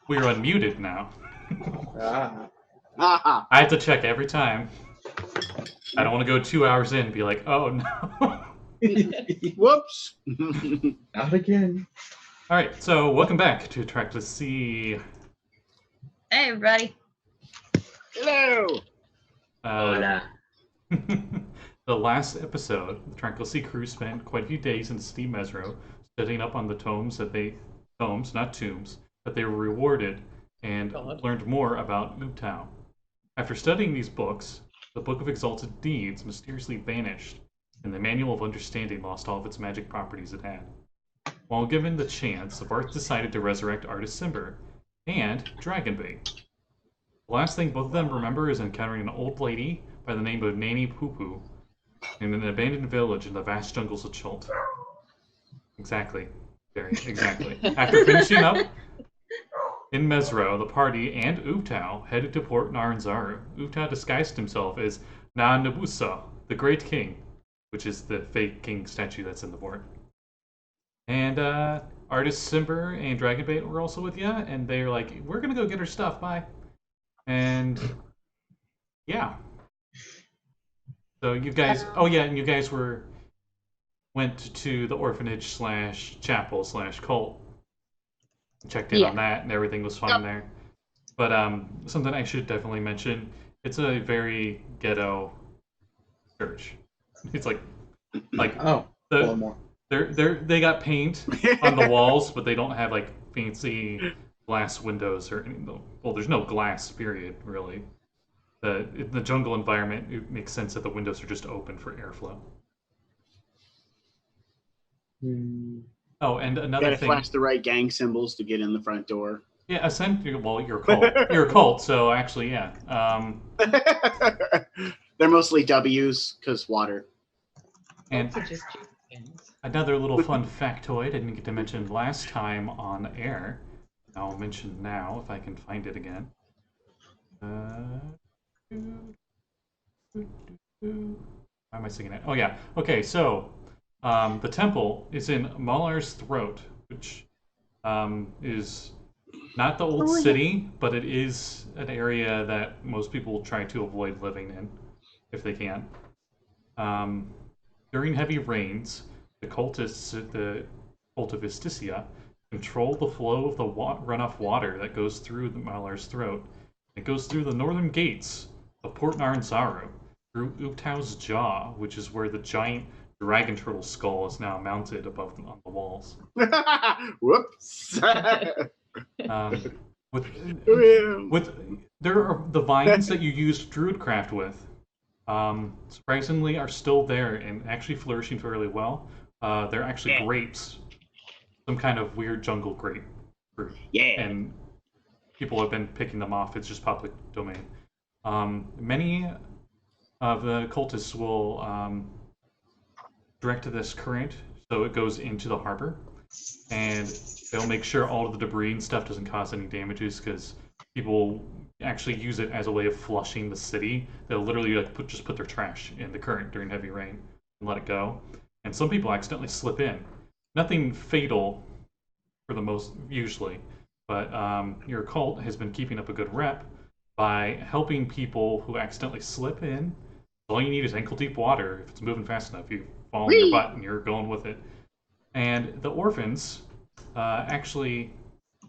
We're unmuted now. Ah. I have to check every time. I don't want to go 2 hours in and be like, oh no. Whoops. Not again. All right, so welcome back to Trackless. Hey, everybody. Hello. Hola. The last episode, the Trackless crew spent quite a few days in Steam Mesro studying up on the tomes, not tombs, that they were rewarded and learned more about Mubtao. After studying these books, the Book of Exalted Deeds mysteriously vanished, and the Manual of Understanding lost all of its magic properties it had. While given the chance, Varth decided to resurrect Artist Simber and Dragonbait. The last thing both of them remember is encountering an old lady by the name of Nani Poo in an abandoned village in the vast jungles of Chult. Exactly. Very exactly. After finishing up in Mesro, the party and Ubtao headed to Port Naranzaru. Ubtao disguised himself as Na Nabusa, the Great King, which is the fake king statue that's in the port. And Artist Simber and Dragonbait were also with you, and they were like, we're gonna go get her stuff, bye. And yeah. So you guys, and you guys went to the orphanage / chapel / cult. Checked in on that, and everything was fine there. But something I should definitely mention: it's a very ghetto church. It's like they got paint on the walls, but they don't have like fancy glass windows or anything. Well, there's no glass, period, really. In the jungle environment, it makes sense that the windows are just open for airflow. Oh, and another Gotta thing. flash the right gang symbols to get in the front door. Yeah, essentially, well, you're a cult. You're a cult, so actually, yeah. They're mostly W's, because water. And another little fun factoid I didn't get to mention last time on air. I'll mention now if I can find it again. Why am I singing it? Oh, yeah. Okay, so the temple is in Malar's Throat, which is not the old city, but it is an area that most people try to avoid living in if they can. During heavy rains, the cultists at the Cult of Isticia control the flow of the runoff water that goes through the Malar's Throat. It goes through the northern gates of Port Naranzaru, through Ubtao's jaw, which is where the giant dragon turtle skull is now mounted above on the walls. Whoops. There are the vines that you used Druidcraft with. Surprisingly, are still there and actually flourishing fairly well. They're actually grapes, some kind of weird jungle grape fruit. Yeah. And people have been picking them off. It's just public domain. Many of the cultists will direct this current so it goes into the harbor, and they'll make sure all of the debris and stuff doesn't cause any damages, because people actually use it as a way of flushing the city. They'll literally just put their trash in the current during heavy rain and let it go. And some people accidentally slip in. Nothing fatal for the most, usually, but your cult has been keeping up a good rep by helping people who accidentally slip in. All you need is ankle-deep water. If it's moving fast enough, you fall on your butt and you're going with it. And the orphans actually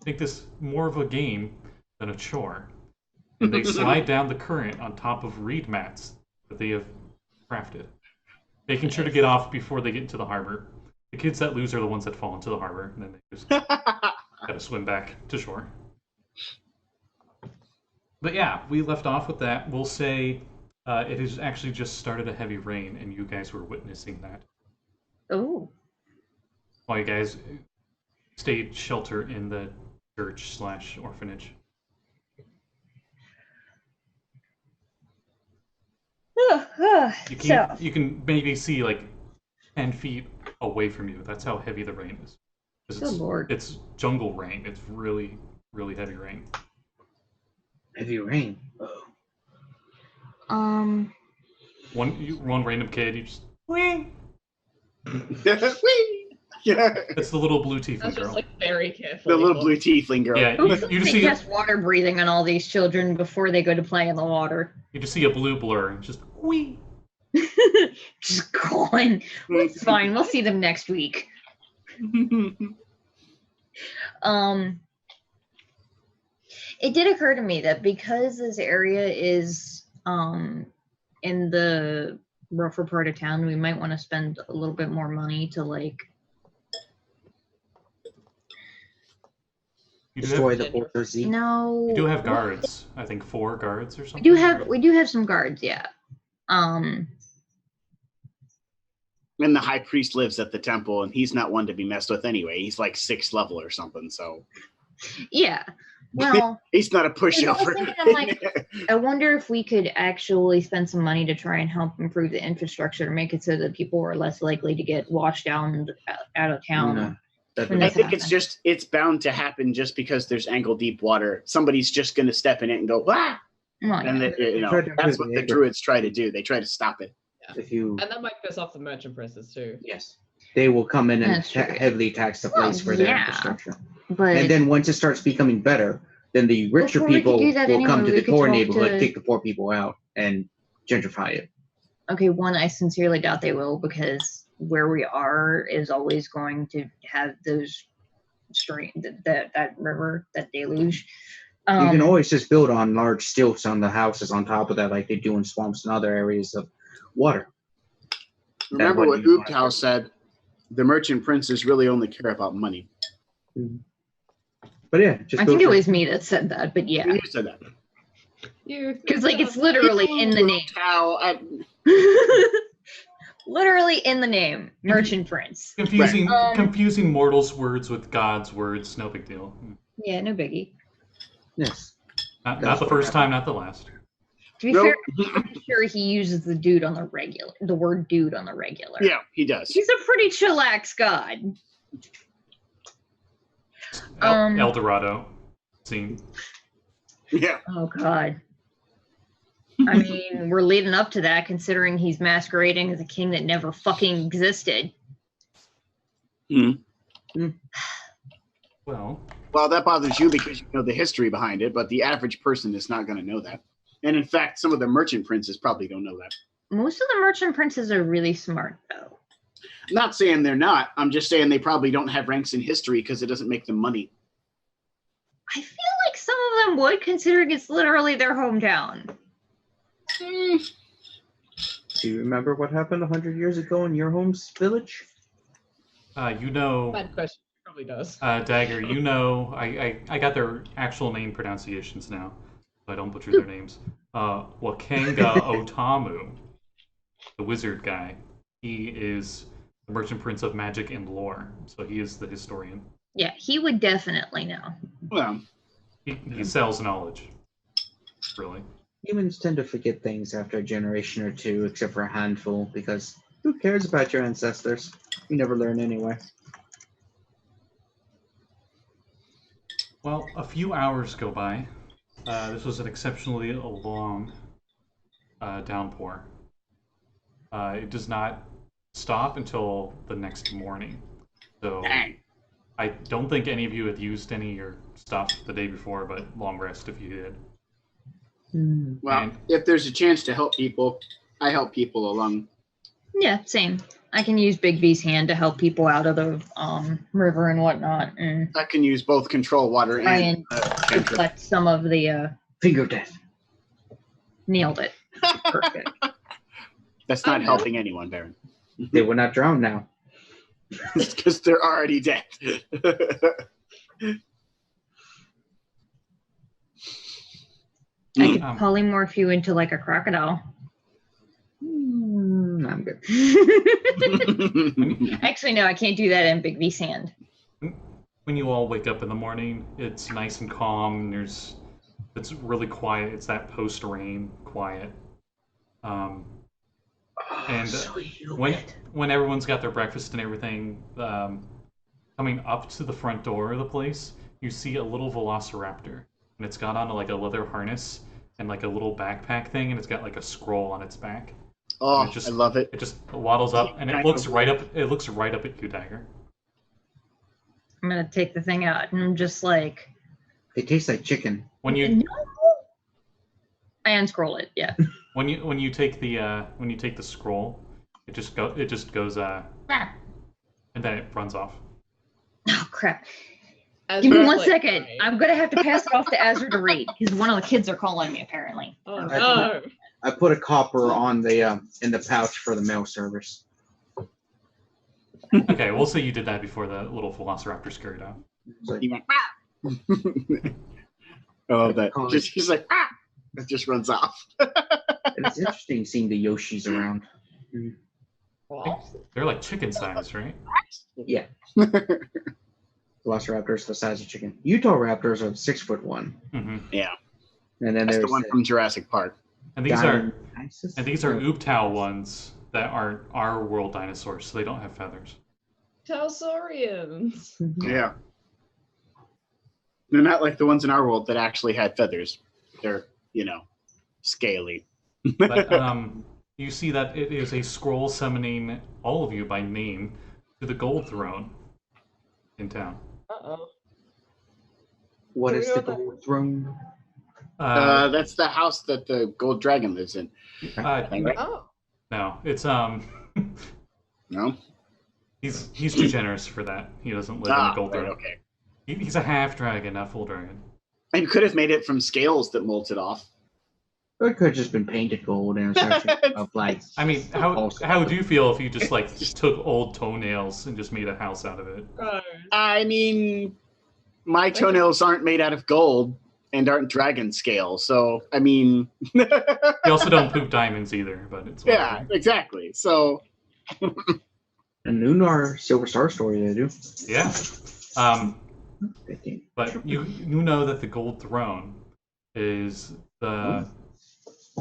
think this more of a game than a chore. And they slide down the current on top of reed mats that they have crafted, making sure to get off before they get into the harbor. The kids that lose are the ones that fall into the harbor, and then they just gotta swim back to shore. But yeah, we left off with that. We'll say it has actually just started a heavy rain, and you guys were witnessing that. Oh. While you guys stayed shelter in the church / orphanage. You can maybe see like 10 feet away from you. That's how heavy the rain is. It's jungle rain. It's really, really heavy rain. Heavy rain. One random kid, you just whee. Yeah. It's the little blue I tiefling was girl. just like very careful. The little blue tiefling girl. Yeah, you just They see test water breathing on all these children before they go to play in the water. you just see a blue blur, just wee. Just gone. It's fine. We'll see them next week. It did occur to me that because this area is in the rougher part of town, we might want to spend a little bit more money to like Destroy the fortress. no. You do have guards. I think 4 guards or We something. do have some guards, yeah. And the high priest lives at the temple, and he's not one to be messed with anyway. He's like 6th level or something, so Yeah. Well, he's not a I was pushover. thinking, I'm like, I wonder if we could actually spend some money to try and help improve the infrastructure to make it so that people are less likely to get washed down out of town. No, that When I that's think it's happened. it's bound to happen just because there's ankle deep water. Somebody's just going to step in it and go, ah! Well, And that's what the druids try to do. They try to stop it. If you, And that might piss off the merchant princes too. yes, they will come in and That's true. heavily tax the place for their yeah. infrastructure. but And then once it starts becoming better, then the richer Before we could people do that will come anyway, to we the could poor talk neighborhood, to- kick the poor people out, and gentrify it. okay, one, I sincerely doubt they will because where we are is always going to have those stream that river, that deluge. You can always just build on large stilts on the houses on top of that, like they do in swamps and other areas of water. Remember what wouldn't be Ooptow said, the merchant princes really only care about money. But yeah, just I build think it your- was me that said that, but yeah, You said that. because like it's literally in the name. Literally in the name, merchant prince. Confusing Right. confusing mortals' words with God's words, no big deal. Yeah, no biggie. Yes. Not That's the what first time, happened. not the last. To be Nope. fair, I'm pretty sure he uses the dude on the regular, the word dude on the regular. Yeah, he does. He's a pretty chillax god. El Dorado scene. Yeah. Oh god. I mean, we're leading up to that considering he's masquerading as a king that never fucking existed. Well, Well, that bothers you because you know the history behind it, but the average person is not going to know that. And in fact, some of the merchant princes probably don't know that. Most of the merchant princes are really smart though. I'm not saying they're not. I'm just saying they probably don't have ranks in history because it doesn't make them money. I feel like some of them would, considering it's literally their hometown. Mm, Do you remember what happened 100 years ago in your home's village? you know, Bad question. Probably does. Dagger, you know, I got their actual name pronunciations now, so I don't butcher their names. Wakanga Otamu, the wizard guy, he is the merchant prince of magic and lore, so he is the historian. Yeah, he would definitely know. well, He sells knowledge, really. Humans tend to forget things after a generation or two, except for a handful, because who cares about your ancestors? You never learn anyway. Well, a few hours go by. This was an exceptionally long downpour. It does not stop until the next morning. So dang. I don't think any of you had used any of your stuff the day before, but long rest if you did. Well, And- if there's a chance to help people, I help people along. Yeah, same. I can use Big V's hand to help people out of the river and whatnot, and I can use both control water try and and cantrip. deflect some of the Finger death. nailed it. Perfect. That's not I know. helping anyone, Baron. They will not drown now. Because they're already dead. I could Um, polymorph you into like a crocodile. I'm good. Actually, no, I can't do that in Big V's hand. When you all wake up in the morning, it's nice and calm. And it's really quiet. It's that post-rain quiet. And So humid. when everyone's got their breakfast and everything, coming up to the front door of the place, you see a little velociraptor, and it's got on like a leather harness and like a little backpack thing, and it's got like a scroll on its back. Oh, It just- I love it. It just waddles up, and it looks right up. It looks right up at you, Dagger. I'm gonna take the thing out, and I'm just like, It tastes like chicken. When you no. I unscroll it. Yeah. when you take the scroll, it just goes Ah. and then it runs off. Oh crap! Azra's Give me one like, second. "Right." I'm gonna have to pass it off to Azra to read because one of the kids are calling me apparently. Oh I- no. I put a copper on the in the pouch for the mail service. Okay, we'll say you did that before the little velociraptor scurried off. It's like, He went, ah! I love that. He's like, ah! It just runs off. and it's interesting seeing the Yoshis around. What? They're like chicken size, right? Yeah. Velociraptors the size of chicken. Utah raptors are 6'1", Mm-hmm. Yeah. and then That's there's the one from Jurassic Park. And these Dionysus? are Ooptao ones that aren't our world dinosaurs, so they don't have feathers. Tausaurians. Yeah. They're not like the ones in our world that actually had feathers. They're, scaly. But you see that it is a scroll summoning all of you by name to the gold throne in town. Uh-oh. What Do we is know the what that gold throne? That's the house that the gold dragon lives in. Right? Oh. No, it's No? he's too generous for that. He doesn't live in the gold right, throne. okay. He's a half dragon, not full dragon. And you could have made it from scales that molted off. Or it could have just been painted gold and it's actually of like. I mean, how Also- would you feel if you just like took old toenails and just made a house out of it? Gross. I mean, my toenails aren't made out of gold and aren't dragon scale, so, I mean... You also don't poop diamonds either, but it's whatever. Yeah, exactly. So, And Lunar Silver Star story, they do. Yeah. 15. But you know that the gold throne is the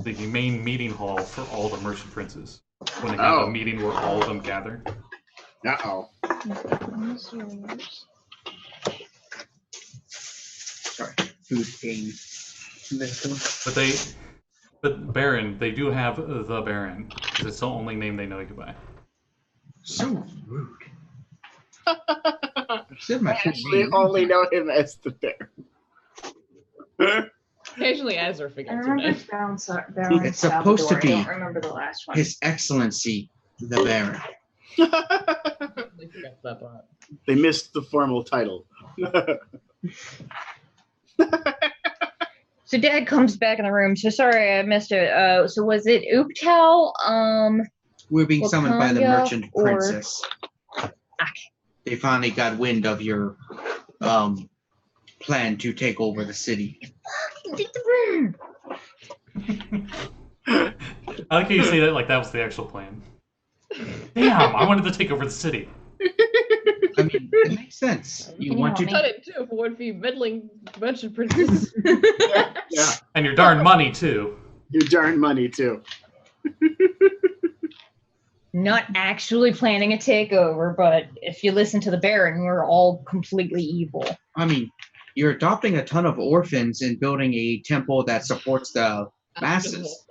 main meeting hall for all the merchant princes when they have Oh. a meeting where all of them gather. uh-oh. Sorry. Food game. But Baron, they do have the Baron because it's the only name they know you by. So rude. Said my I full actually name. only know him as the bear. Occasionally Azra I forgets her remember name. Baron It's supposed to Salbador. I be don't remember the last one. His Excellency, the Baron. I forgot that part. They missed the formal title. So Dad comes back in the room. So sorry, I missed it. So was it Ooptao? We're being summoned by the Wakanda merchant or- princess. They finally got wind of your plan to take over the city. I like how you say that like that was the actual plan. Damn, I wanted to take over the city. I mean, it makes sense. You Can you want help to me? Done it too for one of you meddling merchant princes. Yeah, And your darn money too. your darn money, too. Not actually planning a takeover, but if you listen to the Baron, we're all completely evil. I mean, you're adopting a ton of orphans and building a temple that supports the masses.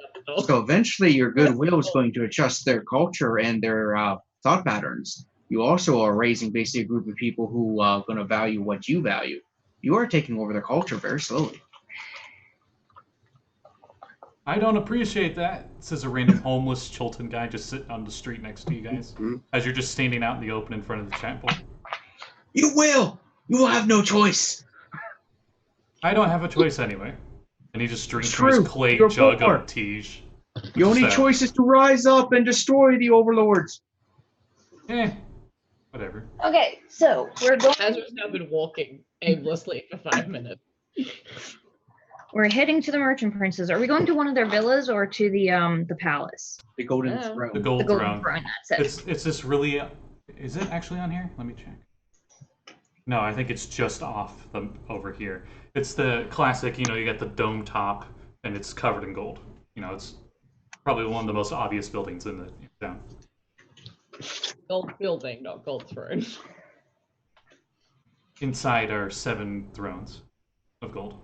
So eventually your goodwill is going to adjust their culture and their thought patterns. You also are raising basically a group of people who are going to value what you value. You are taking over their culture very slowly. I don't appreciate that, says a random homeless Chilton guy just sitting on the street next to you guys. As you're just standing out in the open in front of the chapel. You will! You will have no choice! I don't have a choice anyway. And he just drinks It's from his true. clay You're jug poor. of tige. The only So- choice is to rise up and destroy the overlords. Whatever. Okay, so we're going. Azra's now been walking aimlessly for 5 minutes. We're heading to the Merchant Princes. Are we going to one of their villas or to the palace? The golden Yeah. throne. The The gold Golden throne. Throne. That's it. It's this really. Is it actually on here? Let me check. No, I think it's just off over here. It's the classic. You got the dome top and it's covered in gold. It's probably one of the most obvious buildings in the town. Gold building, not gold throne. Inside are 7 thrones of gold.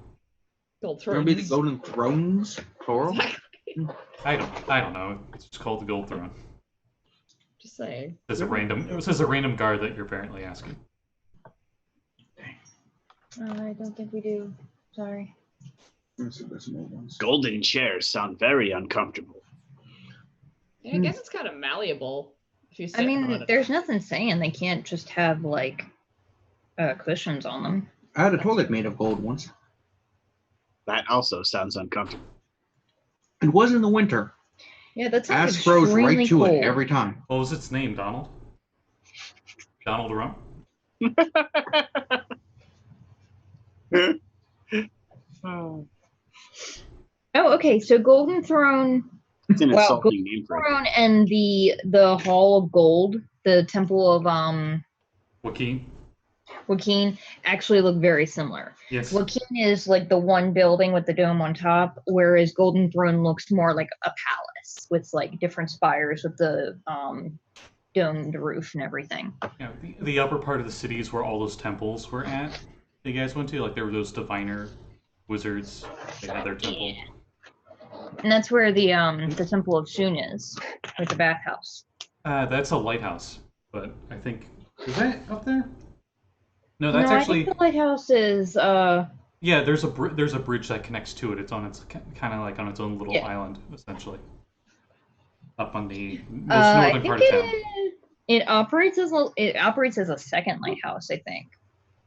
Gold It's throne. going to be the golden thrones, plural. I don't know. It's just called the gold throne. Just saying. It says a random guard that you're apparently asking. I don't think we do. Sorry. Let's see, there's some old ones. Golden chairs sound very uncomfortable. Yeah, I guess it's kind of malleable. If you I sit on mean, it. there's nothing saying they can't just have like cushions on them. I had a toilet made of gold once. That also sounds uncomfortable. It was in the winter. Yeah, that sounds Ass froze right extremely to it cold. every time. What was its name, Donald? Donald Rump? Oh. Oh, okay. So Golden Throne, It's an Well, insulting name for it. Throne, and the Hall of Gold, the Temple of Joaquin? Joaquin, actually look very similar. Yes. Joaquin is like the one building with the dome on top, whereas Golden Throne looks more like a palace with like different spires with the domed roof and everything. Yeah, the upper part of the city is where all those temples were at. That you guys went to? Like there were those diviner wizards. They had their temple. Yeah. And that's where the Temple of Shun is, with the bathhouse. That's a lighthouse, but I think is that up there? No, that's no, actually I think the lighthouse is yeah. There's a bridge that connects to it. It's on its kind of like on its own little Yeah. island, essentially, up on the most I northern think part of town. it operates as a second lighthouse, I think.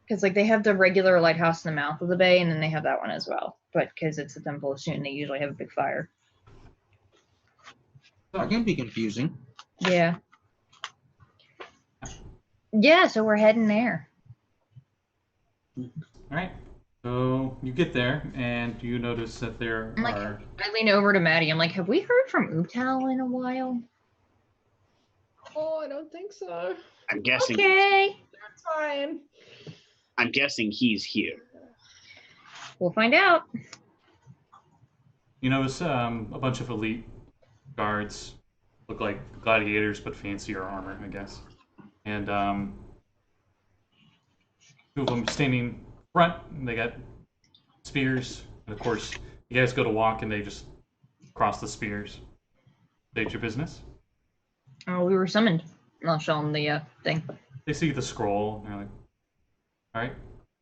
Because like they have the regular lighthouse in the mouth of the bay, and then they have that one as well. But because it's the Temple of Shun, they usually have a big fire. That can be confusing. Yeah. Yeah, so we're heading there. All right. So you get there, and you notice that there I'm like- are. I lean over to Maddie. I'm like, have we heard from Ubtal in a while? Oh, I don't think so. I'm guessing. Okay. That's fine. I'm guessing he's here. We'll find out. You notice a bunch of elite guards, look like gladiators but fancier armor, I guess. And two of them standing front, and they got spears. And of course, you guys go to walk, and they just cross the spears. State your business. Oh, we were summoned. I'll show them the thing. They see the scroll, and they're like, "All right,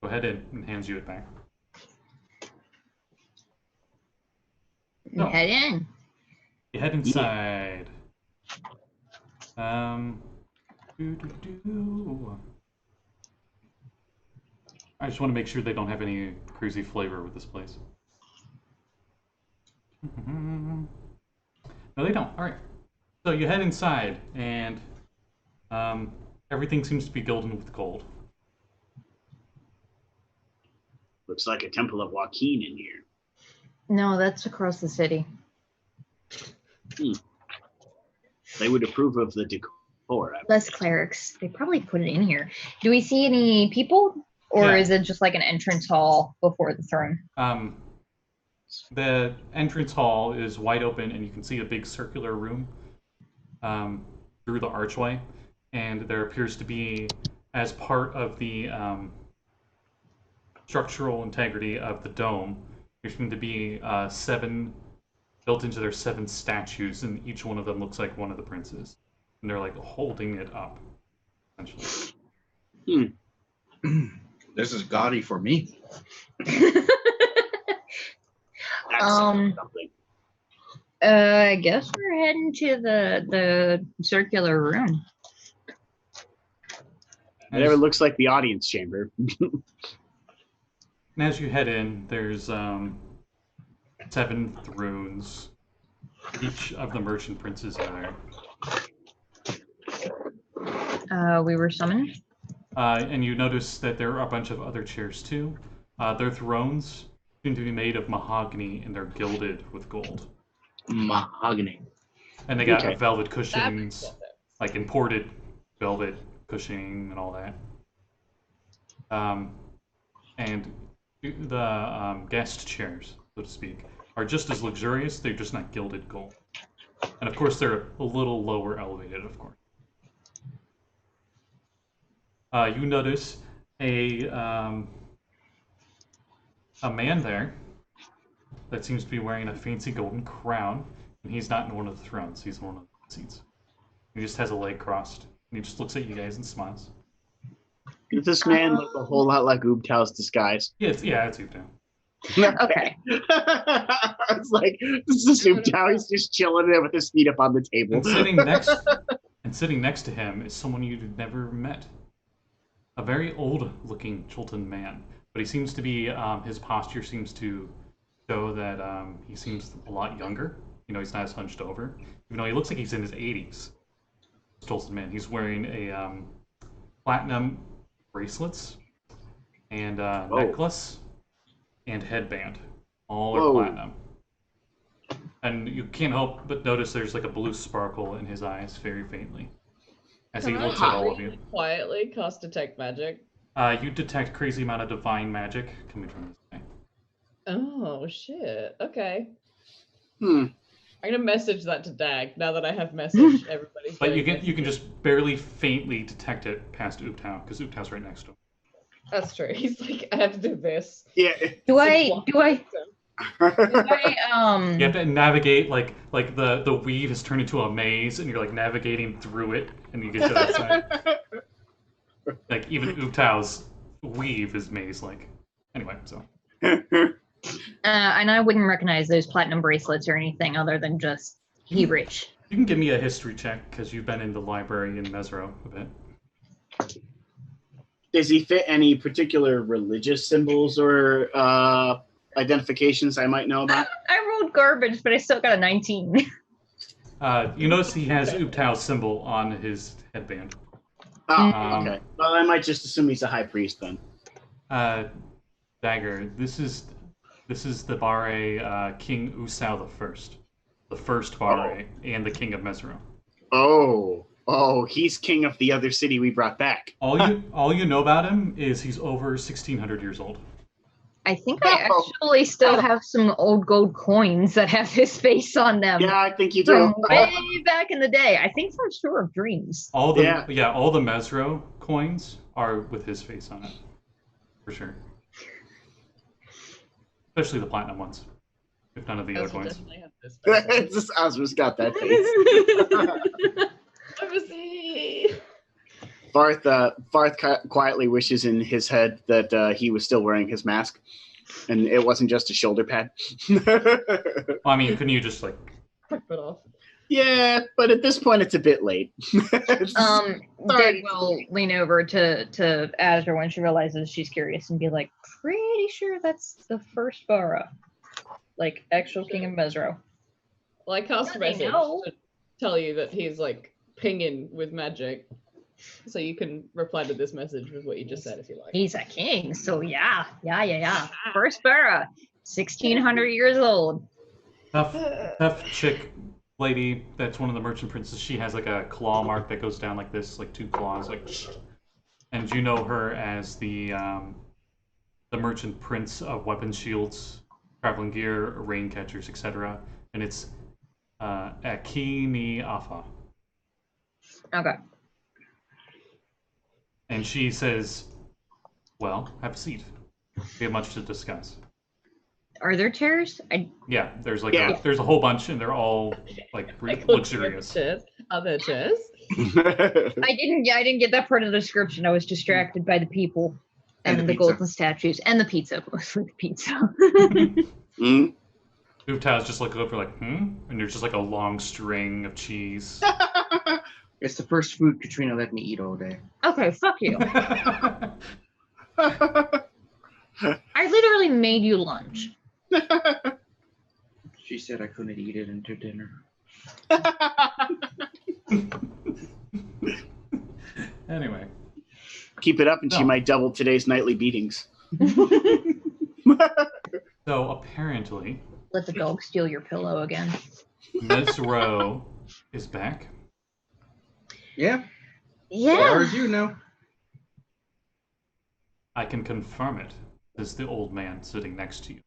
go ahead," and hands you it back. No. Head in. You head inside. I just want to make sure they don't have any crazy flavor with this place. No, they don't. All right. So you head inside, and everything seems to be golden with gold. Looks like a Temple of Joaquin in here. No, that's across the city. They would approve of the decor. Less clerics. They probably put it in here. Do we see any people? Or Yeah. is it just like an entrance hall before the throne? The entrance hall is wide open, and you can see a big circular room through the archway. And there appears to be, as part of the structural integrity of the dome, there's going to be 7 built into their 7 statues, and each one of them looks like one of the princes, and they're like holding it up, essentially. This is gaudy for me. That's something. I guess we're heading to the circular room. Whatever looks like the audience chamber. And as you head in, there's 7 thrones. Each of the merchant princes are there. We were summoned. And you notice that there are a bunch of other chairs too. Their thrones seem to be made of mahogany, and they're gilded with gold. Mahogany. And they got Okay. velvet That cushions, makes sense. like imported velvet cushioning and all that. And the guest chairs, so to speak, are just as luxurious. They're just not gilded gold. And of course, they're a little lower elevated, of course. You notice a man there that seems to be wearing a fancy golden crown, and he's not in one of the thrones. He's in one of the seats. He just has a leg crossed, and he just looks at you guys and smiles. Does this man look a whole lot like Ubtau's disguise? Yeah, it's Ubtau. Okay. It's like, this is Ubtau. He's just chilling there with his feet up on the table. And sitting next to him is someone you've never met. A very old-looking Chultan man, but he seems to be. His posture seems to show that he seems a lot younger. You know, he's not as hunched over, even though he looks like he's in his 80s. Chultan man. He's wearing a platinum bracelets and necklace and headband. All are platinum. And you can't help but notice there's like a blue sparkle in his eyes very faintly as he looks at all of you. Quietly cast detect magic. You detect crazy amount of divine magic coming from this guy. Oh shit. Okay. Hmm. I'm gonna message that to Dag now that I have messaged everybody. But you can just barely faintly detect it past Ubtau because Ubtau's right next to him. That's true. He's like, I have to do this. Yeah. Do I You have to navigate like the weave has turned into a maze, and you're like navigating through it, and you get to that side. Like even Ubtau's weave is maze-like. Anyway, so. and I wouldn't recognize those platinum bracelets or anything other than just he rich. You can give me a history check because you've been in the library in Mesro a bit. Does he fit any particular religious symbols or identifications I might know about? I rolled garbage, but I still got a 19. You notice he has Ubtau's symbol on his headband. Oh, okay. Well, I might just assume he's a high priest then. Dagger, this is the Barre King Usao the first Barre, and the King of Mesro. Oh, he's king of the other city we brought back. All you know about him is he's over 1,600 years old. I think I actually still have some old gold coins that have his face on them. Yeah, I think you do. From way back in the day. I think from Shore of Dreams. All the Mesro coins are with his face on it, for sure. Especially the platinum ones. If none of the other coins. It's just Azra's got that face. Varth quietly wishes in his head that he was still wearing his mask, and it wasn't just a shoulder pad. Well, I mean, couldn't you just like rip it off? Yeah, but at this point, it's a bit late. Dag will lean over to Azra when she realizes she's curious and be like, pretty sure that's the first Borough. Like, actual King of Mesro. Well, I cast a message to tell you that he's like pinging with magic. So you can reply to this message with what you just said if you like. He's a king, so yeah. First Borough, 1,600 years old. Tough chick lady that's one of the merchant princes. She has like a claw mark that goes down like this, like two claws, like. And you know her as the merchant prince of weapon shields, traveling gear, rain catchers, etc. And it's Akini Afa. Okay. And she says, well, have a seat. We have much to discuss. Are there chairs? Yeah, there's there's a whole bunch, and they're all like luxurious. Are there chairs? I didn't get that part of the description. I was distracted by the people and the golden statues and the pizza. Mostly the pizza. Ubtau's just looking over like, and there's just like a long string of cheese. It's the first food Katrina let me eat all day. Okay, fuck you. I literally made you lunch. She said I couldn't eat it until dinner. Anyway. Keep it up and she might double today's nightly beatings. So apparently... Let the dog steal your pillow again. Mesro is back. Yeah. Yeah. As far as you know. I can confirm it. This is the old man sitting next to you.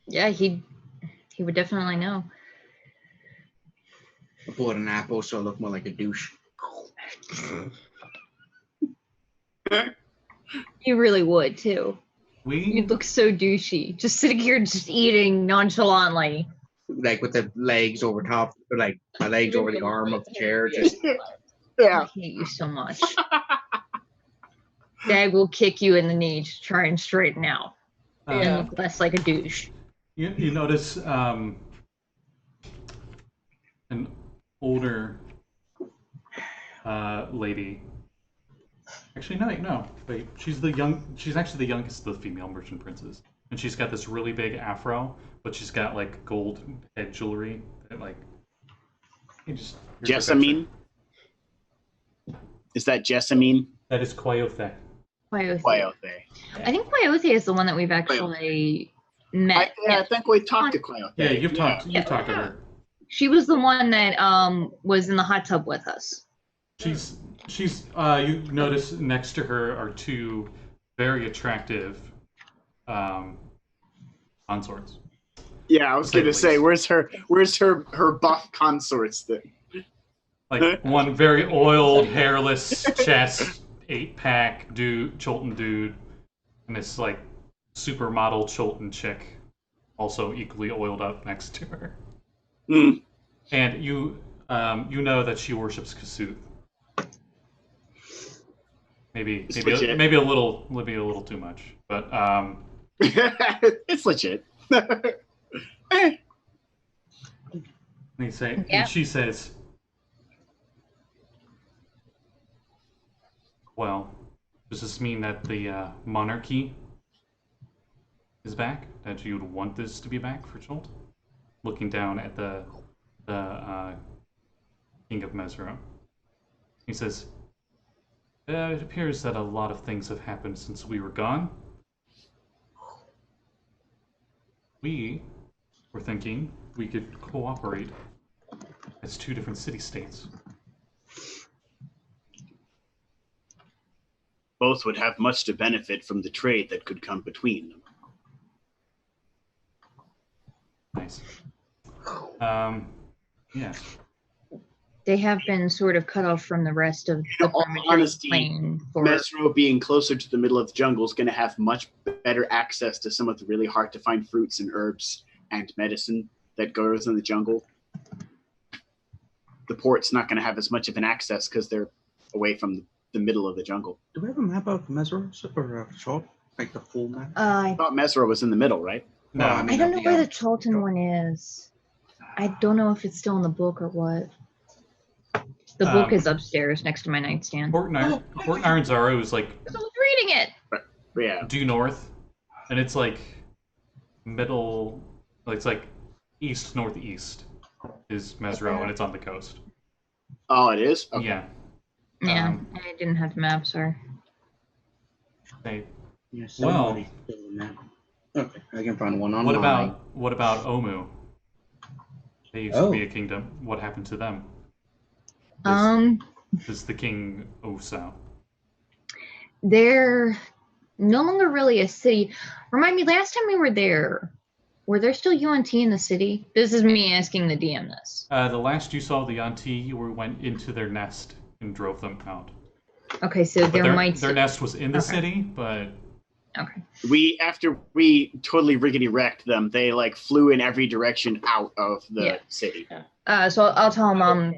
Yeah, he would definitely know. I bought an apple so I look more like a douche. You really would too. You You'd look so douchey, just sitting here, just eating nonchalantly. Like with the legs over top, like my legs over the arm of the chair. Just Yeah. I hate you so much. Dag will kick you in the knee to try and straighten out and Yeah. look less like a douche. You notice an older lady. Actually, no. Wait, she's actually the youngest of the female merchant princes, and she's got this really big afro, but she's got like gold head jewelry that like. Here's her Jessamine? Is that Jessamine? That is Quayothe. Quayothe. I think Quayothe is the one that we've actually met. I think we talked to Quayothe. Yeah, you've talked to her. She was the one that was in the hot tub with us. She's you notice next to her are two very attractive consorts. Yeah, I was gonna say, where's her buff consorts then? Like one very oiled, hairless, chest, 8-pack dude, Cholton dude, and this like supermodel Cholton chick, also equally oiled up next to her. Mm. And you know that she worships Kasuth. Maybe a little too much, but it's legit. And she says, well, does this mean that the monarchy is back? That you would want this to be back for Cholt? Looking down at the King of Mesro. He says, it appears that a lot of things have happened since we were gone. We were thinking we could cooperate as two different city-states. Both would have much to benefit from the trade that could come between them. Nice. Yes. They have been sort of cut off from the rest of the honesty, plain for Mesro being closer to the middle of the jungle is going to have much better access to some of the really hard to find fruits and herbs and medicine that grows in the jungle. The port's not going to have as much of an access because they're away from the middle of the jungle. Do we have a map of Mesro or Cholt? Like the full map? I thought Mesro was in the middle, right? No, I don't know where the Cholton one is. I don't know if it's still in the book or what. The book is upstairs next to my nightstand. Port Naranzaro is like I was reading it. Yeah. due north, and it's like middle. It's like east northeast is Mesro, and it's on the coast. Oh, it is. Okay. Yeah. Yeah, I didn't have the map, sorry. They, Yeah, well, somebody's doing that. Okay, I can find one online. what about Omu? They used to be a kingdom. What happened to them? Is the king Osao? They're no longer really a city. Remind me, last time we were there still UNT in the city? This is me asking the DM this. The last you saw the UNT, you went into their nest and drove them out. Okay, so their nest was in the city, but okay. After we totally riggedy wrecked them, they like flew in every direction out of the city. So I'll tell them.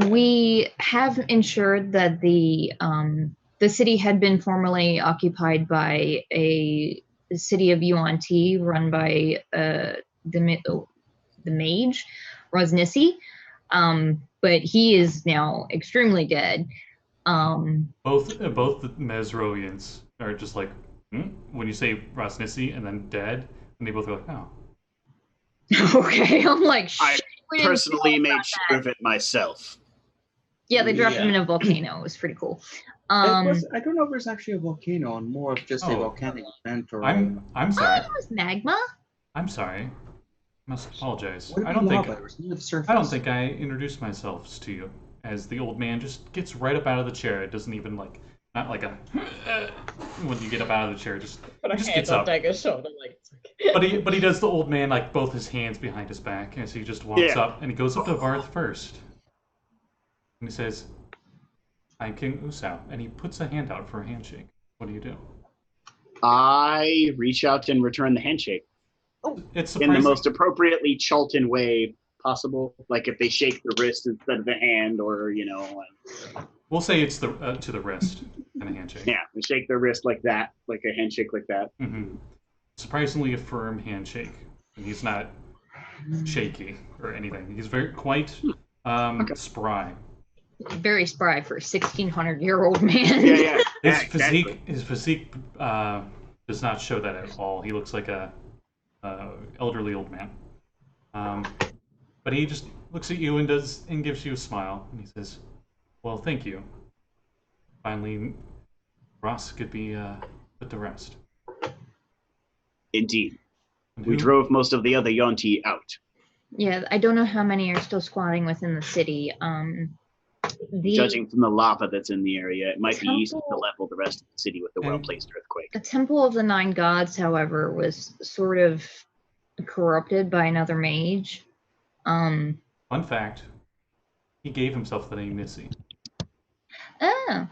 We have ensured that the city had been formerly occupied by a city of UNT run by the mage Rosnissi, but he is now extremely dead. Both the Mesroians are just like when you say Rosnissi and then dead, and they both are like, oh. Okay, I'm like, I personally made sure of it myself. Yeah, they dropped him in a volcano. It was pretty cool. I don't know if there's actually a volcano, and more of just a volcanic event. Or I'm sorry. Oh, it was magma. I'm sorry. I must apologize. I don't think I introduced myself to you as the old man just gets right up out of the chair. It doesn't even not like a when you get up out of the chair, just gets up. Dagger's shoulder, like it's okay. But he does the old man like both his hands behind his back, and so he just walks up and he goes up to Varth first. And he says, I'm King Usao. And he puts a hand out for a handshake. What do you do? I reach out and return the handshake. It's in the most appropriately Cholton way possible? Like if they shake the wrist instead of the hand, or We'll say it's the to the wrist and a handshake. yeah, they shake their wrist like that, like a handshake like that. Mm-hmm. Surprisingly, a firm handshake, and he's not shaky or anything. He's quite spry. Very spry for a 1,600-year-old man. Yeah. His physique does not show that at all. He looks like a elderly old man. But he just looks at you and gives you a smile, and he says, "Well, thank you. Finally, Ross could be put to rest." Indeed. We drove most of the other Yonti out. Yeah, I don't know how many are still squatting within the city. Judging from the lava that's in the area, it might be easy to level the rest of the city with the well-placed earthquake. The Temple of the Nine Gods, however, was sort of corrupted by another mage. Fun fact, he gave himself the name Nissi. Oh.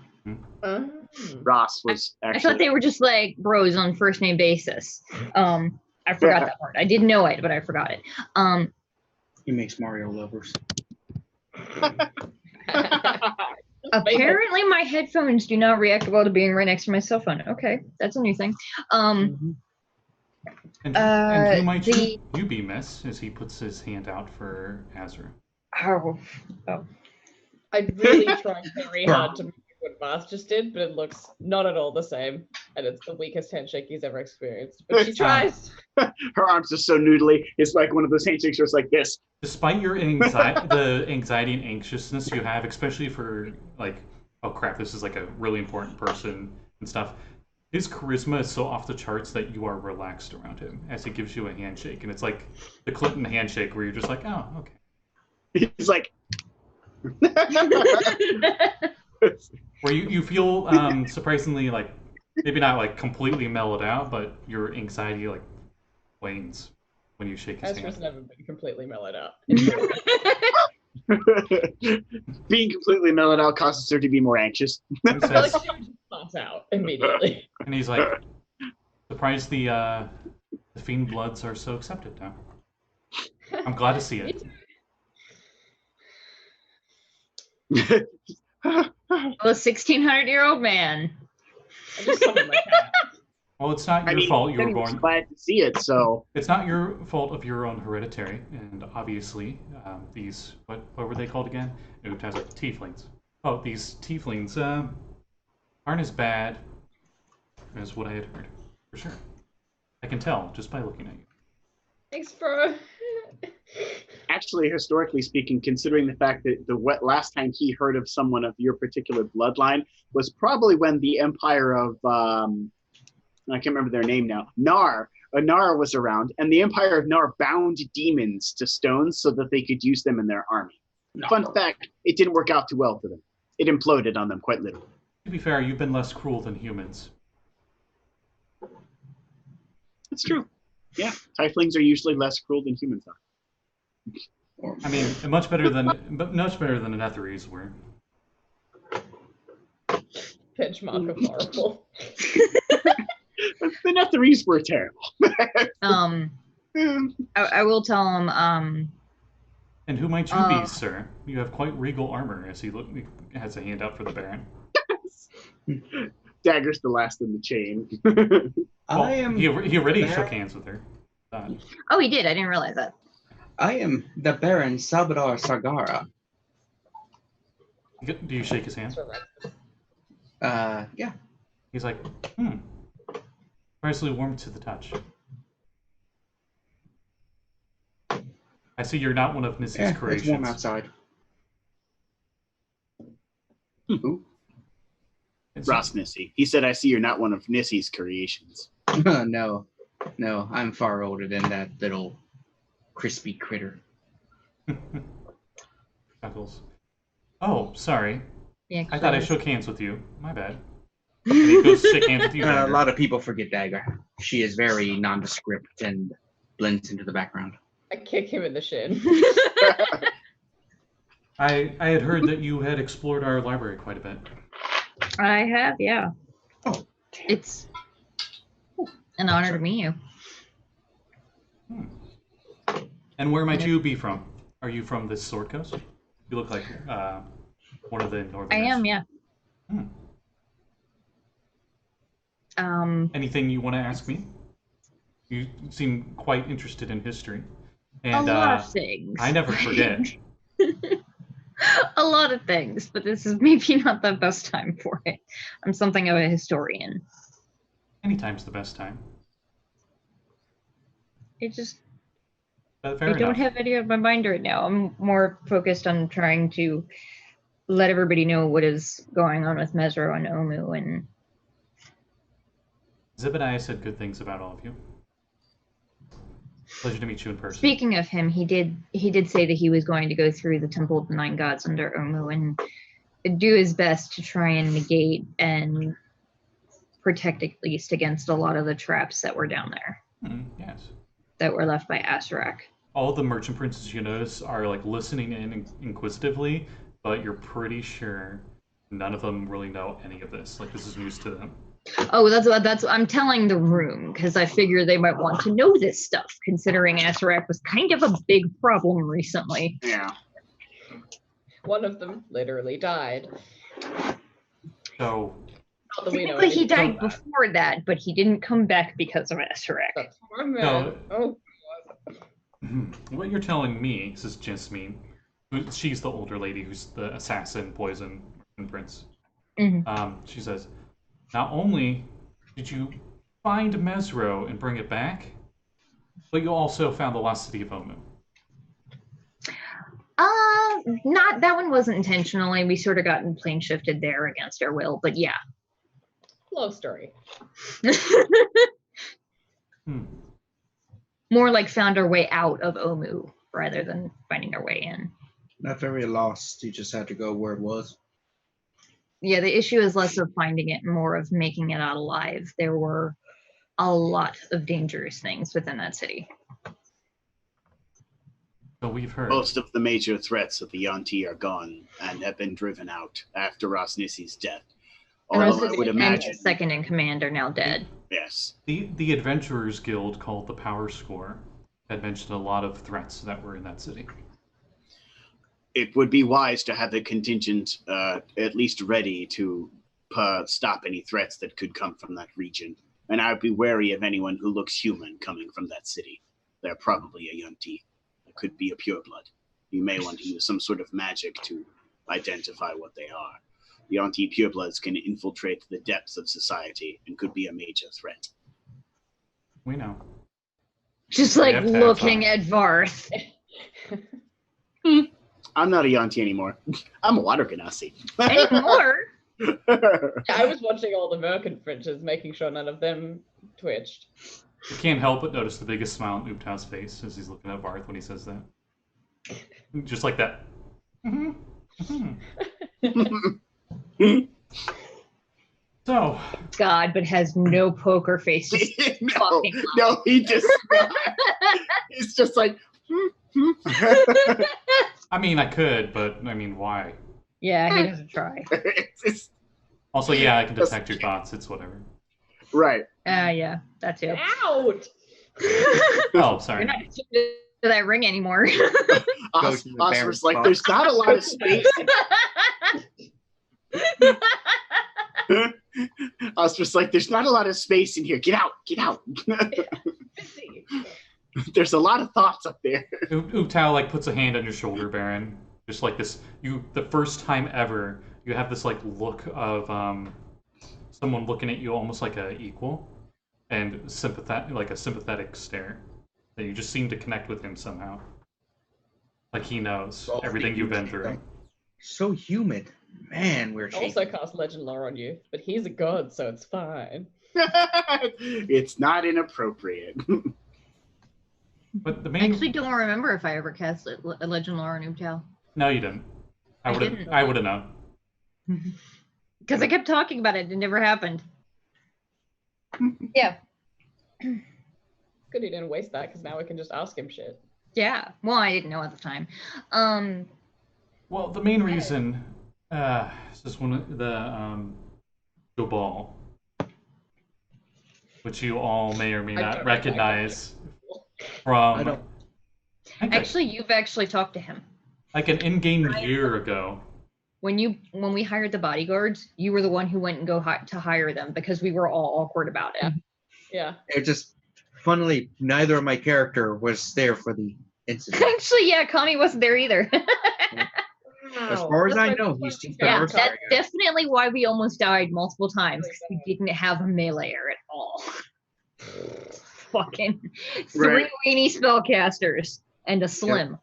Ross was actually... I thought they were just like bros on first name basis. I forgot that part. I did know it, but I forgot it. He makes Mario lovers. Apparently my headphones do not react well to being right next to my cell phone. Okay, that's a new thing. And who might you be, miss, as he puts his hand out for Azra? Oh. I really tried very hard to make what Varth just did, but it looks not at all the same. And it's the weakest handshake he's ever experienced. But she tries. Her arms are so noodly. It's like one of those handshakes where it's like this. Despite your the anxiety and anxiousness you have, especially for like, oh crap, this is like a really important person and stuff, his charisma is so off the charts that you are relaxed around him as he gives you a handshake. And it's like the Clinton handshake where you're just like, oh, okay. He's like... Where you feel surprisingly like, maybe not like completely mellowed out, but your anxiety like wanes when you shake his Azra's hand. never been completely mellowed out. Being completely mellowed out causes her to be more anxious. I feel like she would just pass out immediately. And he's like, surprised the fiend bloods are so accepted now. I'm glad to see it. A 1,600-year-old man. I just summoned my cat. Well, it's not your fault you were born. Glad to see it. So it's not your fault of your own hereditary, and obviously these what were they called again? Tieflings. Oh, these tieflings aren't as bad as what I had heard, for sure. I can tell just by looking at you. Thanks, bro. actually, historically speaking, considering the fact that the last time he heard of someone of your particular bloodline was probably when the Empire of I can't remember their name now. Nar was around, and the Empire of Nar bound demons to stones so that they could use them in their army. Fun fact, it didn't work out too well for them. It imploded on them, quite literally. To be fair, you've been less cruel than humans. It's true. Yeah, tieflings are usually less cruel than humans are. I mean, much better than the Netherese were. Benchmark of horrible. The Netherese were terrible. I will tell him. And who might you be, sir? You have quite regal armor. As he has a hand out for the Baron. Dagger's the last in the chain. Well, he already shook hands with her. Oh, he did. I didn't realize that. I am the Baron Salbador Sagara. Do you shake his hand? Yeah. He's like, surprisingly warm to the touch. I see you're not one of Nissy's creations. It's warm outside. Ross Nissy. He said, I see you're not one of Nissy's creations. No, I'm far older than that little crispy critter. Chuckles. Oh, sorry. Yeah, I thought I shook hands with you. My bad. And he goes to shake hands with you. A lot of people forget Dagger. She is very nondescript and blends into the background. I kick him in the shin. I had heard that you had explored our library quite a bit. I have, yeah. Oh, it's an honor to meet you. And where might you be from? Are you from this Sword Coast? You look like one of the Northerners. I am, yeah. Anything you want to ask me? You seem quite interested in history. And, a lot of things. I never forget. A lot of things, but this is maybe not the best time for it. I'm something of a historian. Anytime's the best time. It just... Fair I don't enough. have any on my mind right now. I'm more focused on trying to let everybody know what is going on with Mesro and Omu, and Zebediah said good things about all of you. Pleasure to meet you in person. speaking of him, he did say that he was going to go through the Temple of the Nine Gods under Omu and do his best to try and negate and protect at least against a lot of the traps that were down there. Yes. That were left by Azra. All the merchant princes you notice are like listening in inquisitively, but you're pretty sure none of them really know any of this. Like, this is news to them. Oh, that's I'm telling the room because I figure they might want to know this stuff, considering Azra was kind of a big problem recently. Yeah. One of them literally died. So, Not that we know Technically, he anything. died before that, but he didn't come back because of Azra. That's one man. No. Oh, what you're telling me, this is Jasmine, she's the older lady who's the assassin, poison, and prince. She says, not only did you find Mesro and bring it back, but you also found the lost city of Omu. Not that one wasn't intentionally. We sort of got plane shifted there against our will, but yeah. long story. More like found our way out of Omu rather than finding our way in. Not very lost. You just had to go where it was. Yeah, the issue is less of finding it, more of making it out alive. There were a lot of dangerous things within that city. So we've heard. Most of the major threats of the Yuan-Ti are gone and have been driven out after Rosnissi's death. Although I would imagine... second in command are now dead. Yes. The Adventurers Guild, called the Power Score, had mentioned a lot of threats that were in that city. It would be wise to have the contingent at least ready to stop any threats that could come from that region. And I would be wary of anyone who looks human coming from that city. They're probably a Yuan-Ti. It could be a pureblood. You may want to use some sort of magic to identify what they are. The Yuan-Ti purebloods can infiltrate the depths of society and could be a major threat. We know. Just like looking at Varth. I'm not a Yuan-Ti anymore. I'm a water Genasi. Anymore? I was watching all the merchant fringes, making sure none of them twitched. You can't help but notice the biggest smile on Ooptow's face as he's looking at Varth when he says that. Just like that. So. God, but has no poker face. No, he just. He's just like. I mean, I could, but I mean, why? Yeah, he doesn't try. Also, yeah, I can detect your thoughts. It's whatever. Right. Yeah, that's it. Out! Oh, sorry. You're not to that ring anymore. Oscar's like, there's not a lot of space. Oscar's like, there's not a lot of space in here. Get out, get out. There's a lot of thoughts up there. Ooptow like puts a hand on your shoulder, Baron. Just like this, the first time ever, you have this like look of someone looking at you almost like a equal, and like a sympathetic stare. That you just seem to connect with him somehow. Like he knows everything you've been through. So humid. Man, we're I also cast Legend Lore on you, but he's a god, so it's fine. It's not inappropriate. But the I main... actually don't remember if I ever cast a Legend Lore on Ooptow. No, you didn't. I would have known. Because I kept talking about it. It never happened. Yeah. Good he didn't waste that, because now we can just ask him shit. Yeah. Well, I didn't know at the time. Well, the main reason is just one of the ball, which you all may or may not recognize from Actually, you've actually talked to him. Like an in-game year ago. When we hired the bodyguards, you were the one who went and to hire them because we were all awkward about it. Yeah. It just, funnily, neither of my character was there for the incident. Actually, yeah, Kami wasn't there either. As far as I know, he's just the Yeah, first that's target. definitely why we almost died multiple times. We didn't have a meleeer at all. Fucking Right. 3 weenie spellcasters and a slim.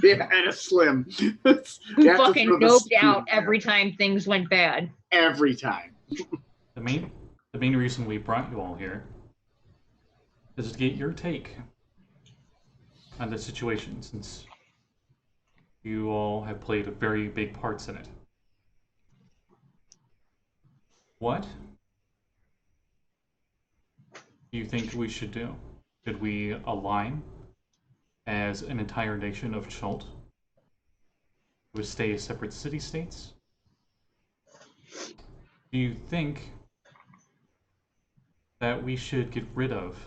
Yeah, and a slim. Who You have to fucking throw the doped spoon out there. every time things went bad. Every time. The main reason we brought you all here is to get your take on the situation, since you all have played very big parts in it. What do you think we should do? Should we align as an entire nation of Chult? Would stay as separate city-states? Do you think that we should get rid of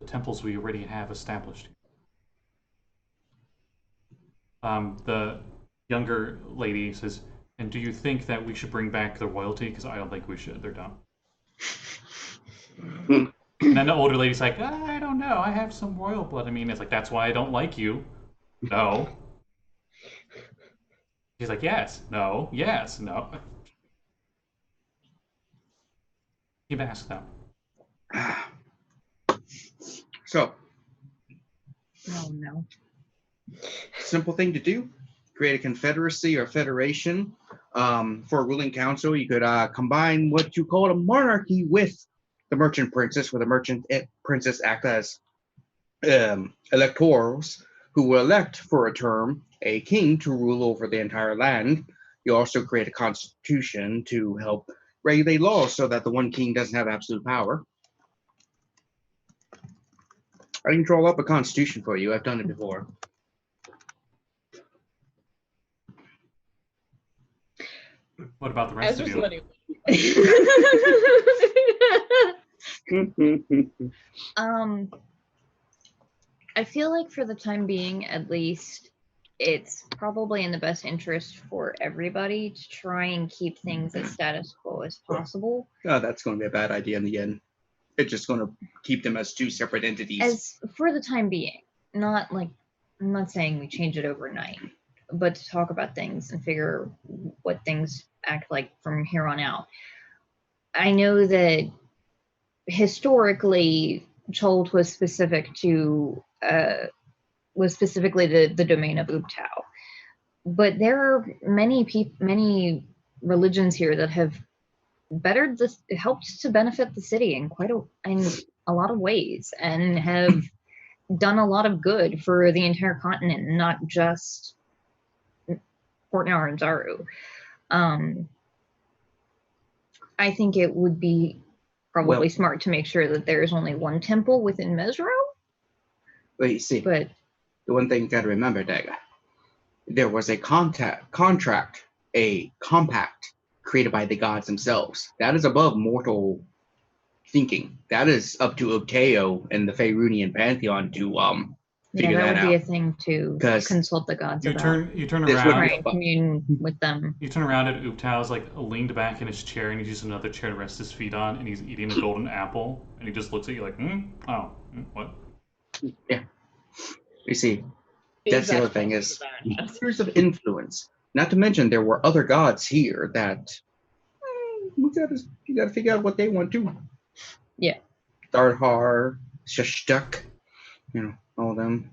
the temples we already have established? The younger lady says, and do you think that we should bring back the royalty? Because I don't think we should. They're dumb. And then the older lady's like, I don't know. I have some royal blood. I mean, it's like, that's why I don't like you. No. She's like, yes, no, yes, no. You've asked them. So, Oh no. simple thing to do, create a confederacy or federation. For a ruling council, you could combine what you call a monarchy with the merchant princess, where the merchant princess act as electors who will elect for a term a king to rule over the entire land. You also create a constitution to help regulate laws so that the one king doesn't have absolute power. I can draw up a constitution for you. I've done it before. What about the rest of Ezra's you? letting- I feel like for the time being, at least, it's probably in the best interest for everybody to try and keep things as status quo as possible. Oh, that's going to be a bad idea in the end. It's just going to keep them as two separate entities. As for the time being, not like, I'm not saying we change it overnight, but to talk about things and figure what things act like from here on out. I know that historically, Chult was specific to specifically the domain of Ubtao, but there are many religions here that have helped to benefit the city in a lot of ways, and have done a lot of good for the entire continent, not just Port Nour and Zaru. I think it would be probably smart to make sure that there's only one temple within Mesro. But you see, But the one thing you got to remember, Dagger, there was a contract, a compact created by the gods themselves. That is above mortal thinking. That is up to Ubtao and the Faerunian pantheon to figure that that would be a out. thing to 'Cause consult the gods You about. turn This would around. be- Right, commune with them. You turn around and Ubtao's like leaned back in his chair, and he's using another chair to rest his feet on, and he's eating a golden apple, and he just looks at you like, what? You see, the that's the other exact thing opposite is of Baron. years of influence. Not to mention there were other gods here that you gotta figure out what they want too. Yeah. Dardhar, Shashtuk, all of them.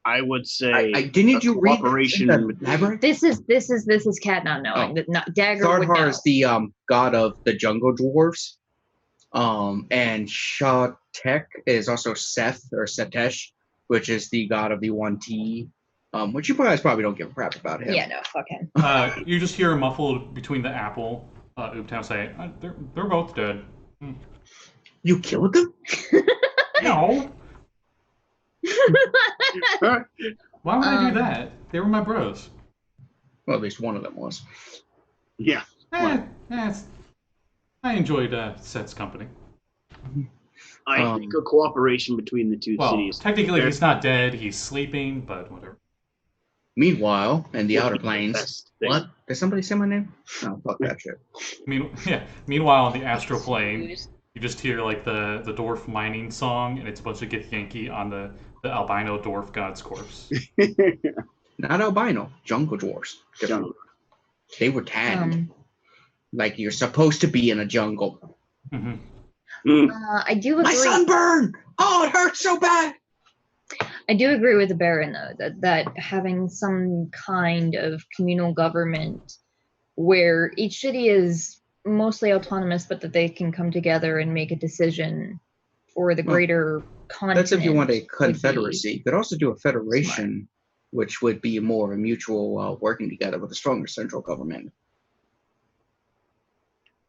I would say Didn't you read cooperation the with Labyrinth? This is Cat not knowing. Oh. That not Dagger would Dardhar know. is the god of the jungle dwarves. And Shatek is also Seth or Setesh, which is the god of the 1T. Which you guys probably don't give a crap about him. Yeah, no, fuck him. You just hear muffled between the apple, Ubtao say, they're both dead. You killed them? No. Why would I do that? They were my bros. Well, at least one of them was. Yeah. I enjoyed Seth's company. I think a cooperation between the two cities. Technically, he's not dead. He's sleeping, but whatever. Meanwhile, in the Outer Would be the Planes, best thing. what? Did somebody say my name? No, fuck that shit. Meanwhile, on the astral plane, you just hear like the dwarf mining song, and it's a bunch of Githyanki on the albino dwarf god's corpse. Not albino, jungle dwarves. Different. Jungle. They were tanned. Like you're supposed to be in a jungle. I do agree. My sunburn! Oh, it hurts so bad! I do agree with the Baron, though, that having some kind of communal government where each city is mostly autonomous, but that they can come together and make a decision for the greater continent. That's if you want a confederacy. You could also do a federation, which would be more of a mutual working together with a stronger central government.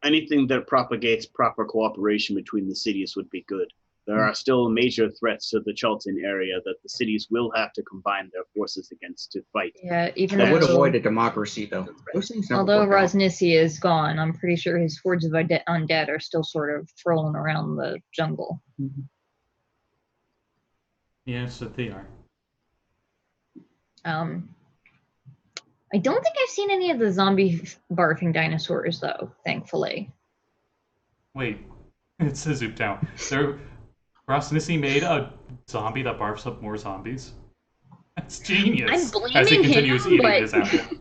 Anything that propagates proper cooperation between the cities would be good. There are still major threats to the Chalton area that the cities will have to combine their forces against to fight. Yeah, even That would though, avoid a democracy, though. Those things never although work out. Rosnissi is gone, I'm pretty sure his hordes of undead are still sort of trolling around the jungle. Yes, that they are. I don't think I've seen any of the zombie barfing dinosaurs, though, thankfully. Wait, it says Zoop down. Rosnissi made a zombie that barfs up more zombies. That's genius. I'm blaming as he continues him, eating but... his apple.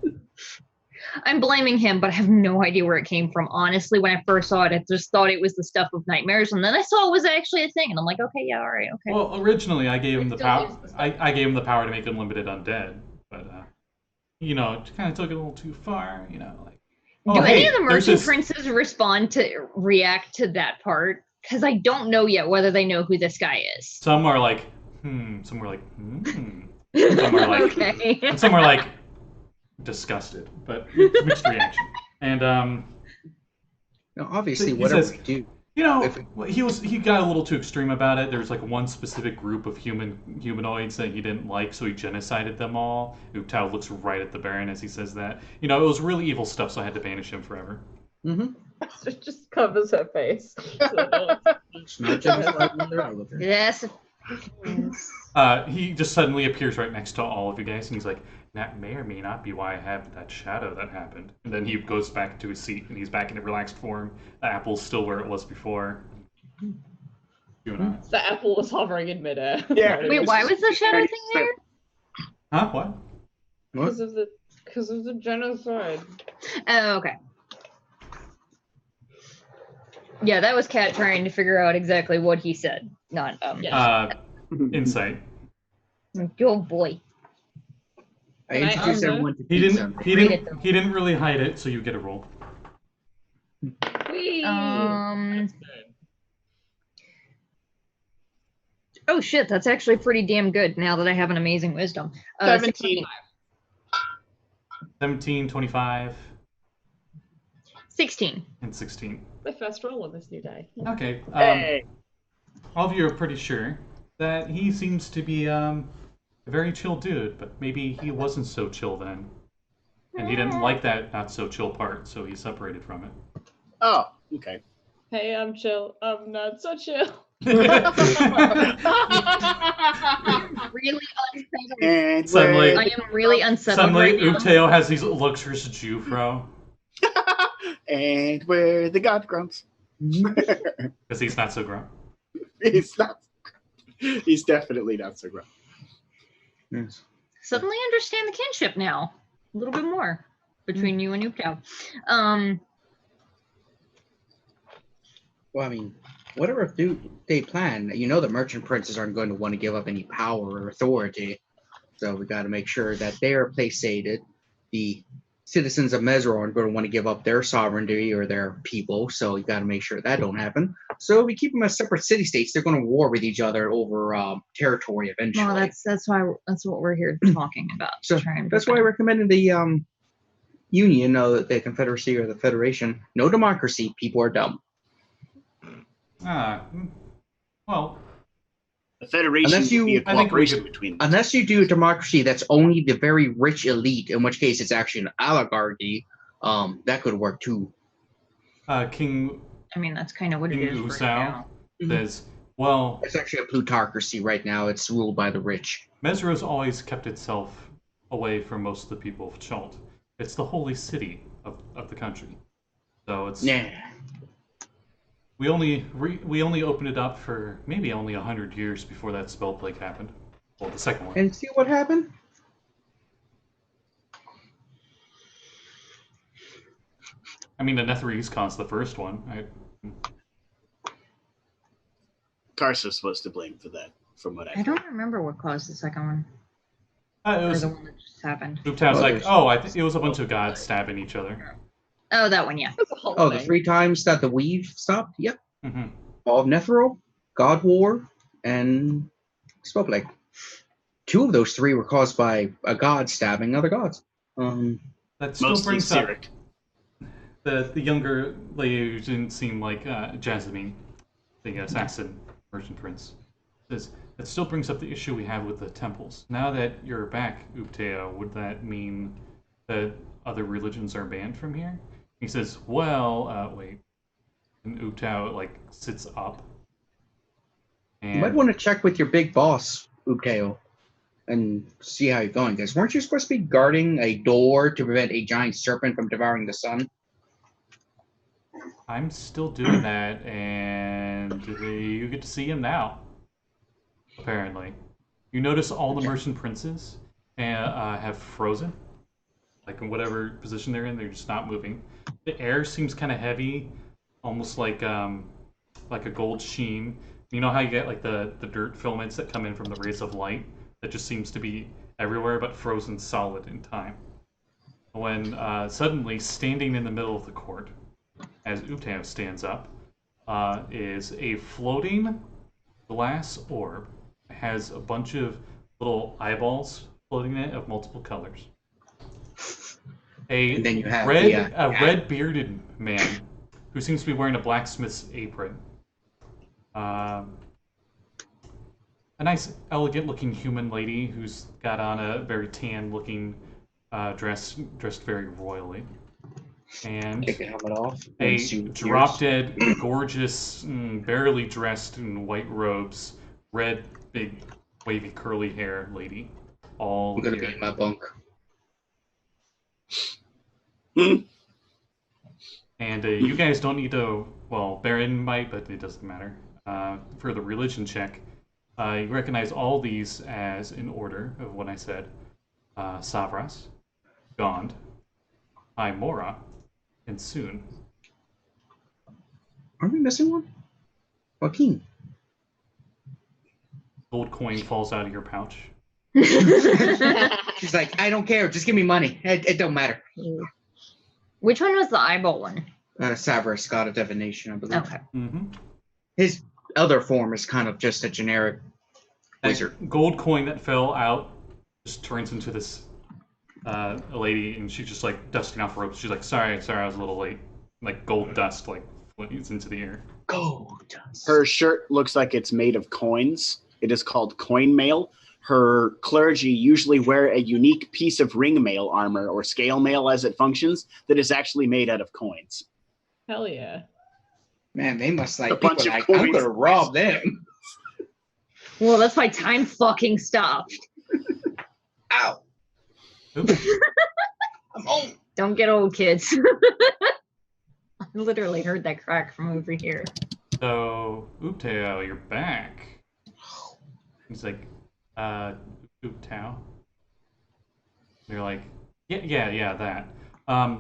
I'm blaming him, but I have no idea where it came from. Honestly, when I first saw it, I just thought it was the stuff of nightmares, and then I saw it was actually a thing, and I'm like, okay, yeah, all right, okay. Well, originally I gave him the Still power. use the stuff. I gave him the power to make unlimited undead, but you know, kind of took it a little too far. You know, like. Do any of the there's merchant this- princes react to that part? Because I don't know yet whether they know who this guy is. Some are like, Some are like, Some are like, Okay. and some are like disgusted, but mixed reaction. And Now, obviously, He whatever says- we do, you know, If- he got a little too extreme about it. There's like one specific group of humanoids that he didn't like, so he genocided them all. Utao looks right at the Baron as he says that. You know, it was really evil stuff, so I had to banish him forever. It just covers her face. it's not just like when they're out with her. Yes. He just suddenly appears right next to all of you guys, and he's like, that may or may not be why I have that shadow that happened. And then he goes back to his seat, and he's back in a relaxed form. The apple's still where it was before. You and I. The apple was hovering in midair. Yeah. Wait, why was the shadow thing there? Huh? What? What? Because of the genocide. Oh, okay. Yeah, that was Kat trying to figure out exactly what he said. Not, Insight. Oh boy. I introduced everyone to He pizza. he didn't really hide it, so you get a roll. Whee! Oh shit, that's actually pretty damn good now that I have an amazing wisdom. 17. 17, 25, 16. and 16. The first roll on this new day. Okay. Hey. All of you are pretty sure that he seems to be a very chill dude, but maybe he wasn't so chill then. And he didn't like that not so chill part, so he separated from it. Oh, okay. Hey, I'm chill. I'm not so chill. Really unsettled. And Suddenly- I am really unsettled Suddenly, right now. Uteo has these luxurious Jufro, and where the god grumps. because he's not so grown. He's not. He's definitely not so grumpy. Yes. Suddenly understand the kinship now. A little bit more between you and Ukto. Well, I mean, whatever they plan, you know the merchant princes aren't going to want to give up any power or authority. So we got to make sure that they're placated. The citizens of Mesro aren't going to want to give up their sovereignty or their people. So you got to make sure that don't happen. So we keep them as separate city-states. They're going to war with each other over territory eventually. Well, that's what we're here talking about. So Trying to that's why I recommended the union, the confederacy or the federation. No democracy. People are dumb. Well, The Federation Unless you- would be a I think we cooperation could- between them. Unless you do a democracy that's only the very rich elite, in which case it's actually an oligarchy, that could work too. King I mean, that's kind of what it is right Usao now. says, Well, It's actually a plutocracy right now. It's ruled by the rich. Mesro's always kept itself away from most of the people of Chult. It's the holy city of the country. So it's we only opened it up for maybe only 100 years before that spell plague happened. Well, the second one. And see what happened? I mean, the Netherese caused the first one. Karsus was to blame for that, from what I don't remember what caused the second one. It Or was the one that just happened. Ooptao's like, I think it was a bunch of gods stabbing each other. Oh, that one, yeah. That's a whole Oh, the thing. 3 times that the weave stopped? Yep. Mm-hmm. All of Netheril, God War, and Spellplague. 2 of those 3 were caused by a god stabbing other gods. That still Mostly brings up Cyric. the younger lady who didn't seem like Jasmine, the assassin merchant prince. Says that still brings up the issue we have with the temples. Now that you're back, Ooptao, would that mean that other religions are banned from here? He says, well, wait. And Ooptao, like, sits up. You might And want to check with your big boss, Ukeo, and see how you're going. Because weren't you supposed to be guarding a door to prevent a giant serpent from devouring the sun? I'm still doing that, and you get to see him now. Apparently. You notice all the merchant princes have frozen. Like in whatever position they're in, they're just not moving. The air seems kind of heavy, almost like a gold sheen. You know how you get like the dirt filaments that come in from the rays of light that just seems to be everywhere but frozen solid in time. When suddenly, standing in the middle of the court, as Ooptao stands up, is a floating glass orb. It has a bunch of little eyeballs floating in it of multiple colors. And then you have red bearded man who seems to be wearing a blacksmith's apron. A nice, elegant looking human lady who's got on a very tan looking dressed very royally. And Take the helmet off. a and see what drop yours- dead, gorgeous, barely dressed in white robes, red, big, wavy, curly hair lady. All I'm gonna here. be in my bunk. And you guys don't need to, well, Baron might, but it doesn't matter. For the religion check, you recognize all these as in order of what I said. Savras, Gond, Imora, and Soon. Aren't we missing one? Joaquin. Gold coin falls out of your pouch. She's like, I don't care. Just give me money. It don't matter. Which one was the eyeball one? Savras got a divination, I believe. Okay. Mm-hmm. His other form is kind of just a generic wizard. Gold coin that fell out just turns into this lady, and she's just like dusting off ropes. She's like, sorry, I was a little late. Like gold dust, like flies into the air. Gold dust. Her shirt looks like it's made of coins. It is called coin mail. Her clergy usually wear a unique piece of ring mail armor, or scale mail as it functions, that is actually made out of coins. Hell yeah. Man, they must like A bunch people of like, I'm coins. gonna rob them. Well, that's why time fucking stopped. Ow. Oops. I'm old. Don't get old, kids. I literally heard that crack from over here. So, Ooptao, you're back. He's like, Ooptao. They're like, yeah, that.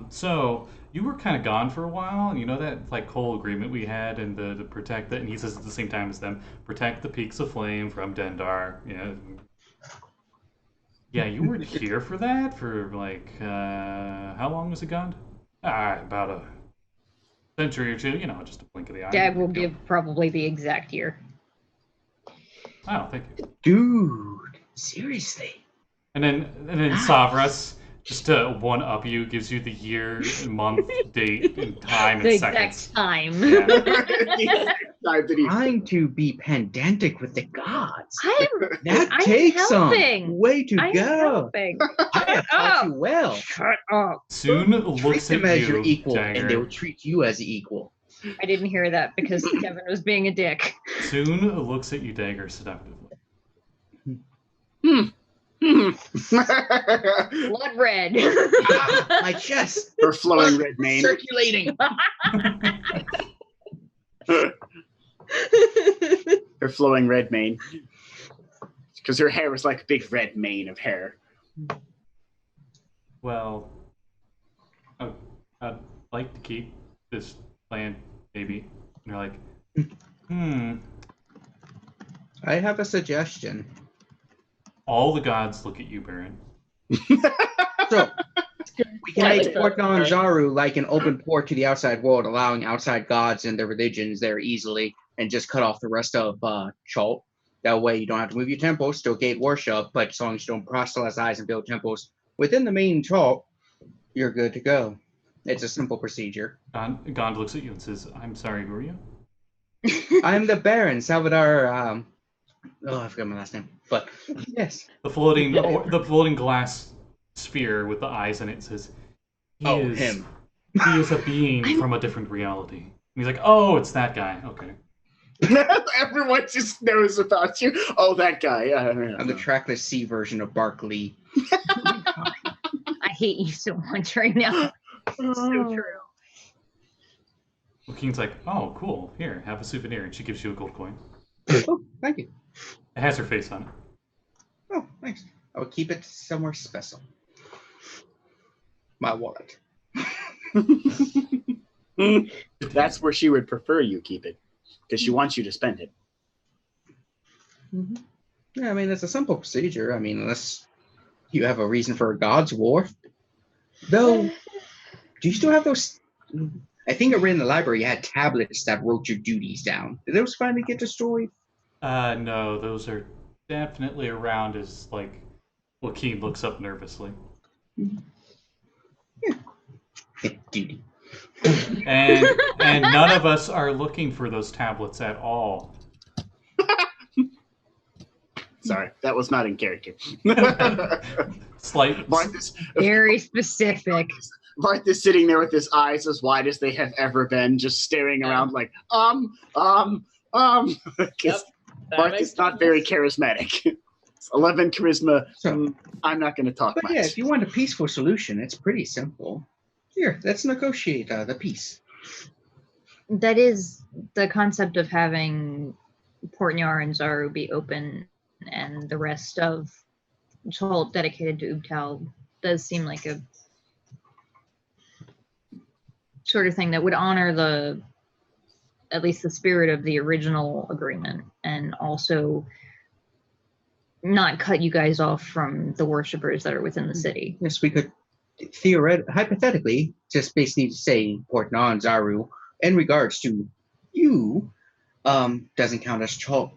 So, you were kind of gone for a while, and you know that like whole agreement we had and to protect it, and he says at the same time as them, protect the Peaks of Flame from Dendar. Yeah, you weren't here for that for like, how long was it gone? About a century or two, just a blink of the eye. Dad will give probably the exact year. Oh, thank you. Dude, seriously. And then Savras, just to one up you, gives you the year, month, date, and time, The and exact seconds. time. Yeah. Trying to be pedantic with the gods. That I'm takes helping. some way to I'm go. helping. I have taught you well. Shut up. Soon Treat looks at them as your you, equal, Dagger. and they will treat you as equal. I didn't hear that because Kevin was being a dick. Soon looks at you, Dagger, seductively. Blood red. My chest. Her flowing red mane. Circulating. Her flowing red mane. Because her hair was like a big red mane of hair. Well, I'd like to keep this land, maybe. And you're like, I have a suggestion. All the gods look at you, Baron. So, we can make Port Zaru like an open port to the outside world, allowing outside gods and their religions there easily, and just cut off the rest of Chult. That way you don't have to move your temples, still gate worship, but as long as you don't proselytize and build temples within the main Chult, you're good to go. It's a simple procedure. Gond looks at you and says, I'm sorry, who are you? I'm the Baron, Salbador, I forgot my last name, but yes. The floating glass sphere with the eyes in it says, him. He is a being from a different reality. And he's like, oh, it's that guy. Okay. Everyone just knows about you. Oh, that guy. I'm the Trackless C version of Barkley. I hate you so much right now. It's so true. Well, King's like, oh, cool. Here, have a souvenir. And she gives you a gold coin. Oh, thank you. It has her face on it. Oh, thanks. I will keep it somewhere special. My wallet. That's where she would prefer you keep it. Because she wants you to spend it. Mm-hmm. Yeah, I mean, it's a simple procedure. I mean, unless you have a reason for a god's war. Though, do you still have those? I think I read in the library you had tablets that wrote your duties down. Did those finally get destroyed? No, those are definitely around as, like, Joaquin looks up nervously. Yeah. Duty. And none of us are looking for those tablets at all. Sorry, that was not in character. Slight. Very specific. Varth is sitting there with his eyes as wide as they have ever been, just staring around like, Varth is not very charismatic. 11 charisma. So, I'm not going to talk much. Yeah, if you want a peaceful solution, it's pretty simple. Here, let's negotiate the peace. That is the concept of having Port Nyar and Zaru be open and the rest of Chult dedicated to Ubtal does seem like a sort of thing that would honor at least the spirit of the original agreement and also not cut you guys off from the worshippers that are within the city. Yes, we could hypothetically just basically say Port Nyar and Zaru in regards to you doesn't count as Chult.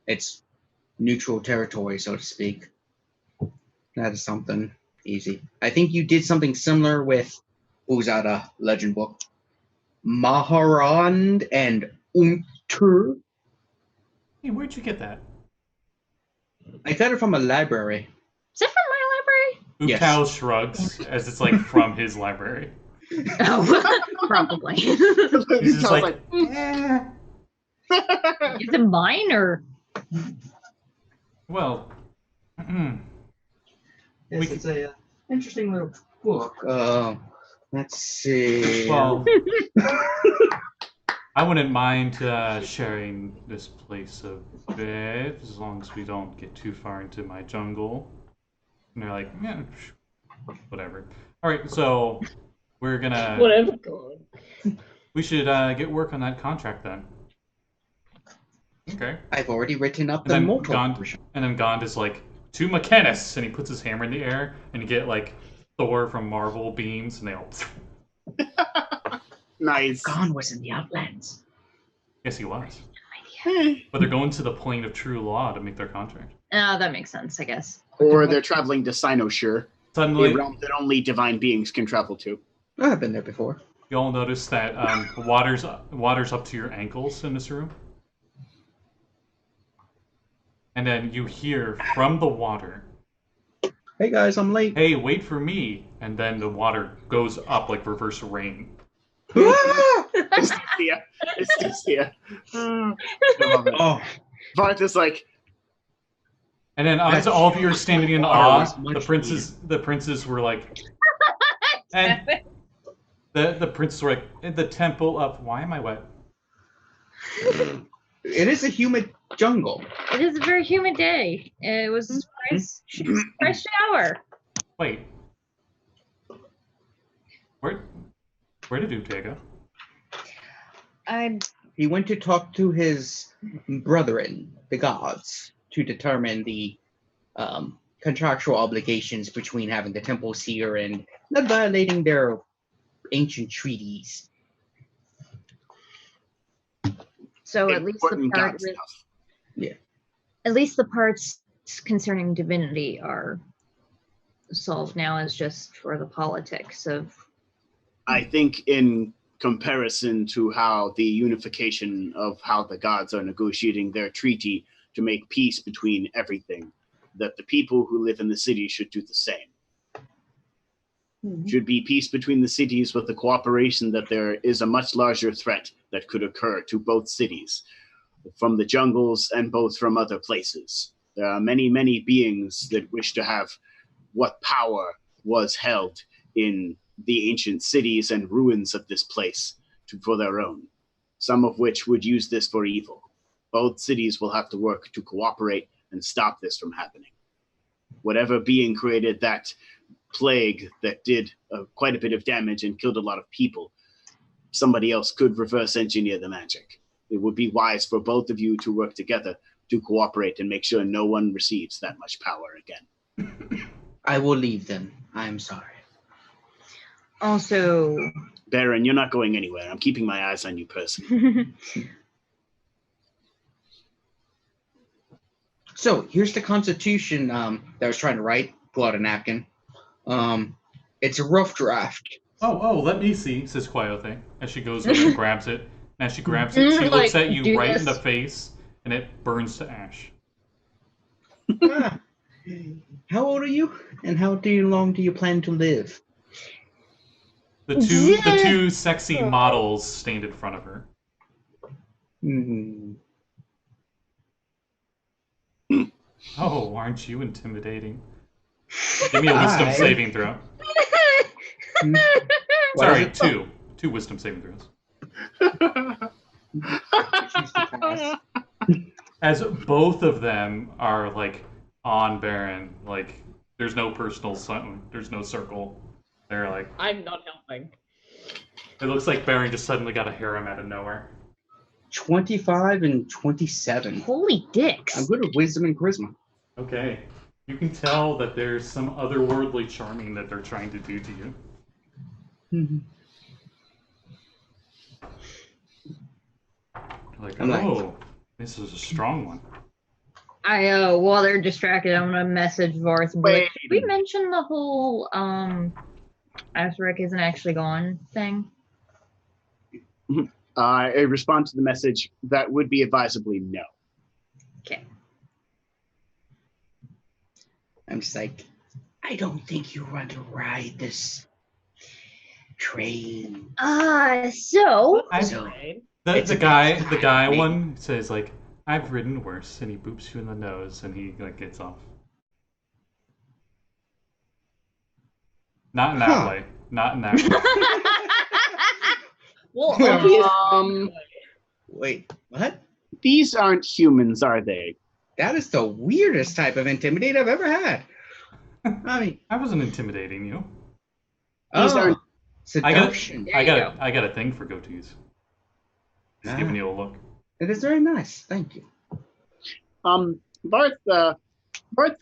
It's neutral territory, so to speak. That is something easy. I think you did something similar with Uzada legend book. Maharand and Untur. Hey, where'd you get that? I got it from a library. Is it from my library? Ubtal shrugs as it's like from his library. Oh, probably. He's just like, Is it mine or? Well, Yes, it's a interesting little book. Let's see. well, I wouldn't mind sharing this place a bit as long as we don't get too far into my jungle. And they're like, yeah, whatever. All right, so we're gonna. Whatever. We should get work on that contract then. Okay. I've already written up And the then mortal Gond, version. and then Gond is like, to Mechanis, and he puts his hammer in the air, and you get like Thor from Marvel beams, and they all. Nice. Gone was in the Outlands. Yes, he was. But they're going to the plane of true law to make their contract. That makes sense, I guess. Or they're traveling to Cynosure, Suddenly, a realm that only divine beings can travel to. I've been there before. you all notice that water's up to your ankles in this room. And then you hear from the water, Hey guys, I'm late. hey, wait for me. And then the water goes up like reverse rain. Yeah. It's just here. I love it. Oh, Varth is like, And then That's all of you are standing in water awe. was much The princes were like, and the princes were like, the temple of. Why am I wet? it is a humid jungle. It is a very humid day. It was a fresh shower. Wait, where did Ute go? He went to talk to his brethren, the gods, to determine the contractual obligations between having the temples here and not violating their ancient treaties. So at least the important part god with, stuff. at least the parts concerning divinity are solved now. Is just for the politics of. I think in comparison to how the unification of how the gods are negotiating their treaty to make peace between everything, that the people who live in the city should do the same. Should be peace between the cities with the cooperation that there is a much larger threat that could occur to both cities, from the jungles and both from other places. There are many, many beings that wish to have what power was held in the ancient cities and ruins of this place for their own, some of which would use this for evil. Both cities will have to work to cooperate and stop this from happening. Whatever being created that plague that did quite a bit of damage and killed a lot of people, somebody else could reverse engineer the magic. It would be wise for both of you to work together to cooperate and make sure no one receives that much power again. I will leave them. I'm sorry. Also, Baron, you're not going anywhere. I'm keeping my eyes on you personally. So here's the constitution that I was trying to write. Pull out a napkin. It's a rough draft. Oh, let me see, says Quiote, as she goes over and grabs it. And as she grabs it, she looks at you right in the face, and it burns to ash. How old are you? And how long do you plan to live? The two sexy models stand in front of her. Hmm. Oh, aren't you intimidating? Give me a wisdom saving throw. Sorry, two wisdom saving throws. As both of them are like on Baron, like there's no personal zone, there's no circle. They're like, I'm not helping. it looks like Baron just suddenly got a harem out of nowhere. 25 and 27. holy dicks! I'm good at wisdom and charisma. Okay. You can tell that there's some otherworldly charming that they're trying to do to you. Mhm. Like, I'm oh, this is a strong one. While they're distracted, I'm gonna message Varth. But Wait. did we mention the whole Azra isn't actually gone thing? I respond to the message. That would be advisably no. Okay. I'm just like, I don't think you want to ride this train. So So, The guy one says like, I've ridden worse, and he boops you in the nose, and he like gets off. Not in that way. Not in that way. Well, wait, what? These aren't humans, are they? That is the weirdest type of intimidate I've ever had. I mean, I wasn't intimidating you. These oh, aren't- seduction. There you go. I got a thing for goatees. Just giving you a look. It is very nice. Thank you. Varth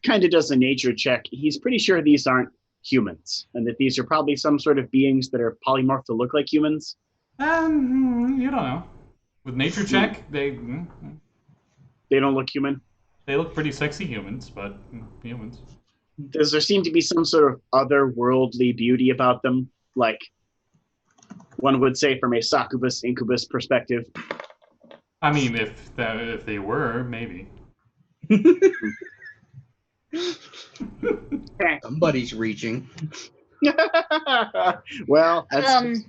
kind of does a nature check. He's pretty sure these aren't humans, and that these are probably some sort of beings that are polymorphed to look like humans. You don't know. With nature check, they They don't look human. look pretty sexy humans, but humans. Does there seem to be some sort of otherworldly beauty about them? Like one would say from a succubus incubus perspective. I mean, if they were, maybe. Somebody's reaching. Well, that's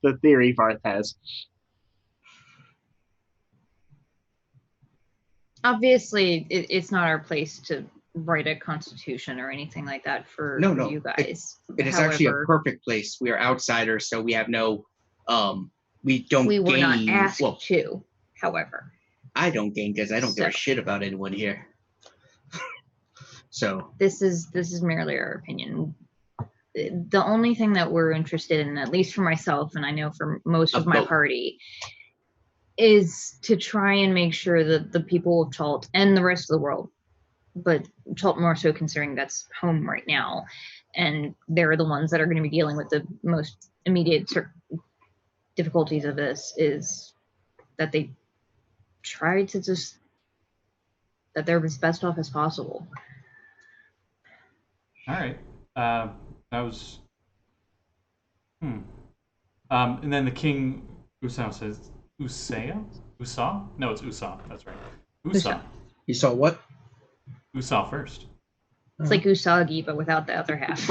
the theory Varth has. obviously, it's not our place to write a constitution or anything like that for No. you guys. It is actually a perfect place. We are outsiders, so we have no, we don't We were gain. not asked to, however. I don't gain because I don't give a shit about anyone here. So this is merely our opinion. The only thing that we're interested in, at least for myself, and I know for most of my party, is to try and make sure that the people of Chult and the rest of the world, but Chult more so considering that's home right now, and they're the ones that are going to be dealing with the most immediate difficulties of this, is that they try to just, that they're as best off as possible. All right. That was... And then the king, Usao, says... Usaya? Usa? No, it's Usa. That's right. Usa. You saw what? Usa first. It's like Usagi, but without the other half.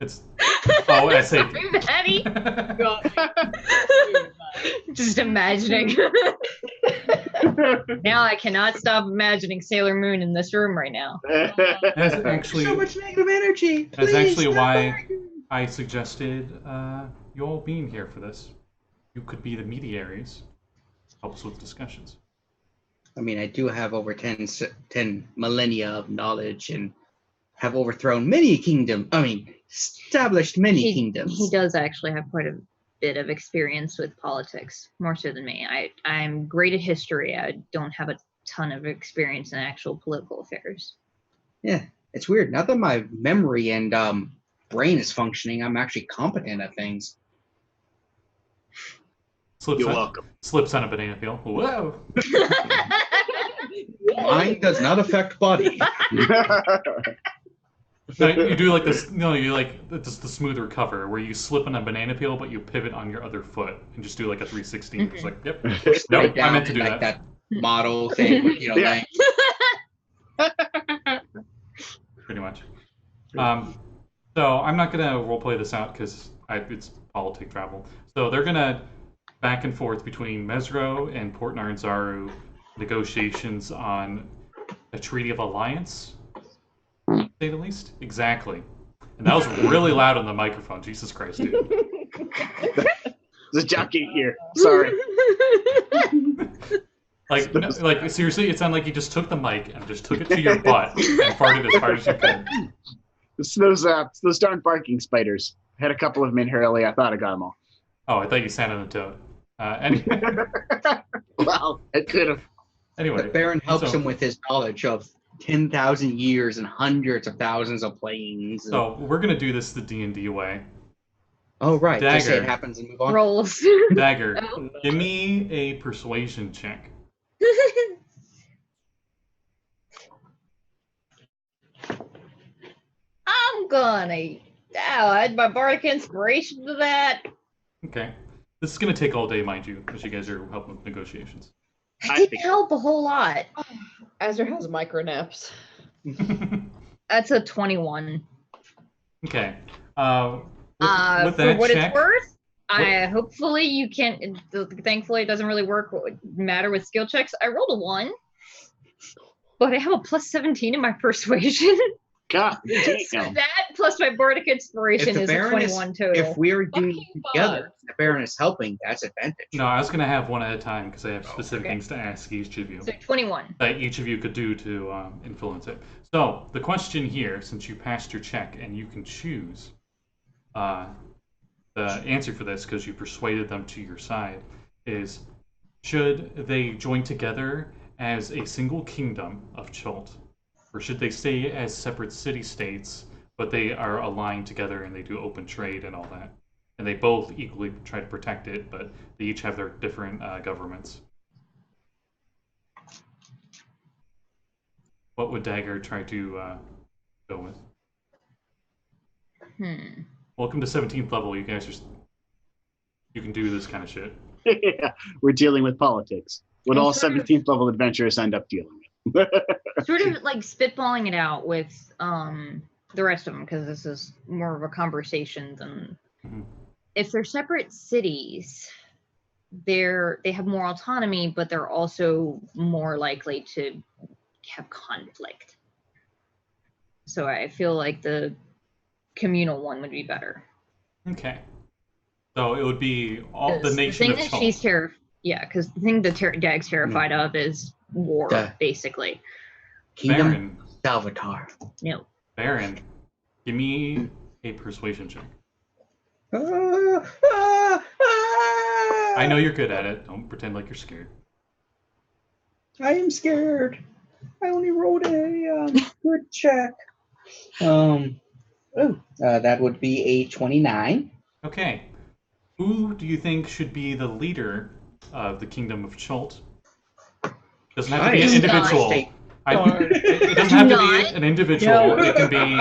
It's... Oh, I say... Sorry, Maddie. Just imagining. Now I cannot stop imagining Sailor Moon in this room right now. That's actually... So much negative energy. That's Please, actually why I suggested you all being here for this. You could be the mediaries. Helps with discussions. I mean, I do have over 10 millennia of knowledge and have overthrown many kingdoms. I mean, established many kingdoms. He does actually have quite a bit of experience with politics, more so than me. I'm great at history. I don't have a ton of experience in actual political affairs. Yeah, it's weird. Now that my memory and brain is functioning, I'm actually competent at things. You're welcome. Slips on a banana peel. Whoa! Mind does not affect body. No, you do like this. No, you like just the smoother cover where you slip on a banana peel, but you pivot on your other foot and just do like a 360. It's like, yep. Nope, I meant to do like that. Model thing, you know, Yeah. Pretty much. So I'm not gonna roleplay this out because it's politic travel. So they're gonna back and forth between Mesro and Port Naranzaru negotiations on a treaty of alliance, to say the least. Exactly. And that was really loud on the microphone. Jesus Christ, dude. There's a jockey here. Sorry. Like, no, like seriously, it sounded like you just took the mic and just took it to your butt and farted as hard as you could. It's those darn barking spiders. I had a couple of them in here earlier. I thought I got them all. Oh, I thought you sounded a toad. Anyway. Well, I could have. Anyway, the Baron helps him with his knowledge of 10,000 years and hundreds of thousands of planes. So we're gonna do this the D&D way. Oh right, Dagger. just say it happens and move on. Rolls. Dagger, give me a persuasion check. I'm gonna add my bardic inspiration to that. Okay. This is going to take all day, mind you, as you guys are helping with negotiations. I didn't help a whole lot. Azra has micro naps. That's a 21. Okay. With for that what check, it's worth, hopefully you can't. Thankfully, it doesn't really matter with skill checks. I rolled a 1, but I have a plus 17 in my persuasion. God So that plus my bardic inspiration is a 21 total. If we're doing it together, the Baron is helping, that's advantage. No, I was going to have one at a time because I have specific things to ask each of you. So 21. That each of you could do to influence it. So the question here, since you passed your check and you can choose the answer for this because you persuaded them to your side, is should they join together as a single kingdom of Chult? Or should they stay as separate city-states, but they are aligned together and they do open trade and all that? And they both equally try to protect it, but they each have their different governments. What would Dagger try to go with? Welcome to 17th level. You guys you can do this kind of shit. Yeah, we're dealing with politics. What all 17th level adventurers end up dealing with. Sort of like spitballing it out with the rest of them, because this is more of a conversation than if they're separate cities. they have more autonomy, but they're also more likely to have conflict. So I feel like the communal one would be better. Okay. So it would be all the nation thing of that Chult. she's yeah, because the thing that Dag's terrified of is war, basically. Kingdom Baron. Salbador. No. Baron, give me a persuasion check. I know you're good at it. Don't pretend like you're scared. I am scared. I only rolled a good check. That would be a 29. Okay. Who do you think should be the leader of the Kingdom of Chult? Doesn't have to be an individual. It doesn't have to be an individual. It can be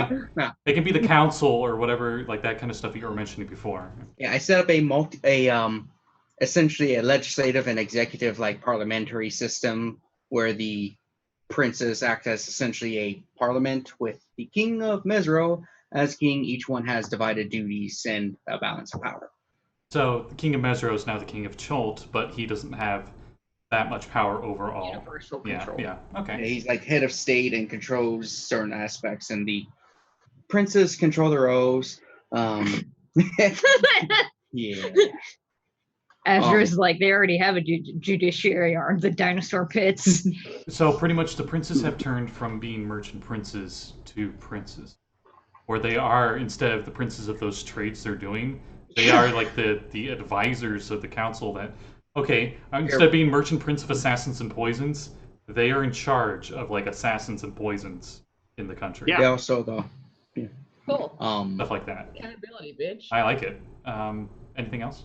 it can be the council or whatever, like that kind of stuff you were mentioning before. Yeah, I set up essentially a legislative and executive like parliamentary system where the princes act as essentially a parliament with the king of Mesro as king. Each one has divided duties and a balance of power. So the king of Mesro is now the king of Chult, but he doesn't have that much power overall. Universal control. Yeah, okay. Yeah, he's like head of state and controls certain aspects, and the princes control their oaths. Yeah. Azra's like, they already have a judiciary, aren't the dinosaur pits? So pretty much the princes have turned from being merchant princes to princes. Where they are, instead of the princes of those trades they're doing, they are like the advisors of the council that, okay, instead of being merchant prince of assassins and poisons, they are in charge of like assassins and poisons in the country. Yeah, also though. Yeah. Cool. Stuff like that. Accountability, bitch. I like it. Anything else?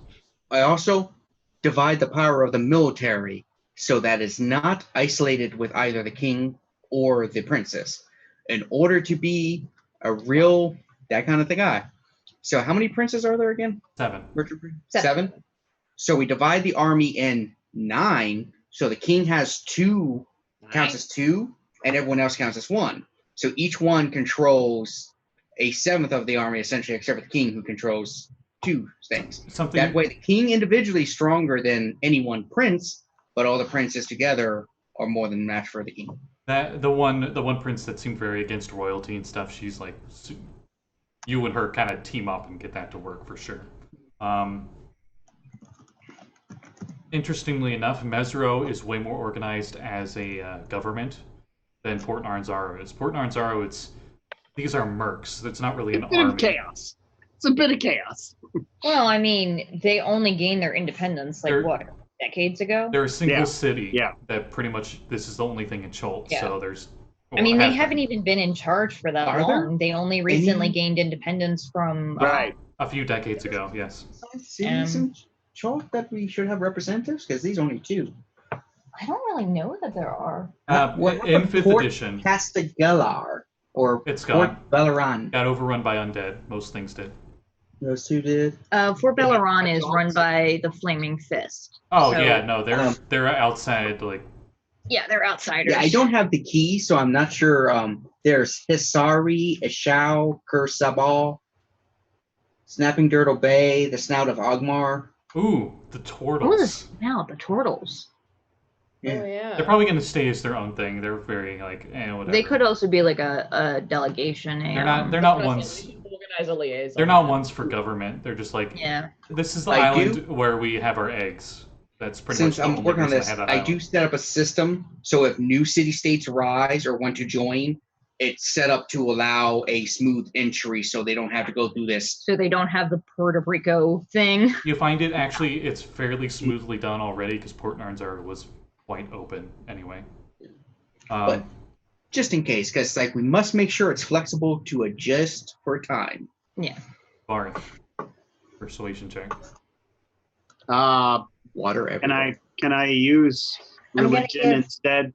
I also divide the power of the military so that it's not isolated with either the king or the princess. In order to be a real that kind of thing guy. So how many princes are there again? 7. Seven. So we divide the army in 9. So the king has 2, counts as 2, and everyone else counts as 1. So each one controls a 7th of the army, essentially, except for the king, who controls 2 things. That way, the king individually is stronger than any one prince, but all the princes together are more than match for the king. That the one prince that seemed very against royalty and stuff. She's like, you and her kind of team up and get that to work for sure. Interestingly enough, Mesro is way more organized as a government than Port Narnzaro is. Port Narnzaro, these are mercs. It's not really an army. It's chaos. It's a bit of chaos. Well, I mean, they only gained their independence decades ago? They're a single city. Yeah. That pretty much this is the only thing in Chult. Yeah. So there's. Well, I mean, they haven't even been in charge for that long. They only recently gained independence from a few decades ago. Yes. Cities in Chult that we should have representatives because these only 2. I don't really know that there are. In 5th edition, Castigalar or it's gone. Fort Belleran got overrun by undead. Most things did. Those 2 did. Fort Belleran is run by the Flaming Fist. Oh so, yeah, no, they're outside like. Yeah, they're outsiders. Yeah, I don't have the key, so I'm not sure. There's Hisari, Ishao, Kursabal, Snapping Dirtle Bay, the Snout of Ogmar. Ooh, the Tortles. Oh, the Snout, the Turtles. Yeah. Oh, yeah. They're probably going to stay as their own thing. They're very like, whatever. They could also be like a delegation. They're not ones. Organize a liaison. They're not ones for government. They're just like, this is the island where we have our eggs. That's pretty much. Since I'm working on this, I do set up a system so if new city-states rise or want to join, it's set up to allow a smooth entry so they don't have to go through this. So they don't have the Puerto Rico thing. You find it's fairly smoothly done already because Port Narnzaro was quite open anyway. But just in case, because we must make sure it's flexible to adjust for time. Yeah. Varth, persuasion check. Water everywhere. Can I use religion instead?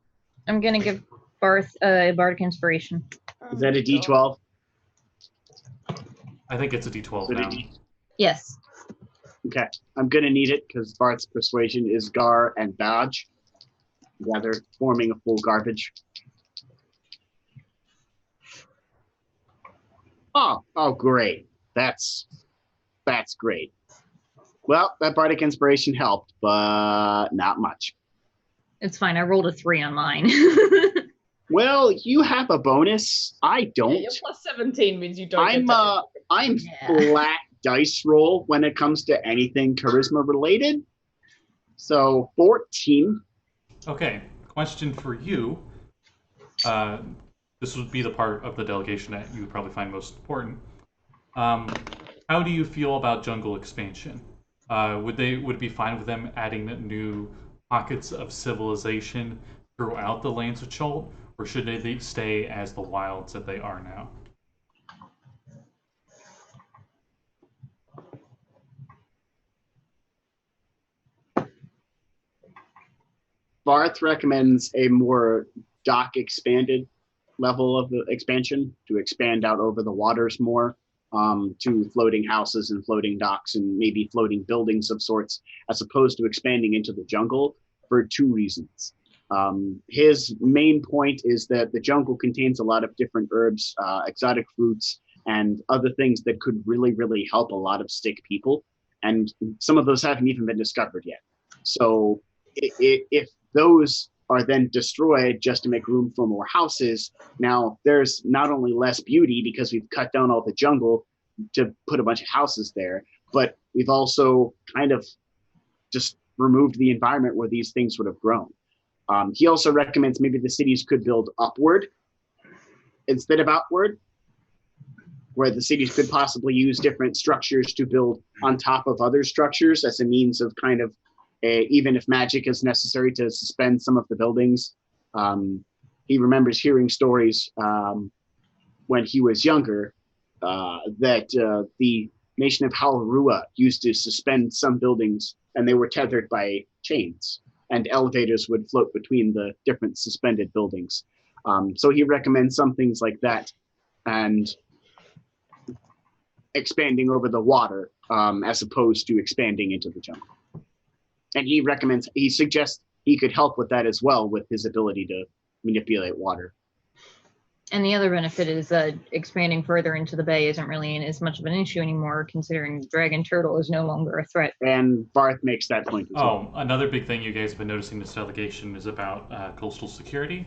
I'm gonna give Varth bardic inspiration. Is that a D12? I think it's a D12 now. Yes. Okay, I'm gonna need it because Varth's persuasion is Gar and Dodge, together forming a full garbage. Oh, great. That's great. Well, that bardic inspiration helped, but not much. It's fine. I rolled a 3 on mine. Well, you have a bonus. I don't. Your plus 17 means you don't get to I'm Yeah. flat dice roll when it comes to anything charisma related. So 14. Okay, question for you. This would be the part of the delegation that you would probably find most important. How do you feel about jungle expansion? Would it be fine with them adding new pockets of civilization throughout the lands of Chult, or should they stay as the wilds that they are now? Varth recommends a more dock expanded level of the expansion to expand out over the waters more, to floating houses and floating docks and maybe floating buildings of sorts, as opposed to expanding into the jungle for 2 reasons. His main point is that the jungle contains a lot of different herbs, exotic fruits, and other things that could really, really help a lot of sick people. And some of those haven't even been discovered yet. So if those are then destroyed just to make room for more houses, now there's not only less beauty because we've cut down all the jungle to put a bunch of houses there, but we've also kind of just removed the environment where these things would have grown. He also recommends maybe the cities could build upward instead of outward, where the cities could possibly use different structures to build on top of other structures as a means of kind of, even if magic is necessary to suspend some of the buildings. He remembers hearing stories when he was younger that the nation of Halarua used to suspend some buildings, and they were tethered by chains, and elevators would float between the different suspended buildings. So he recommends some things like that, and expanding over the water as opposed to expanding into the jungle. And he suggests he could help with that as well with his ability to manipulate water. And the other benefit is that expanding further into the bay isn't really as much of an issue anymore, considering the dragon turtle is no longer a threat. And Varth makes that point as well. Another big thing you guys have been noticing this delegation is about coastal security.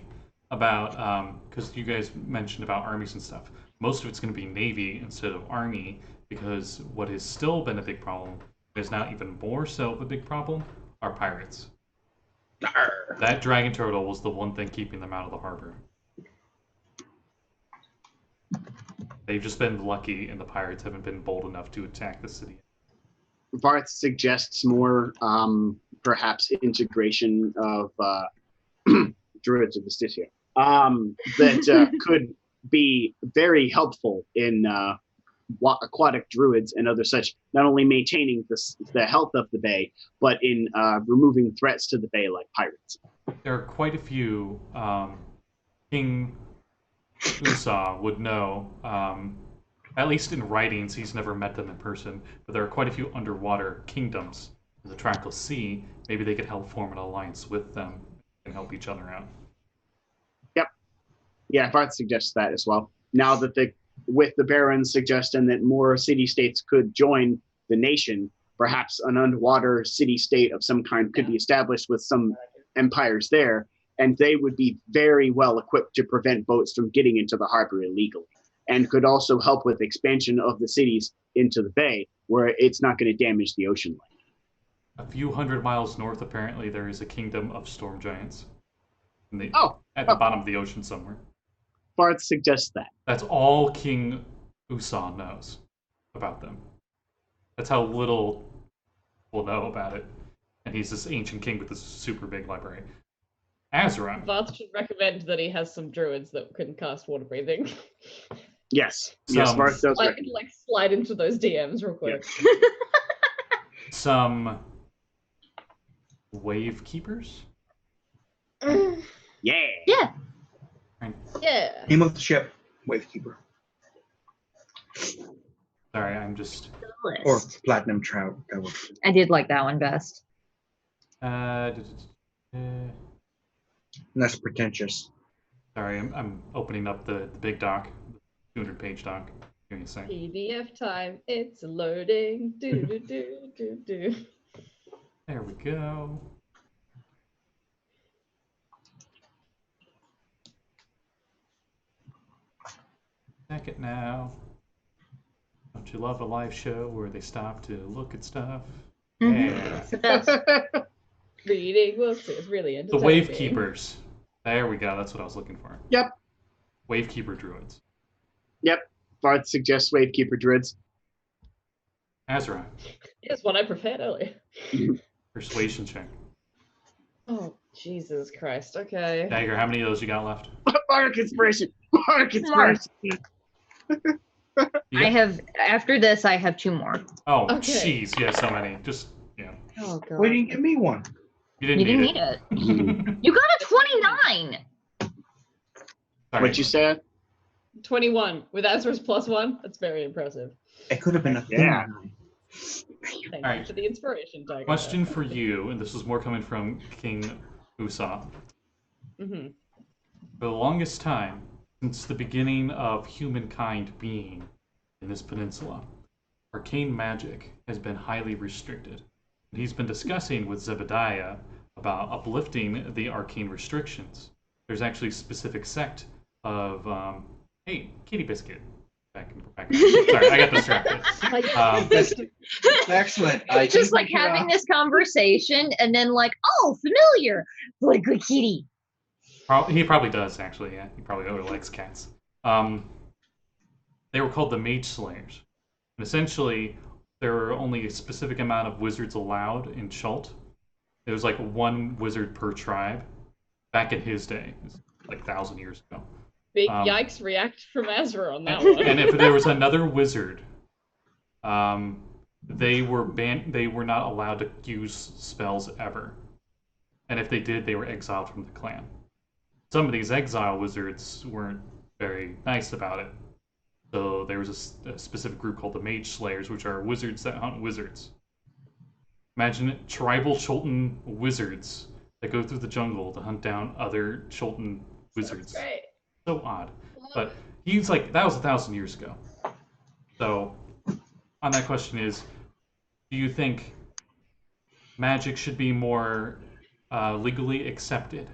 Because you guys mentioned about armies and stuff. Most of it's going to be Navy instead of Army, because what has still been a big problem, is now even more so of a big problem, are pirates. Arr. That dragon turtle was the one thing keeping them out of the harbor. They've just been lucky, and the pirates haven't been bold enough to attack the city. Varth suggests more, perhaps, integration of Druids of the Stygia that could be very helpful in aquatic druids and other such, not only maintaining the health of the bay, but in removing threats to the bay like pirates. There are quite a few. King Usa would know, at least in writings, he's never met them in person, but there are quite a few underwater kingdoms in the Trackless Sea. Maybe they could help form an alliance with them and help each other out. Yep. Yeah, Varth suggests that as well. Now that with the Baron's suggestion that more city-states could join the nation, perhaps an underwater city-state of some kind could be established with some empires there, and they would be very well equipped to prevent boats from getting into the harbor illegally, and could also help with expansion of the cities into the bay, where it's not going to damage the ocean life. A few hundred miles north, apparently, there is a kingdom of storm giants. At the bottom of the ocean somewhere. Varth suggests that. That's all King Usan knows about them. That's how little we'll know about it. And he's this ancient king with this super big library. Azra. Varth should recommend that he has some druids that can cast water breathing. Yes. Yes, Varth does recommend. Like slide into those DMs real quick. Yeah. Some wave keepers? Yeah. Yeah. Yeah. Name of the ship, Wavekeeper. Sorry, I'm just... Or Platinum Trout. That would... I did like that one best. Less pretentious. Sorry, I'm opening up the big doc, the 200-page doc. Give me a sec. PDF time. It's loading. Do do do do do. There we go. Second now. Don't you love a live show where they stop to look at stuff? Yeah. It's the best. Reading books is really The entertaining. Wave Keepers. There we go. That's what I was looking for. Yep. Wave Keeper Druids. Yep. Varth suggests Wavekeeper Druids. Azra. Here's one I prepared earlier. Persuasion check. Oh, Jesus Christ. Okay. Dagger, how many of those you got left? Bardic Inspiration. Bardic Inspiration. You I got- have, after this, I have 2 more. Oh, Okay. jeez. You have so many. Just, yeah. Oh, God. Why didn't you give me one? You didn't You didn't need need it. it. You got a 29! Sorry. What'd you say? 21 with Azra's +1. That's very impressive. It could have been a Yeah. Thank you Alright. for the inspiration, Tiger. Question for you, and this was more coming from King Usopp. Mm-hmm. For the longest time, since the beginning of humankind being in this peninsula, arcane magic has been highly restricted. And he's been discussing with Zebediah about uplifting the arcane restrictions. There's actually a specific sect of, hey, Kitty Biscuit. Back. Sorry, I got distracted. That's excellent. I Just think like we, having this conversation and then like, oh, familiar. What a good kitty. He probably does, actually, yeah. He probably really likes cats. They were called the Mage Slayers. And essentially, there were only a specific amount of wizards allowed in Chult. There was like 1 wizard per tribe back in his day. It was like 1,000 years ago. Big yikes react from Azra on that one. And if there was another wizard, they were banned. They were not allowed to use spells ever. And if they did, they were exiled from the clan. Some of these exile wizards weren't very nice about it. So there was a specific group called the Mage Slayers, which are wizards that hunt wizards. Imagine it, tribal Chultan wizards that go through the jungle to hunt down other Chultan wizards. That's great. So odd. But he's like, that was 1,000 years ago. So, on that question is, do you think magic should be more legally accepted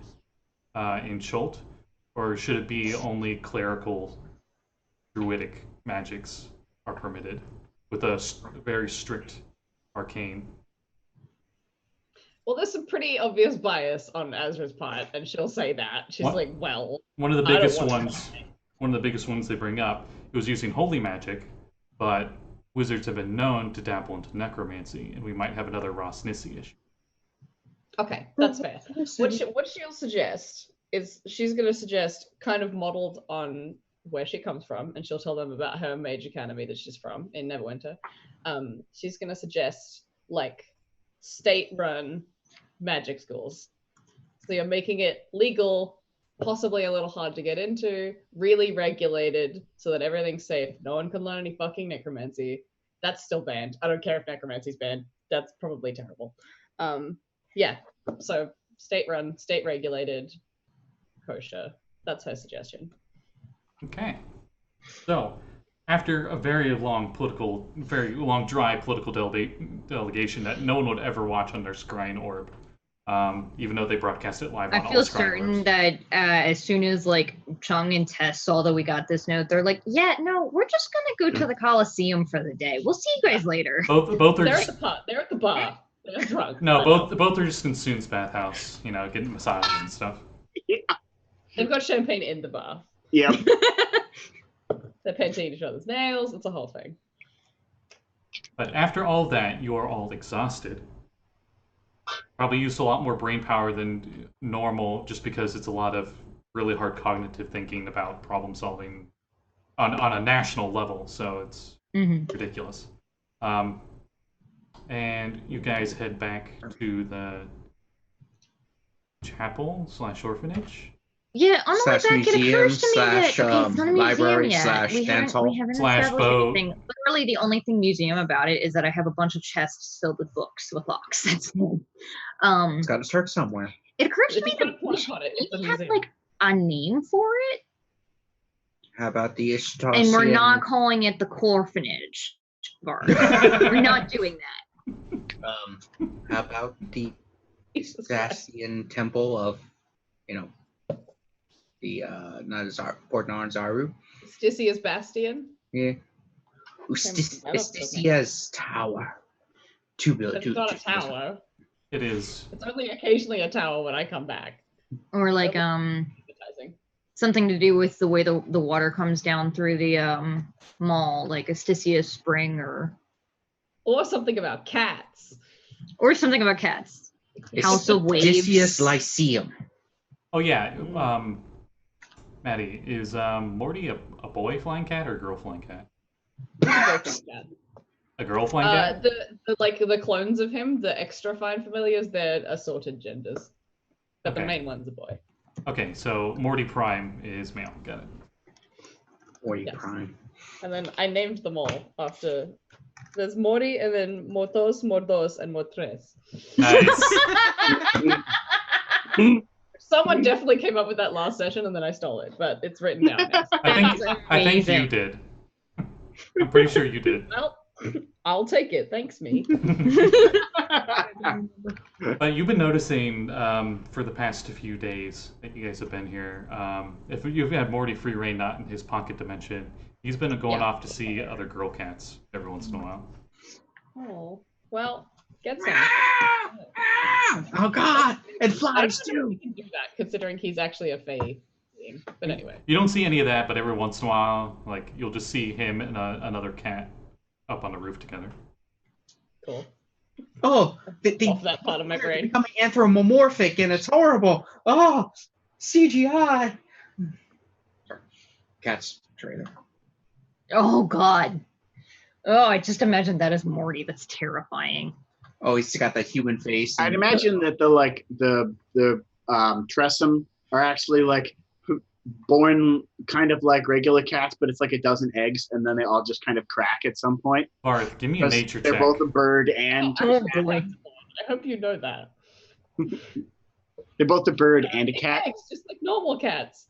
in Chult? Or should it be only clerical, druidic magics are permitted with a very strict arcane? Well, there's some pretty obvious bias on Azra's part, and she'll say that. She's What? like, well, One of the I don't biggest want ones. One of the biggest ones they bring up, it was using holy magic, but wizards have been known to dabble into necromancy, and we might have another Ross Nissi issue. okay, that's fair. What she'll suggest is she's going to suggest kind of modeled on where she comes from, and she'll tell them about her mage academy that she's from in Neverwinter. She's going to suggest like state-run magic schools. So you're making it legal, possibly a little hard to get into, really regulated so that everything's safe. No one can learn any fucking necromancy. That's still banned. I don't care if necromancy's banned. That's probably terrible. Yeah, so state-run, state-regulated, kosher. That's her suggestion. Okay. So, after a very long dry political delegation that no one would ever watch on their Scrying Orb, even though they broadcast it live on I all feel Scrying certain Orbs. that as soon as like Chung and Tess saw that we got this note, they're like, yeah, no, we're just gonna go to the Coliseum for the day. We'll see you guys later. Both are They're just, at the pub. They're at the bar. They're drunk. no, both are just in Soon's bathhouse, getting massages and stuff. They've got champagne in the bar. Yep. They're painting each other's nails. It's a whole thing. But after all that, you are all exhausted. Probably used a lot more brain power than normal, just because it's a lot of really hard cognitive thinking about problem solving on a national level. So it's ridiculous. And you guys head back to the chapel/orphanage. Yeah, on the way Slash back, it museum, occurs to me that slash, it's not a museum library, yet. slash we dance haven't, hall, we haven't slash established boat. anything. Literally, the only thing museum about it is that I have a bunch of chests filled with books with locks. That's it. It's got to start somewhere. It occurs to If me you put a that we plaque should on it, it's a maybe have museum. like a name for it. How about the Ishtar? And we're not calling it the orphanage, Varth. We're not doing that. How about the Jesus Christ. Ixalian temple of, the not Azar, Port Zaru? Sticia's Bastion? Yeah. Usticia's tower. 2 billion. It's not a tower. It is. It's only occasionally a tower when I come back. Or like Advertising. something to do with the way the water comes down through the mall, like Asticia Spring or something about cats. something about cats. House of Waves. Usticia's Lyceum. Oh yeah. Maddie, is Morty a boy flying cat or a girl flying cat? A girl flying cat? The clones of him, the extra fine familiars, they're assorted genders. But Okay. the main one's a boy. Okay, so Morty Prime is male. Got it. Morty Yes. Prime. And then I named them all after. There's Morty, and then Mortos, Mordos, and Mortres. Nice. Someone definitely came up with that last session, and then I stole it, but it's written down now. I think you did. I'm pretty sure you did. Well, I'll take it. Thanks, me. But you've been noticing for the past few days that you guys have been here, if you've had Morty free reign not in his pocket dimension, he's been going off to see other girl cats every once in a while. Oh, well, get some. Oh God! And I don't flies know if too. we can do that, considering he's actually a fae being. But anyway. You don't see any of that, but every once in a while, like you'll just see him and another cat up on the roof together. Cool. Oh, they Off that part of my they're brain. becoming anthropomorphic, and it's horrible. Oh, CGI. Sorry. Cats trailer. Oh God. Oh, I just imagined that as Morty. That's terrifying. Oh, he's got that human face. I'd imagine that the Tressum are actually like born kind of like regular cats, but it's like a dozen eggs, and then they all just kind of crack at some point. Varth, give me a nature They're check. both a bird and Oh boy. I hope you know that. they're both a bird and a cat. Eggs, just like normal cats.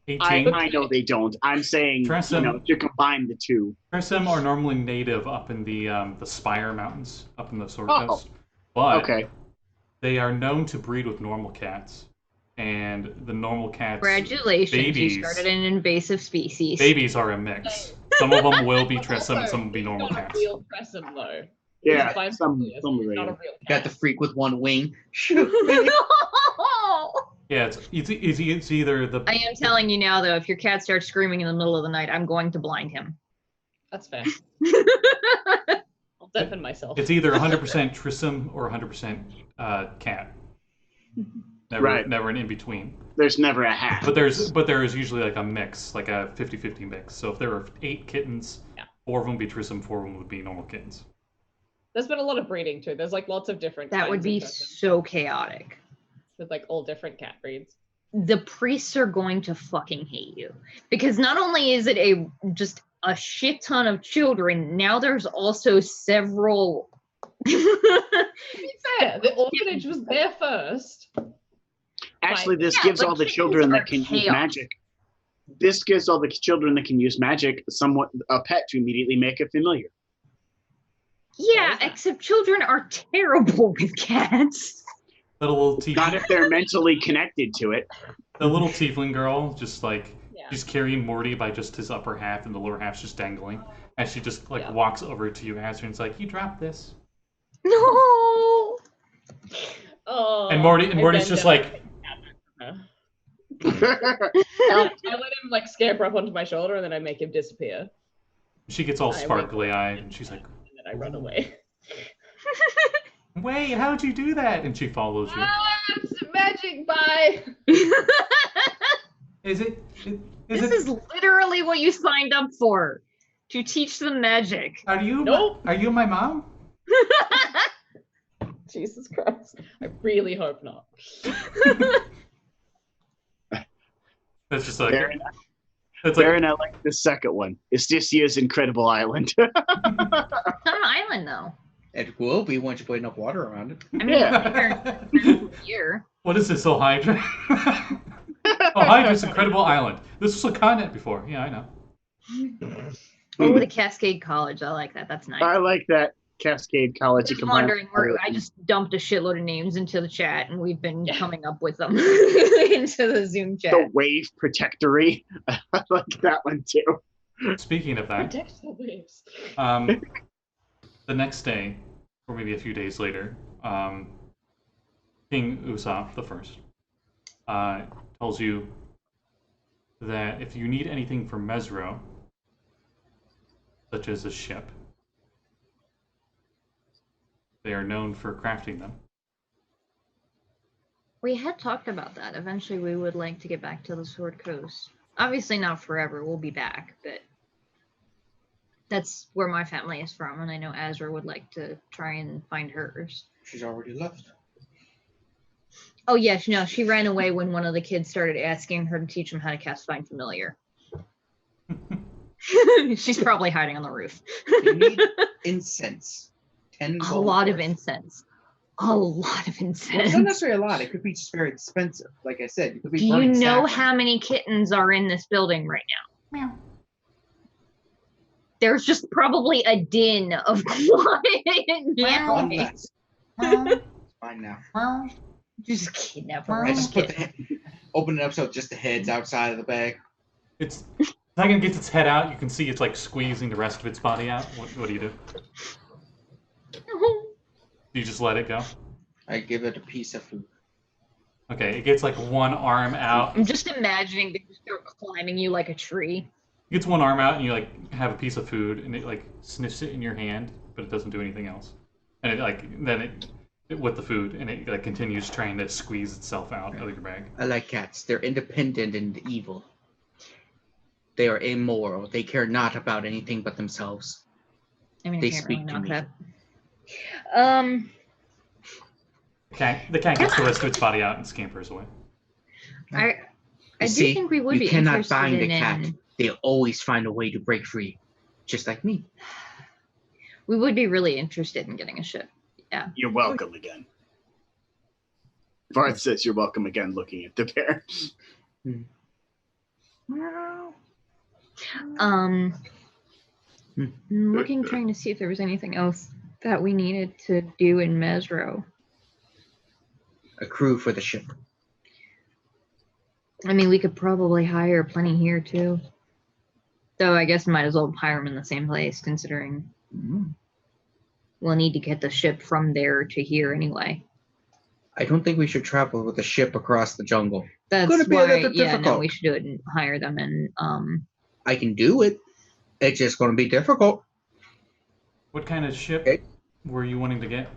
18. I know they don't. I'm saying Tressum. to combine the two. Tressum are normally native up in the Spire Mountains, up in the Sword Coast. But Okay. they are known to breed with normal cats. And the normal cats, Congratulations, babies, you started an invasive species. babies are a mix. Some of them will be Tressum and some will be normal Not a cats. real Tressum, though. Yeah, Fine some familiars, are not a real. real Got cat. the freak with one wing. Yeah, it's either the I am telling you now, though, if your cat starts screaming in the middle of the night, I'm going to blind him. That's fair. I'll deafen myself. it's either 100% Tressum or 100% cat. Never an in between. There's never a half. But there is usually like a mix, like a 50-50 mix. So if there were 8 kittens, 4 of them would be Tressum, 4 of them would be normal kittens. There's been a lot of breeding too. There's like lots of different. That would kinds be of Tressum so chaotic. with like all different cat breeds. The priests are going to fucking hate you. Because not only is it just a shit ton of children, now there's also several. To be fair, the orphanage was there first. Actually, this Yeah, gives but all the kittens children are that can use chaos. magic. This gives all the children that can use magic somewhat a pet to immediately make a familiar. Yeah, except children are terrible with cats. The little tiefling, Not if they're mentally connected to it. the little tiefling girl, just like Yeah. she's carrying Morty by just his upper half, and the lower half's just dangling. As she just like Yeah. walks over to you, Azra, and it's like, "You dropped this." No. Oh. And Morty's then just they're like, I let him like scamper up onto my shoulder, and then I make him disappear, she gets all I wait. sparkly eyed, and she's like, and then I run away. "Wait, how'd you do that?" And she follows you. It's magic. Bye. Is it? This is literally what you signed up for. To teach them magic. Are you? Nope. Are you my mom? Jesus Christ. I really hope not. That's just like. Baron, It's like. Baron, I like the second one. Isticia's Incredible Island. It's not an island, though. It will be once you put enough water around it. I mean, Yeah. it's here. What is this, so Hydra? Oh, hi, this incredible island. This was a continent before. Yeah, I know. Oh, the Cascade College. I like that. That's nice. I like that Cascade College. Just wondering, I just dumped a shitload of names into the chat, and we've been coming up with them into the Zoom chat. The Wave Protectory. I like that one too. Speaking of that, Protect the waves. the next day, or maybe a few days later, King Usopp the First tells you that if you need anything from Mesro, such as a ship, they are known for crafting them. We had talked about that. Eventually, we would like to get back to the Sword Coast. Obviously, not forever. We'll be back, but that's where my family is from, and I know Azra would like to try and find hers. She's already left. Oh, yeah, no, she ran away when one of the kids started asking her to teach them how to cast Find Familiar. She's probably hiding on the roof. You need incense. 10 A gold lot of worth. incense. A lot of Well, it's incense. not necessarily a lot. It could be just very expensive. Like I said, it could be Do you burning know saffron. how many kittens are in this building right now? Meow. There's just probably a din of quiet One meowing. less. It's fine now. Just kidnap I a just put kitten. open it up so just the head's outside of the bag. It's Dragon gets its head out. You can see it's like squeezing the rest of its body out. What do you do? Do you just let it go? I give it a piece of food. Okay, it gets like one arm out. I'm just imagining they just start climbing you like a tree. It gets one arm out, and you like have a piece of food, and it like sniffs it in your hand, but it doesn't do anything else. And it like then it with the food, and it like continues trying to squeeze itself out of your bag. I like cats. They're independent and evil. They are immoral. They care not about anything but themselves. I mean, They I can't speak really to knock me. that. The cat gets the rest of its body out and scampers away. I do See, think we would you be cannot interested bind in a cat. They always find a way to break free, just like me. we would be really interested in getting a ship. You're welcome again. Varth says you're welcome again, looking at the bear. I'm looking, trying to see if there was anything else that we needed to do in Mesro. A crew for the ship. I mean, we could probably hire plenty here too. Though I guess might as well hire them in the same place, considering we'll need to get the ship from there to here anyway. I don't think we should travel with a ship across the jungle. That's Gonna be a why, little yeah, no, difficult. we should do it and hire them and I can do it. It's just going to be difficult. What kind of ship Okay. were you wanting to get?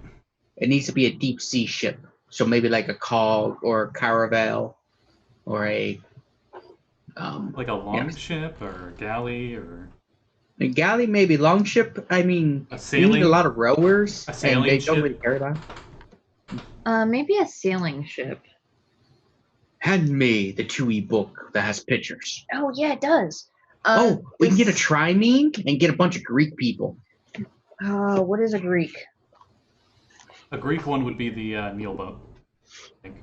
It needs to be a deep sea ship. So maybe like a cog or a caravel or a Like a longship or a galley or a galley, maybe longship. I mean, a you sailing? need a lot of rowers, A and sailing they don't ship? really care that. maybe a sailing ship. Hand me the 2E book that has pictures. Oh yeah, it does. We can get a this- trimene and get a bunch of Greek people. what is a Greek? A Greek one would be the Neil boat. I think.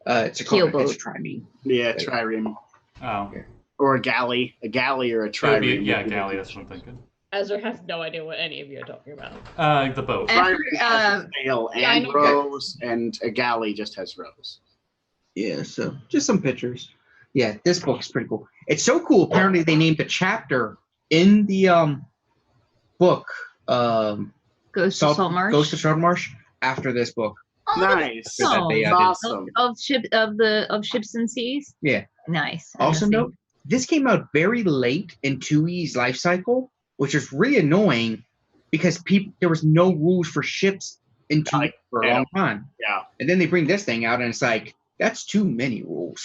It's a Keelboat. It's a trimene. Yeah, trireme. Oh, Or a galley or a it would be, trireme. yeah, galley. That's what I'm thinking. Azra has no idea what any of you are talking about. The boat. Trireme has a sail yeah, I and know. rows, and a galley just has rows. Yeah, so just some pictures. Yeah, this book's pretty cool. It's so cool. Apparently, they named a chapter in the book Goes to Salt Marsh. Ghost of Saltmarsh after this book. Oh, Nice. So that they, That's did. awesome. of ships and seas. Yeah. Nice. Also Nice. note, this came out very late in 2E's life cycle, which is really annoying because there was no rules for ships in 2E for a long time. Yeah. And then they bring this thing out, and it's like, that's too many rules.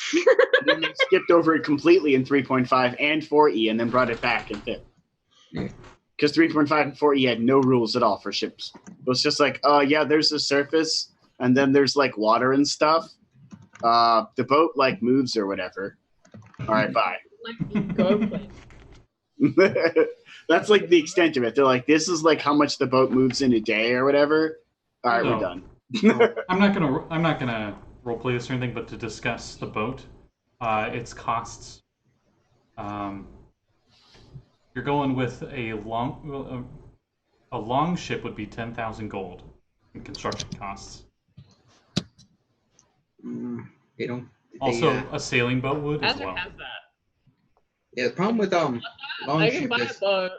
And then they skipped over it completely in 3.5 and 4E and then brought it back in 5th. Yeah. Because 3.5 and 4E had no rules at all for ships. It was just like, oh, yeah, there's the surface, and then there's, like, water and stuff. The boat, like, moves or whatever. All right, bye. Like, go play. That's, like, the extent of it. They're like, this is, like, how much the boat moves in a day or whatever. All right, we're No. done. I'm not gonna roleplay this or anything, but to discuss the boat, its costs. You're going with a long ship would be 10,000 gold in construction costs. They don't. Also, a sailing boat would as Azra well. has that. Yeah, the problem with long I can ship buy is a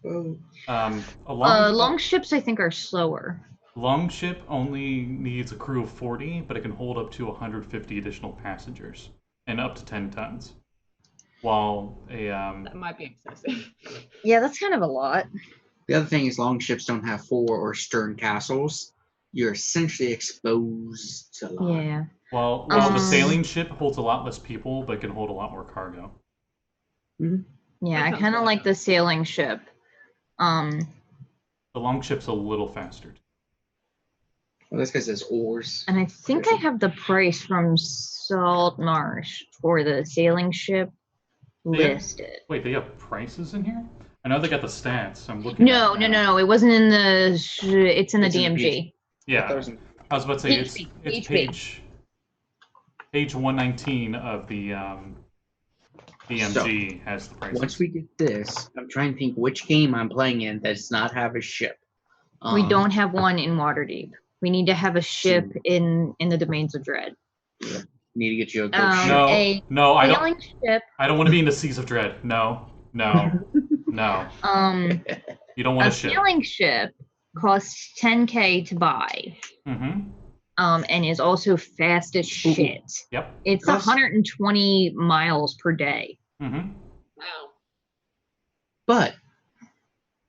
boat. A long ships, I think, are slower. long ship only needs a crew of 40, but it can hold up to 150 additional passengers and up to 10 tons. While a That might be excessive. Yeah, that's kind of a lot. the other thing is long ships don't have fore or stern castles. You're essentially exposed to a lot. Yeah. while the sailing ship holds a lot less people, but can hold a lot more cargo. Yeah, I sounds kind of better. like the sailing ship. The long ship's a little faster. Well, that's because there's oars. And I think I have the price from Salt Marsh for the sailing ship Yeah. listed. Wait, they have prices in here? I know they got the stats. I'm looking. No, at no, it no, now. no. It wasn't in the. It's in the It's in the DMG. Yeah, I was about to say it's PHP. page 119 of the DMG has the prices. Once we get this, I'm trying to think which game I'm playing in that does not have a ship. We don't have one in Waterdeep. We need to have a ship in the Domains of Dread. Need to get you a good ship. A No, I don't. sailing ship. I don't want to be in the Seas of Dread. No. You don't want A a ship. sailing ship costs 10K to buy. Mm-hmm. And is also fast as shit. Yep. It's Plus- 120 miles per day. Mm-hmm. Wow. But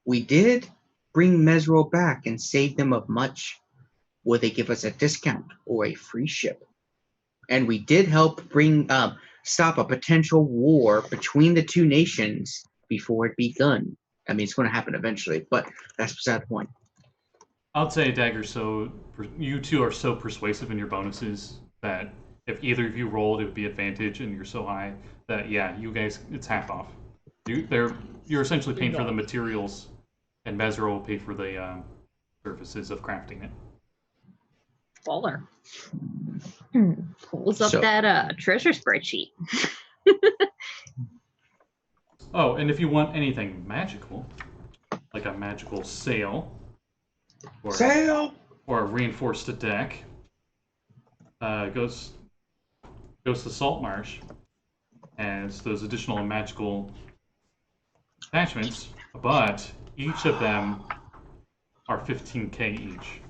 we did bring Mesro back and save them of much. Will they give us a discount or a free ship? And we did help stop a potential war between the two nations before it begun. I mean, it's going to happen eventually, but that's beside the point. I'd say, Dagger, so you two are so persuasive in your bonuses that if either of you rolled, it would be advantage, and you're so high that, yeah, you guys, it's half off. You're essentially paying for the materials, and Mesro will pay for the services of crafting it. Baller. Pulls up So- that treasure spreadsheet. Oh, and if you want anything magical, like a magical sail, or Sail! or a reinforced deck, goes to Salt Marsh, has those additional magical attachments, but each of them are 15k each.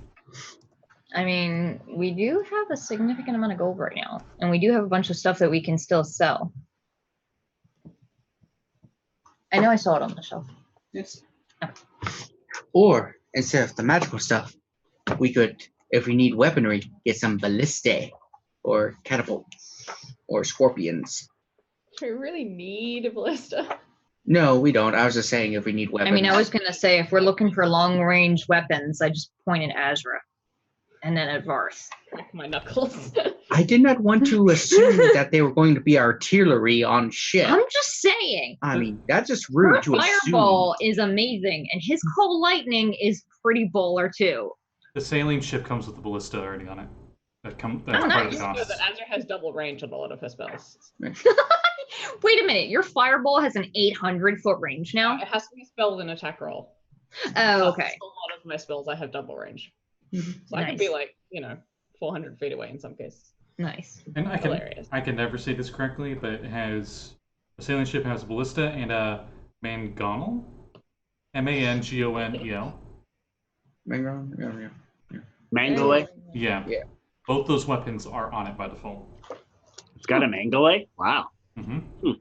I mean, we do have a significant amount of gold right now, and we do have a bunch of stuff that we can still sell. I know I saw it on the shelf. Yes. Or instead of the magical stuff, we could, if we need weaponry, get some ballistae or catapults or scorpions. Do we really need a ballista? No, we don't. I was just saying if we need weapons. I mean, I was gonna say if we're looking for long-range weapons, I just point at Azra, and then at Varth. Crack my knuckles. I did not want to assume that they were going to be artillery on ship. I'm just saying. I mean, that's just Her rude to fireball assume. is amazing, and his cold lightning is pretty baller too. The sailing ship comes with the ballista already on it. That's Oh, part of nice. the So cost. that Azra has double range on a lot of her spells. Wait a minute, your fireball has an 800-foot range now? It has to be spelled in attack roll. Oh, okay. A lot of my spells I have double range. So I Nice. could be like, 400 feet away in some cases. Nice. And Hilarious. I can never say this correctly, but it has a sailing ship has a ballista and a mangonel, Mangonel. Mangale? Yeah. Yeah. Both those weapons are on it by default. It's got a Mangale? Wow. Mm-hmm.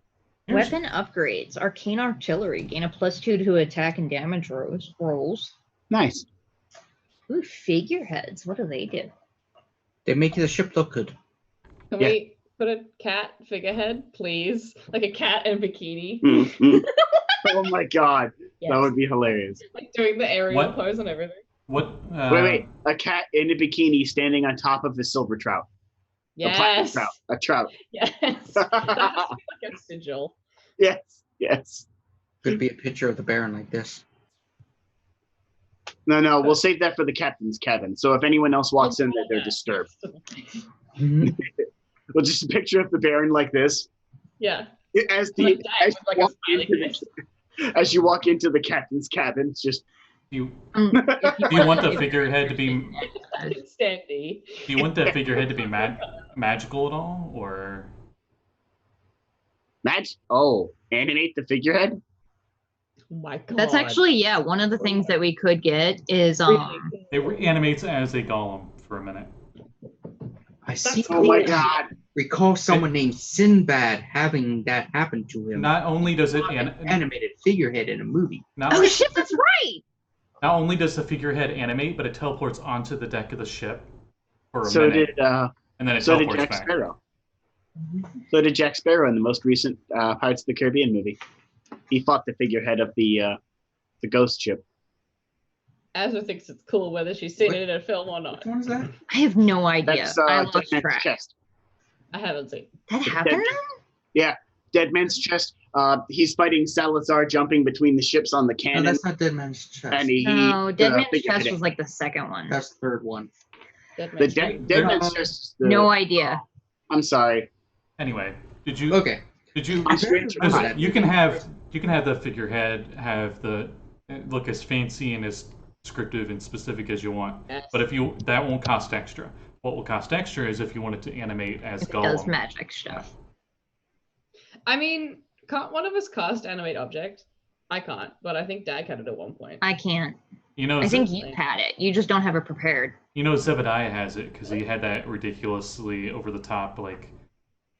Weapon upgrades. Arcane artillery. Gain a +2 to attack and damage rolls. Nice. Ooh, figureheads. What do they do? They make the ship look good. Can Yeah. we put a cat figurehead, please? Like a cat in a bikini. Mhm. Oh my god. Yes. That would be hilarious. Like doing the aerial What? pose and everything. What? Wait. A cat in a bikini standing on top of a silver trout. A platinum Yes. trout. A trout. Yes. That has to be like a sigil. Yes. Could be a picture of the Baron like this. No, we'll save that for the captain's cabin. So if anyone else walks in there, they're disturbed. Mhm. Well, just a picture of the Baron like this. Yeah. As Like the that, as, with like you a walk smiley into face. as you walk into the captain's cabin, it's just Do If you want the figurehead to be? Standy. Do you want the figurehead to be magical at all, or? animate the figurehead. Oh my god. That's actually one of the things that we could get is It animates as a golem for a minute. I see. Oh my god! Recall someone named Sinbad having that happen to him. Not only does it Animated figurehead in a movie. oh shit, that's right. Not only does the figurehead animate, but it teleports onto the deck of the ship for a So minute, did and then it so did teleports Jack back. Sparrow. So did Jack Sparrow in the most recent Pirates of the Caribbean movie. He fought the figurehead of the ghost ship. Azra thinks it's cool whether she's seen it in a film or not. Which one is that? I have no idea. That's I Dead lost Man's track. Chest. I haven't seen. That happened? Yeah, Dead Man's Chest. He's fighting Salazar, jumping between the ships on the No, cannon, that's not Dead Man's Chest. and he No, Dead Man's figurehead. Chest was like the second one. That's the third one. Dead The Man's Dead Man's Chest. Is the, No idea. I'm sorry. Anyway, did you? Okay. Did you? I'm straight to Because that. you can have the figurehead have the look as fancy and as descriptive and specific as you want. Yes. But if you that won't cost extra. What will cost extra is if you wanted to animate as If it Gollum. does magic stuff. I mean, can't one of us cast animate object? I can't, but I think Dag had it at one point. I can't. You know, I think you had it. You just don't have it prepared. you know Zebediah has it because he had that ridiculously over the top like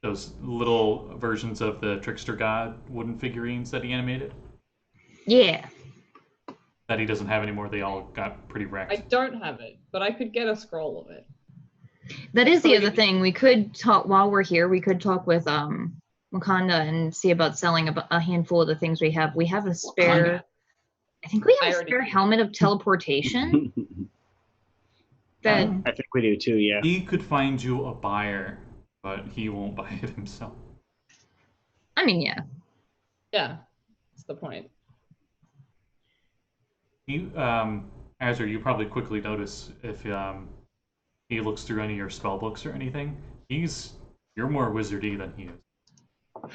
those little versions of the Trickster God wooden figurines that he animated Yeah. that he doesn't have anymore. They all got pretty I wrecked. don't have it, but I could get a scroll of it. That is the But other thing. We could talk while we're here. We could talk with Wakanda and see about selling a handful of the things we have. We have a spare. Wakanda. I think we I have a already spare do. helmet of teleportation. That I think we do too. Yeah. He could find you a buyer, but he won't buy it himself. I mean, yeah. Yeah, that's the point. You, Azra, you probably quickly notice if he looks through any of your spell books or anything. You're more wizardy than he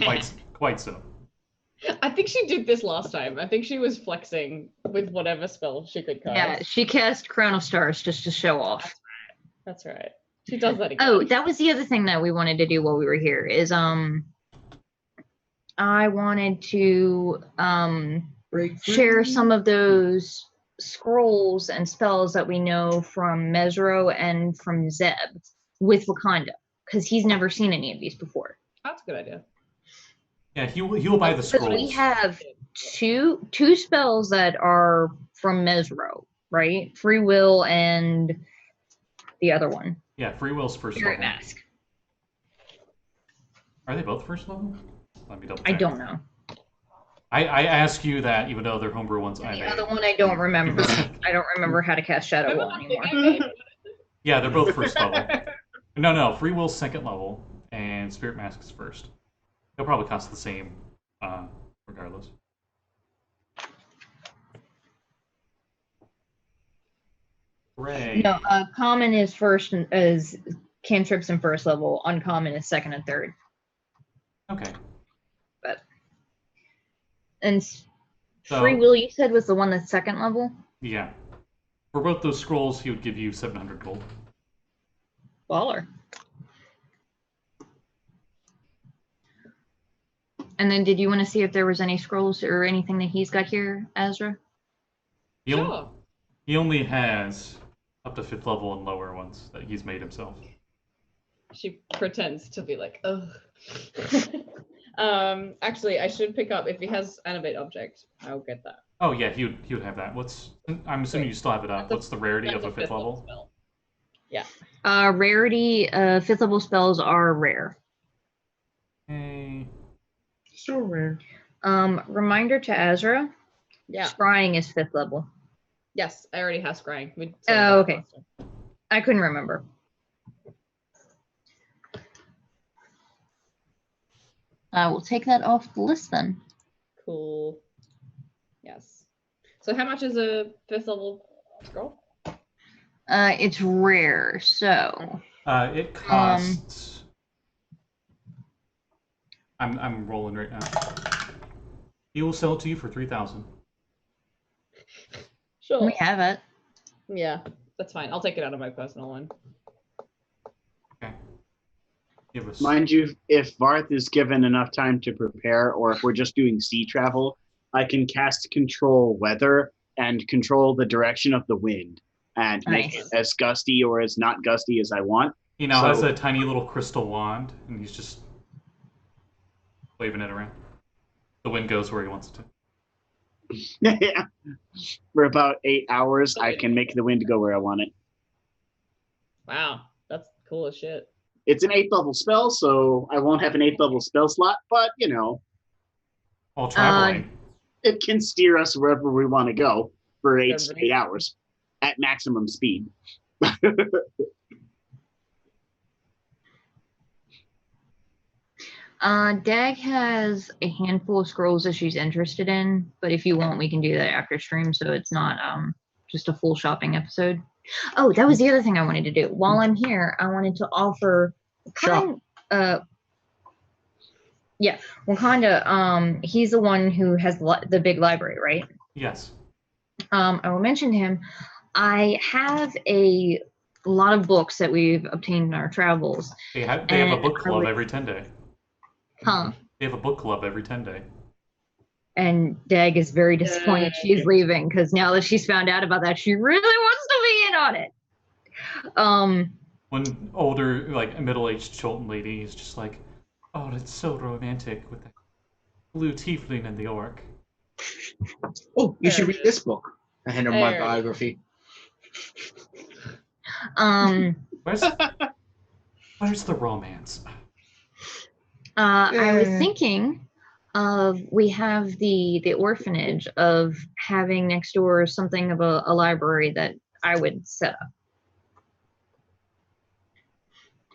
is. Quite so. I think she did this last time. I think she was flexing with whatever spell she could cast. Yeah, she cast Crown of Stars just to show off. That's right. She does that again. Oh, that was the other thing that we wanted to do while we were here is I wanted to Break free. share some of those scrolls and spells that we know from Mesro and from Zeb with Wakanda because he's never seen any of these before. That's a good idea. Yeah, he'll buy the Because scrolls. we have two spells that are from Mesro, right? Free Will and the other one, Yeah, free will's first Spirit level. Mask. Are they both first level? Let me double I check. don't know. I ask you that even though they're homebrew ones I The made. other one I don't remember. I don't remember how to cast Shadow Wall anymore. Yeah, they're both first level. No, free will's second level and spirit mask is first. They'll probably cost the same, regardless. Hooray! No, common is first and is cantrips in first level. Uncommon is second and third. Okay. And So- Free Will, you said, was the one that's second level? Yeah. For both those scrolls, he would give you 700 gold. Baller. And then did you want to see if there was any scrolls or anything that he's got here, Azra? He, on- Sure. he only has up to 5th level and lower ones that he's made himself. She pretends to be like, ugh. Actually, I should pick up if he has animate object. I'll get that. Oh yeah, he would have that. I'm assuming you still have it up. That's a- What's the rarity That's of a 5th level? spell. Rarity, 5th level spells are rare. Hey. So rare. Reminder to Azra, Yeah. scrying is 5th level. Yes, I already have scrying. Oh, okay. I couldn't remember. We'll take that off the list then. Cool. Yes. So how much is a 5th level scroll? It's rare, so It costs I'm rolling right now. He will sell it to you for 3,000. Sure. We have it. Yeah, that's fine. I'll take it out of my personal one. Okay. Give us. Mind you, if Varth is given enough time to prepare, or if we're just doing sea travel, I can cast control weather and control the direction of the wind and make it as gusty or as not gusty as I want. He now has a tiny little crystal wand, and he's just waving it around. The wind goes where he wants it to. Yeah. For about 8 hours, I can make the wind go where I want it. Wow, that's cool as shit. It's an 8th level spell, so I won't have an 8th level spell slot, but, you know. While traveling. It can steer us wherever we want to go for 8 hours at maximum speed. Dag has a handful of scrolls that she's interested in, but if you want, we can do that after stream, so it's not just a full shopping episode. Oh, that was the other thing I wanted to do. While I'm here, I wanted to offer Wakanda. He's the one who has the big library, right? Yes. I will mention him. I have a lot of books that we've obtained in our travels. They have a book club every 10 day. Huh? They have a book club every 10 day. And Dag is very disappointed she's leaving, because now that she's found out about that, she really wants to be in on it. One older, like middle-aged Chilton lady is just like, "Oh, that's so romantic with the blue tiefling and the orc." Oh, you should read this book. I hand her my biography. Where's the romance? I was thinking of, we have the orphanage, of having next door something of a library that I would set up.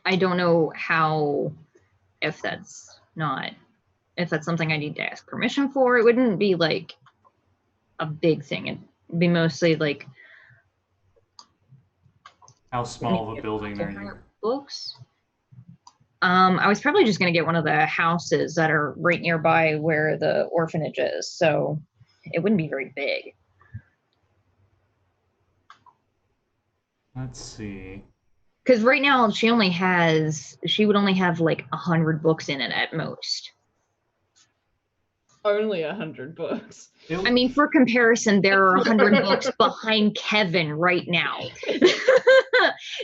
I don't know how, if that's something I need to ask permission for. It wouldn't be like a big thing. It'd be mostly like, how small of a building are you? Books. I was probably just going to get one of the houses that are right nearby where the orphanage is, so it wouldn't be very big. Let's see. Because right now she would only have like 100 books in it at most. Only 100 books. I mean, for comparison, there are 100 books behind Kevin right now.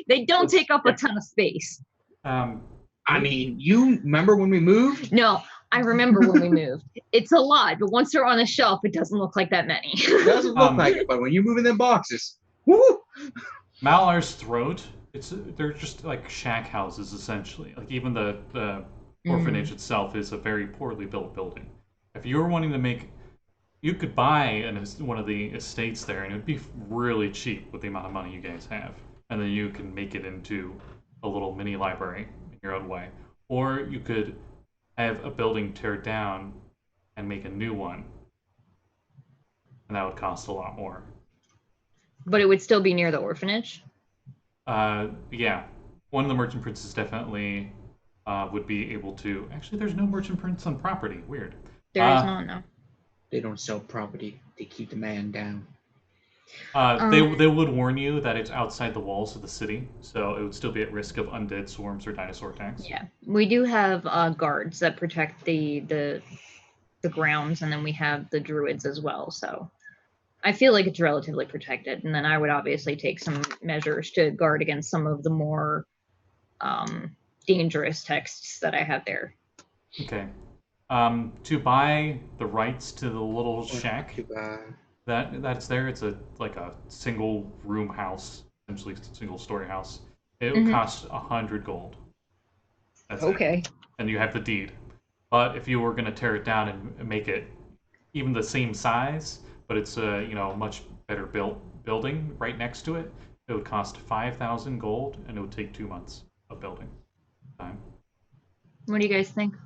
They don't take up a ton of space. I mean, you remember when we moved? No, I remember when we moved. It's a lot, but once they're on a shelf, it doesn't look like that many. It doesn't look like it, but when you move in them boxes, woo! Malar's Throat, they're just like shack houses, essentially. Like, even the orphanage itself is a very poorly built building. If you were wanting to make... You could buy one of the estates there, and it would be really cheap with the amount of money you guys have. And then you can make it into a little mini library in your own way. Or you could have a building tear down and make a new one. And that would cost a lot more. But it would still be near the orphanage? Yeah. One of the merchant princes definitely would be able to... Actually, there's no merchant prince on property. Weird. There is not, no. They don't sell property. They keep the man down. They would warn you that it's outside the walls of the city, so it would still be at risk of undead swarms or dinosaur attacks. Yeah, we do have guards that protect the grounds, and then we have the druids as well. So I feel like it's relatively protected. And then I would obviously take some measures to guard against some of the more dangerous texts that I have there. Okay. To buy the rights to the little shack that's there, it's like a single room house, essentially single story house. It would cost 100 gold. That's okay. It. And you have the deed. But if you were going to tear it down and make it even the same size, but it's a much better built building right next to it, it would cost 5,000 gold, and it would take 2 months of building time. What do you guys think?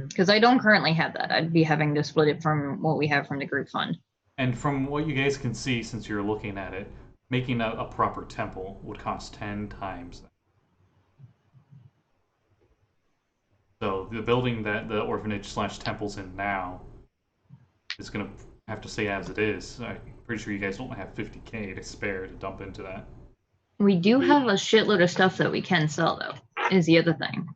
Because I don't currently have that. I'd be having to split it from what we have from the group fund. And from what you guys can see, since you're looking at it, making a proper temple would cost 10 times that. So the building that the orphanage/temple's in now is going to have to stay as it is. I'm pretty sure you guys don't have 50K to spare to dump into that. We do have a shitload of stuff that we can sell, though, is the other thing.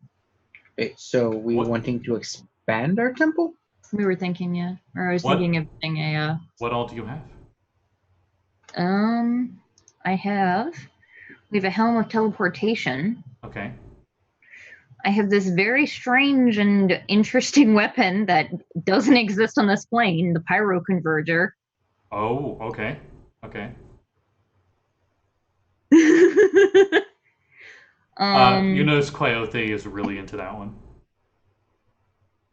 Okay, so we What- wanting to expand our temple? We were thinking, yeah. Or I was What? thinking of doing a, What all do you have? we have a Helm of Teleportation. Okay. I have this very strange and interesting weapon that doesn't exist on this plane, the Pyro Converger. Oh, okay. Okay. You notice Coyote is really into that one.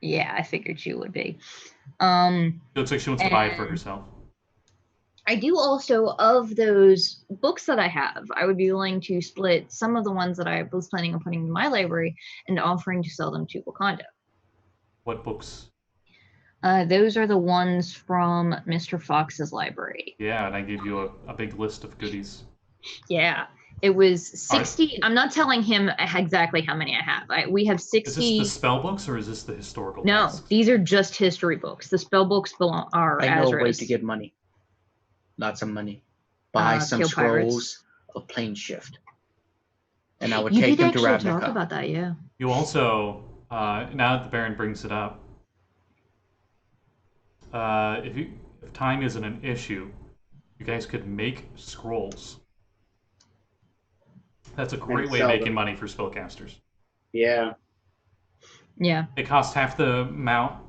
Yeah, I figured she would be. It looks like she wants to buy it for herself. I do also, of those books that I have, I would be willing to split some of the ones that I was planning on putting in my library and offering to sell them to Wakanda. What books? Those are the ones from Mr. Fox's library. Yeah, and I gave you a big list of goodies. Yeah, it was 60. I'm not telling him exactly how many I have. We have 60. Is this the spell books or is this the historical No, texts? these are just history books. The spell books are I know a way Azra's. to get money. Lots of money. Buy some kill scrolls pirates. of plane shift. And I would You take did them to actually talk Ravnica. about that, yeah. You also, now that the Baron brings it up, if time isn't an issue, you guys could make scrolls. That's a great way of sell making them. money for spellcasters. Yeah. Yeah. It costs half the amount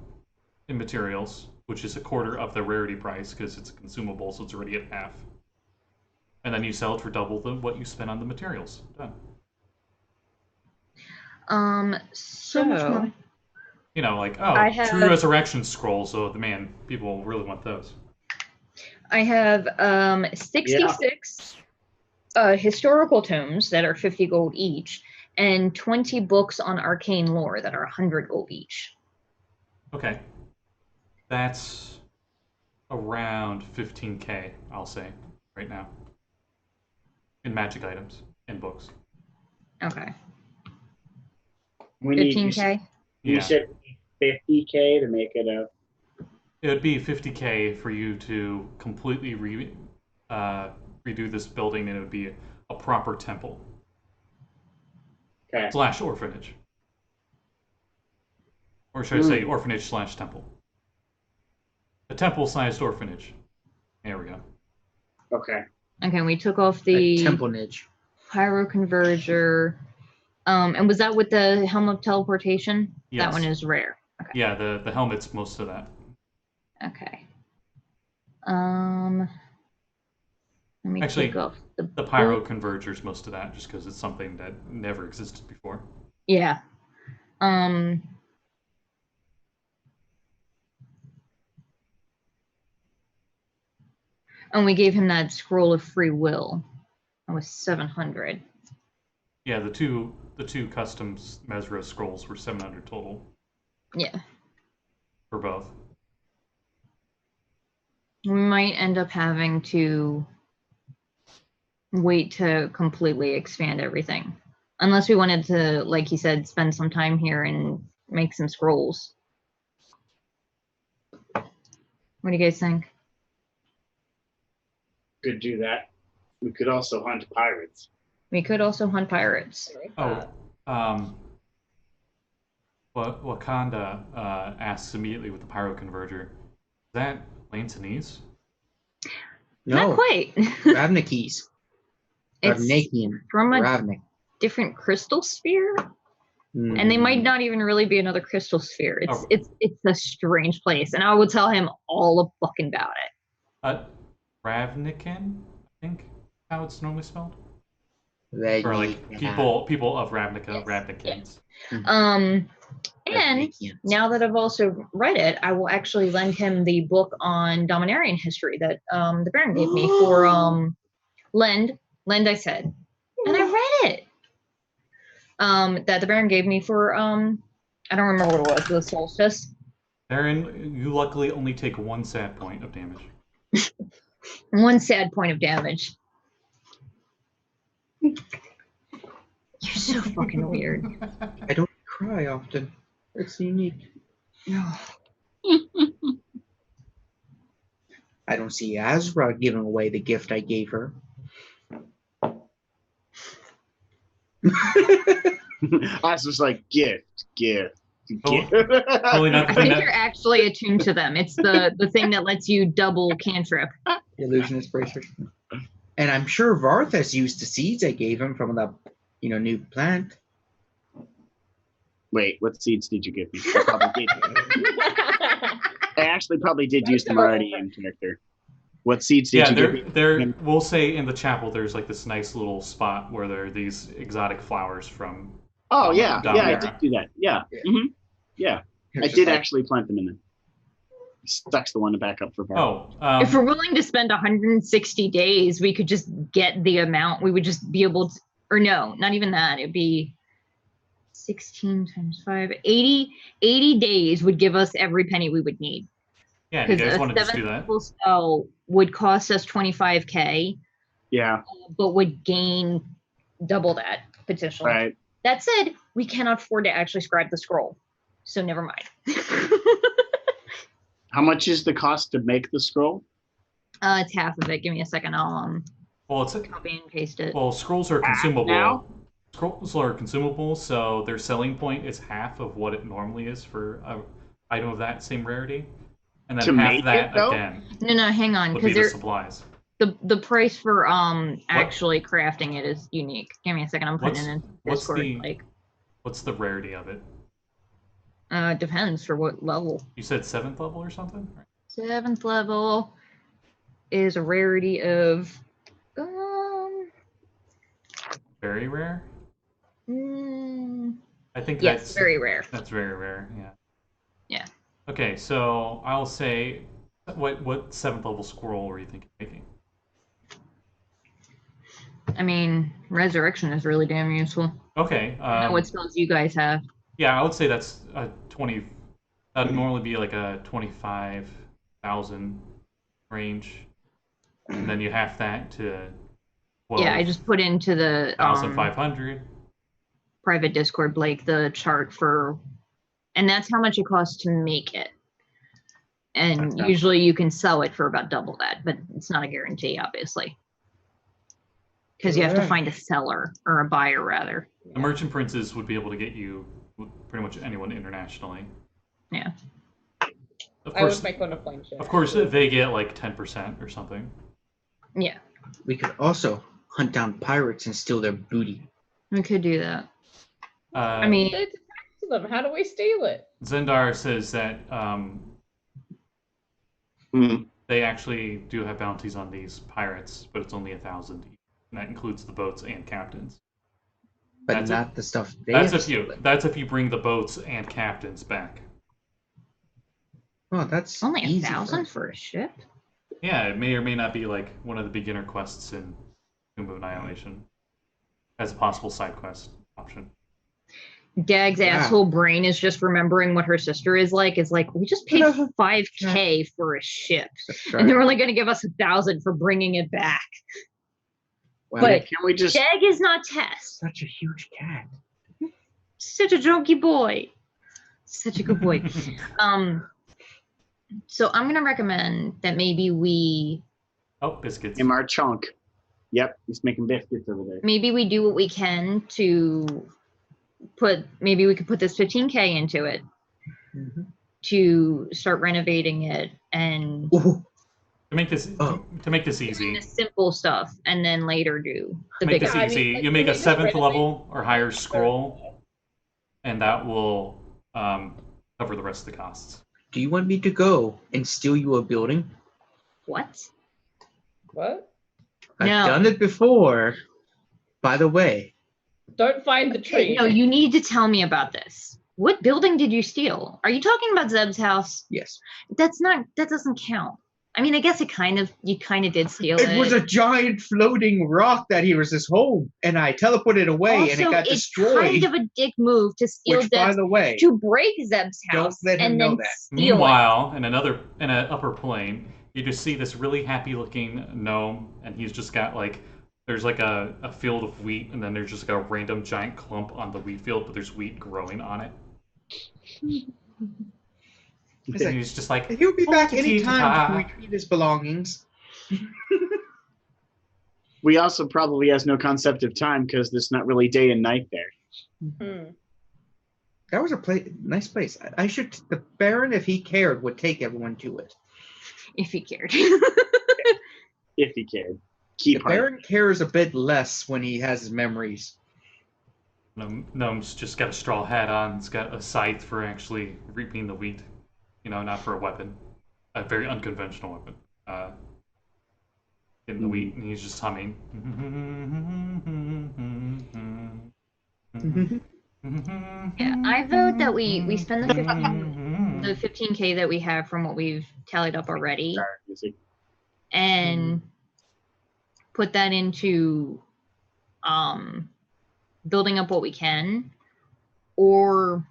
in materials, which is a quarter of the rarity price because it's a consumable, so it's already at half. And then you sell it for double what you spend on the materials. Done. So much money. You know, like, I oh, have- True Resurrection scrolls, so man, people really want those. I have 66 historical tomes that are 50 gold each, and 20 books on arcane lore that are 100 gold each. Okay. That's around 15K, I'll say, right now. In magic items, in books. Okay. We need 15K? you Yeah. said 50K to make it a. It would be 50K for you to completely redo this building, and it would be a proper temple. Okay. / orphanage. Or should I say orphanage / temple? A temple-sized orphanage. There we go. Okay. Okay, we took off A the temple niche. Pyro Converger. And was that with the Helm of Teleportation? Yes. That one is rare. Okay. Yeah, the helmet's most of that. Okay. Let me Actually, take off the The Pyro book. Converger's most of that, just because it's something that never existed before. Yeah. And we gave him that scroll of free will. That was 700. Yeah, the two custom Mesra scrolls were 700 total Yeah. for both. We might end up having to wait to completely expand everything. Unless we wanted to, like he said, spend some time here and make some scrolls. What do you guys think? Could do that. We could also hunt pirates. We could also hunt pirates. Wakanda asks immediately with the Pyro Converger, is that Lantanese? Not No, quite. Ravnikis. It's Ravnikian. from a Ravnik. different crystal sphere, and they might not even really be another crystal sphere. It's a strange place, and I will tell him all fucking about it. Ravnican, I think how it's normally spelled. Ravnik. Or like people of Ravnica, Yes. Ravnicans. And Ravnikians. now that I've also read it, I will actually lend him the book on Dominarian history that the Baron gave me for lend I said, and I read it. That the Baron gave me for I don't remember what it was, the solstice. Baron, you luckily only take 1 sad point of damage. 1 sad point of damage. You're so fucking weird. I don't cry often. It's unique. I don't see Azra giving away the gift I gave her. I was just like, gift. Oh, probably not the I thing think that. you're actually attuned to them. It's the thing that lets you double cantrip. Illusionist bracer. And I'm sure Varth has used the seeds I gave him from the, new plant. Wait, what seeds did you give me? I probably did. I actually probably did use them already in character. What seeds did you give me? There. We'll say in the chapel, there's like this nice little spot where there are these exotic flowers from. Oh yeah, down yeah, there. I did do that. Yeah, yeah. I Just did like- actually plant them in there. Sucks the one to back up for Varth. Oh, If we're willing to spend 160 days, we could just get the amount. We would just be able to, or no, not even that. It'd be 16 times 5, 80 days would give us every penny we would need. yeah. You Because guys a want to just do 7th that? level spell would cost us 25k, Yeah, but would gain double that potentially. right. That said, we cannot afford to actually scribe the scroll, so never mind. How much is the cost to make the scroll? It's half of it. Give me a second. I'll Well, it's copy and paste it. well, scrolls are consumable. now? Scrolls are consumable, so their selling point is half of what it normally is for an item of that same rarity, and then To half make that it, though? again No, hang on, would be because the supplies. the price for actually crafting it is unique. Give me a second. I'm putting it in what's Discord. the- What's the rarity of it? Depends for what level. You said 7th level or something? 7th level is a rarity of Very rare. I think yes, that's very rare. That's very rare. Yeah. Yeah. Okay, so I'll say, what 7th level scroll were you thinking of making? I mean, resurrection is really damn useful. Okay. I know what spells you guys have. Yeah, I would say that's a 20. That'd normally be like a 25,000 range, and then you half that to 12, Yeah, I just put into the 1,500. private Discord, Blake, the chart for, and that's how much it costs to make it. And That's usually you can sell it for about double that, but it's not a guarantee, obviously. Because you have to Correct. find a seller, or a buyer, rather. The merchant princes would be able to get you pretty much anyone internationally. Yeah. Of I course, would make one a plain ship. of course, they get like 10% or something. Yeah, We could also hunt down pirates and steal their booty. we could do that. I Uh, mean, It's attached to them. How do we steal it? Zendar says that Hmm. they actually do have bounties on these pirates, but it's only 1,000 each, and that includes the boats and captains. But That's not the stuff they That's have if you. stolen. That's if you bring the boats and captains back. Oh, that's only easy 1,000 for a ship? Yeah, it may or may not be like one of the beginner quests in Tomb of Annihilation as a possible side quest option. Dag's Wow. asshole brain is just remembering what her sister is like. It's like, we just paid 5k for a ship, That's and they're right. only going to give us 1,000 for bringing it back. Well, But Can we just? Jag is not Tess. such a huge cat. Such a jokey boy. Such a good boy. So I'm gonna recommend that maybe we Oh, biscuits. Imar Chunk. Yep, he's making biscuits over there. do what we can to maybe we could put this 15k into it Mhm. to start renovating it and Ooh, To make this Oh. to make this doing easy. the simple stuff and then later do the To make bigger. this I mean, easy, like, you make we a just 7th renovate- level or higher scroll, and that will cover the rest of the costs. do you want me to go and steal you a building? What? What? I've No. done it before. By the way, Don't find the tree. No, you need to tell me about this. What building did you steal? Are you talking about Zeb's house? yes. That doesn't count. I mean, I guess you kind of did steal it. It was a giant floating rock that he was his home, and I teleported away, and it Also, got it's destroyed. kind of a dick move to steal Which, by Zeb's, the way, to break Zeb's Don't house let him and know then that. steal it. Meanwhile, in an upper plane, you just see this really happy-looking gnome, and he's just got like there's like a field of wheat, and then there's just like a random giant clump on the wheat field, but there's wheat growing on it. It's like, He's just like, he'll be back "Oh, anytime to tita." retrieve his belongings. We also probably has no concept of time because there's not really day and night there. Hmm. That was a nice place. I should. The Baron, if he cared, would take everyone to it. If he cared. If he cared. Key The part. Baron cares a bit less when he has his memories. Gnome's just got a straw hat on. It's got a scythe for actually reaping the wheat. You know, not for a weapon. A very unconventional weapon. Getting the wheat, and he's just humming. Yeah, I vote that we spend the 15K that we have from what we've tallied up already, and put that into building up what we can, or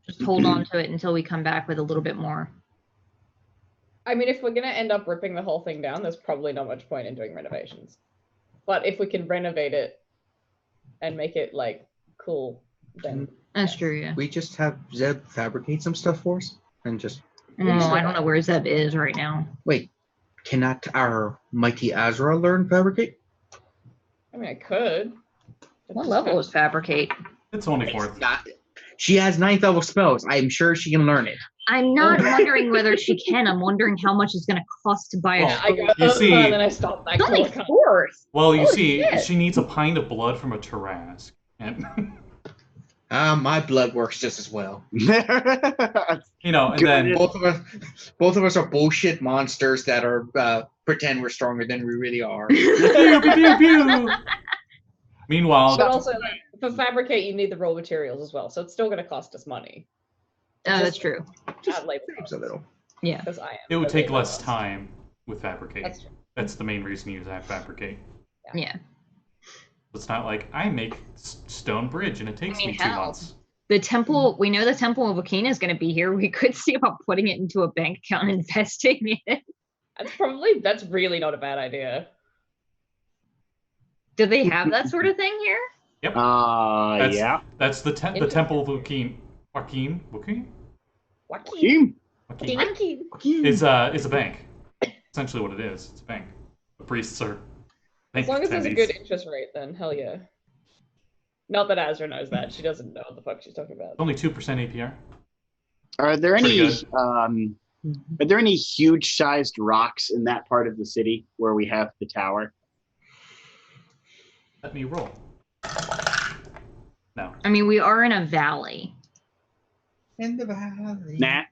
just hold on to it until we come back with a little bit more. I mean, if we're going to end up ripping the whole thing down, there's probably not much point in doing renovations. But if we can renovate it and make it, like, cool, then... That's true, yeah. We just have Zeb fabricate some stuff for us and just... No, I don't know where Zeb is right now. Wait, cannot our mighty Azra learn fabricate? I mean, I could. What level is fabricate? It's only 4th. She has 9th level spells. I'm sure she can learn it. I'm not wondering whether she can. I'm wondering how much it's going to cost to buy a I go, You see- and then I stop. It's only 4th. Well, you Holy see, shit. she needs a pint of blood from a Tarask. And, My blood works just as well. you know, and then... Both of us are bullshit monsters that are pretend we're stronger than we really are. Pew, pew, pew, pew. Meanwhile... But also, like, for fabricate, you need the raw materials as well, so it's still going to cost us money. Oh, that's true. Just At labor saves a little. Yeah. Because I am. It would the take labor less cost. time with fabricate. That's true. That's the main reason you have fabricate. Yeah. It's not like I make stone bridge and it takes me 2 hell, months. The temple, we know the Temple of Wakina is going to be here. We could see about putting it into a bank account and investing in it. That's really not a bad idea. Do they have that sort of thing here? Yep. Yeah. That's the Temple of Wakeen. Wakeen? Joaquin. Is a bank. Essentially what it is. It's a bank. The priests are As bank long as there's a attendees. good interest rate, then hell yeah. Not that Azra knows that. She doesn't know what the fuck she's talking about. Only 2% APR. Are there Pretty any good. are there any huge sized rocks in that part of the city where we have the tower? Let me roll. No. I mean, we are in a valley. In the valley Nah.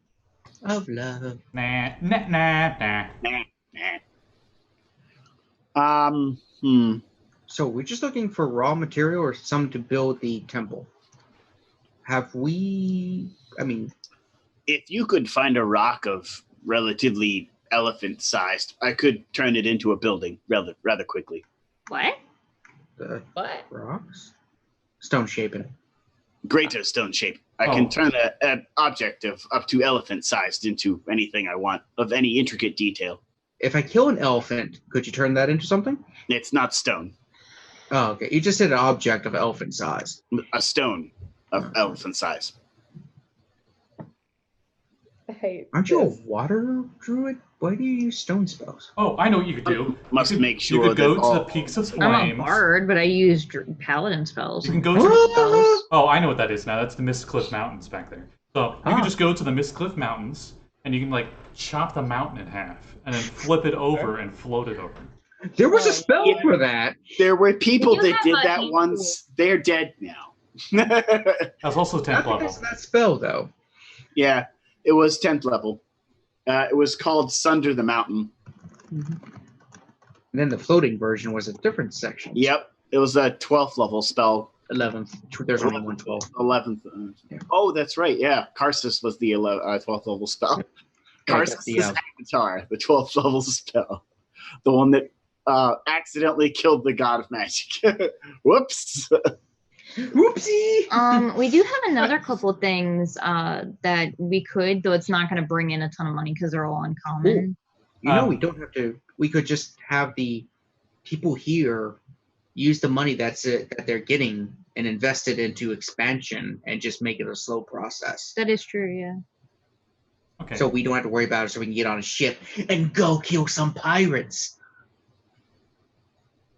of love. Nah. Nah. Nah. Nah. Nah. So we're just looking for raw material or some to build the temple. Have we? I mean, If you could find a rock of relatively elephant sized, I could turn it into a building rather quickly. What? the What? rocks, stone shaping. Greater stone shape. I can Oh. turn an object of up to elephant sized into anything I want of any intricate detail. If I kill an elephant, could you turn that into something? It's not stone. Oh, okay. You just said an object of elephant size. A stone of elephant size. I hate Aren't you a this. water druid? Why do you use stone spells? Oh, I know what you could do. Must you could, make sure you could go that to all- the Peaks of I'm a Flames. bard, but I use paladin spells. You can and go to druid spells. Oh, I know what that is now. That's the Mistcliff Mountains back there. So you Ah. can just go to the Mistcliff Mountains and you can like chop the mountain in half and then flip it over and float it over. There was a spell Yeah. for that. There were people You that have did a that handful. once. They're dead now. That's also 10th Not level. because of that spell, though. Yeah, it was 10th level. It was called Sunder the Mountain. And then the floating version was a different section. Yep, it was a 12th level spell. 11th. There's only 112. 11th. Yeah. Oh, that's right. Yeah, Karsus was the 12th level spell. Karsus the, is Avatar, the 12th level spell. The one that accidentally killed the god of magic. Whoops. Whoopsie! We do have another couple things that we could, though it's not going to bring in a ton of money because they're all uncommon. You know, we don't have to. We could just have the people here use the money that they're getting and invest it into expansion and just make it a slow process. That is true, yeah. Okay. So we don't have to worry about it, so we can get on a ship and go kill some pirates.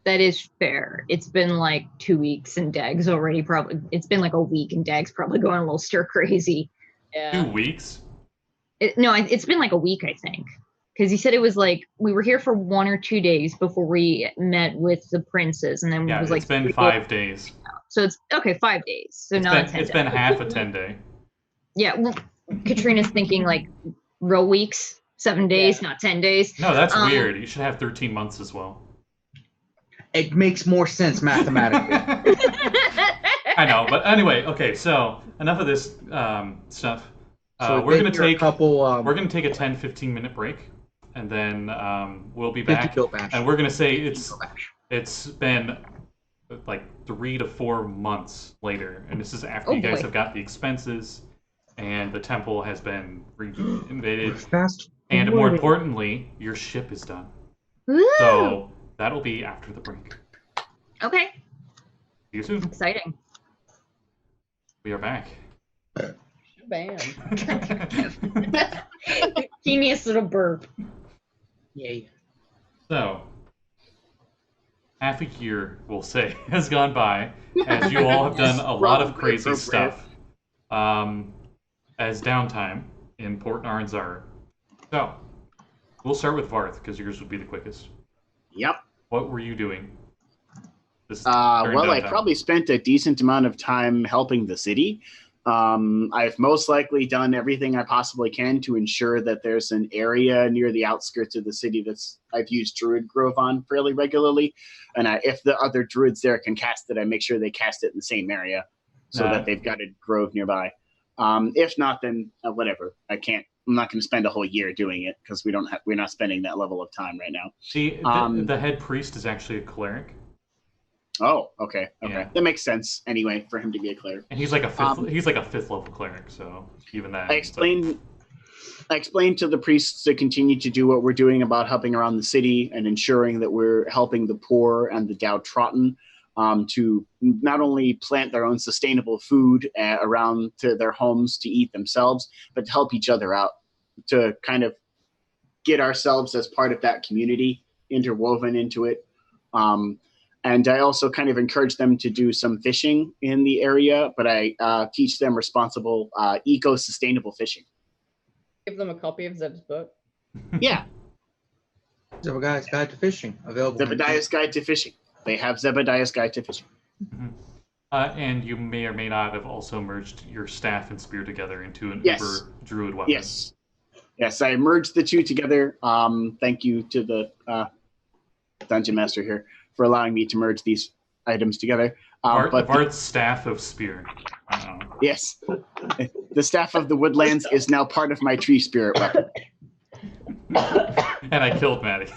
That is fair. It's been like 2 weeks and Dag's already probably, it's been like a week and Dag's probably going a little stir crazy. Yeah. 2 weeks? It's been like a week, I think. Because he said it was like, we were here for 1 or 2 days before we met with the princes. And then Yeah, it was it's like been 5 days. So it's, okay, 5 days. So It's been half a 10-day. Yeah, well, Katrina's thinking like real weeks, 7 days, not 10 days. No, that's weird. You should have 13 months as well. It makes more sense mathematically. I know, but anyway, okay, so enough of this stuff. So we're gonna take a take couple. we're gonna take a 10-15 minute break, and then we'll be back. Bash. And we're gonna say Bash. it's been like 3 to 4 months later, and this is after you guys boy. have got the expenses, and the temple has been invaded, Fast. and more forward. importantly, your ship is done. Woo! So that'll be after the break. Okay, See you soon. exciting. We are back. Bam. Genius little burp. Yay. So, half a year, we'll say, has gone by as you all have done a lot of crazy stuff as downtime in Port Naranzar. So, we'll start with Varth because yours would be the quickest. Yep. What were you doing? This Well, during I downtime? probably spent a decent amount of time helping the city. I've most likely done everything I possibly can to ensure that there's an area near the outskirts of the city I've used Druid Grove on fairly regularly. And if the other Druids there can cast it, I make sure they cast it in the same area so that they've got a grove nearby. If not, then whatever. I'm not going to spend a whole year doing it because we're not spending that level of time right now. See, the head priest is actually a cleric. Oh, okay. Yeah. That makes sense anyway for him to be a cleric. And he's like a fifth level cleric, so even that. I explained to the priests to continue to do what we're doing about helping around the city and ensuring that we're helping the poor and the downtrodden to not only plant their own sustainable food around to their homes to eat themselves, but to help each other out, to kind of get ourselves as part of that community interwoven into it. And I also kind of encourage them to do some fishing in the area, but I teach them responsible, eco-sustainable fishing. Give them a copy of Zeb's book. Yeah, Zebediah's Guide to Fishing available. Zebediah's Guide to Fishing. They have Zebediah's Guide to Fishing. And you may or may not have also merged your staff and spear together into an Yes. uber druid weapon. Yes, I merged the two together. Thank you to the dungeon master here for allowing me to merge these items together. Varth's staff of spear. Yes, the staff of the woodlands is now part of my tree spirit weapon. And I killed Maddie.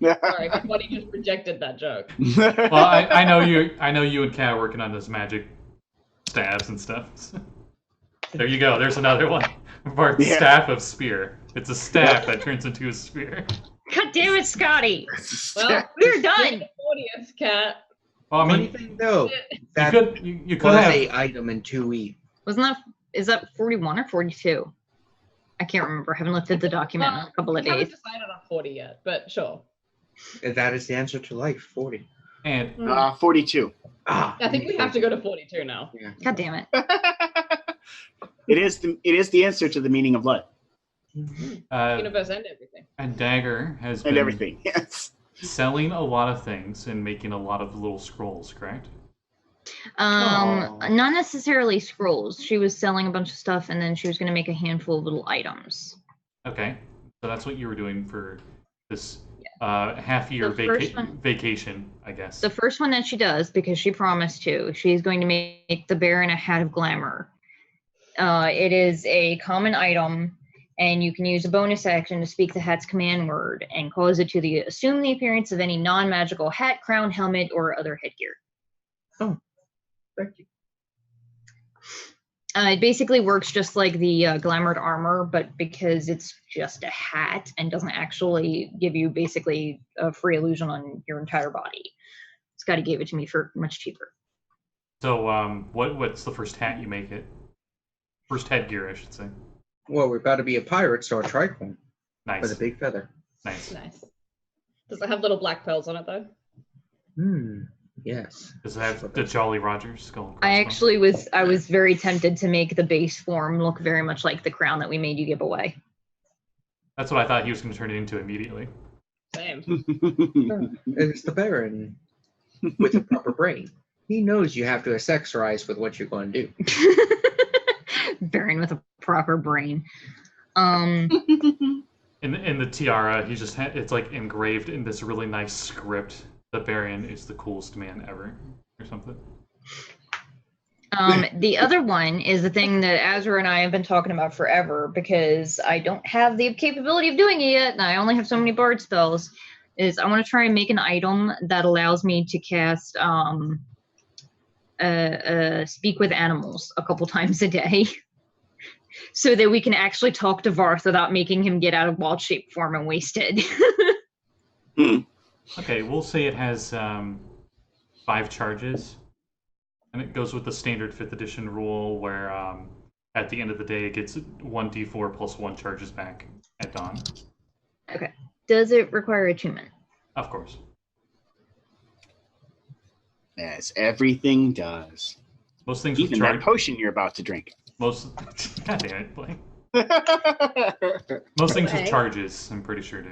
Sorry, my body just rejected that joke. Well, I know you and Kat are working on those magic staves and stuff. There you go. There's another one. Varth's staff of spear. It's a staff that turns into a spear. God damn it, Scotty! Well, We're done. the audience, Cat. Well, I Funny mean, thing though, you that could was have. a item in 2E. Is that 41 or 42? I can't remember. I haven't looked at the document in a couple of We haven't days. decided on 40 yet, but sure. That is the answer to life. 40. And 42. Ah, I think we have to go to 42 now. God damn it. It is the answer to the meaning of life Universe and everything. and Dagger has and been everything. Yes. selling a lot of things and making a lot of little scrolls, correct? Aw. Not necessarily scrolls. She was selling a bunch of stuff and then she was going to make a handful of little items. Okay, so that's what you were doing for this half-year The first one- vacation, I guess. The first one that she does, because she promised to, she's going to make the Baron a hat of glamour. It is a common item, and you can use a bonus action to speak the hat's command word and cause it to assume the appearance of any non-magical hat, crown, helmet, or other headgear. Oh, thank you. It basically works just like the glamoured armor, but because it's just a hat and doesn't actually give you basically a free illusion on your entire body. Scotty gave it to me for much cheaper. So, what's the first hat you make it? First headgear, I should say. Well, we're about to be a pirate, so a tricorn Nice. with a big feather. Nice. Nice. Does it have little black pearls on it though? Yes. Does it have the Jolly Roger skull and I crossbones? actually was very tempted to make the base form look very much like the crown that we made you give away. That's what I thought he was going to turn it into immediately. Same. It's the Baron with a proper brain. He knows you have to accessorize with what you're going to do. Baron with a proper brain. In the tiara, he just it's like engraved in this really nice script. The Baron is the coolest man ever, or something. The other one is the thing that Azra and I have been talking about forever because I don't have the capability of doing it yet, and I only have so many bard spells. Is I want to try and make an item that allows me to cast speak with animals a couple times a day, so that we can actually talk to Varth without making him get out of wild shape form and wasted. Okay, we'll say it has 5 charges. And it goes with the standard 5th edition rule where at the end of the day it gets 1d4 plus 1 charges back at dawn. Okay. Does it require attunement? Of course. As everything does. Most things Even with that potion you're about to drink. God damn it, Blaine. Most things with charges, I'm pretty sure do.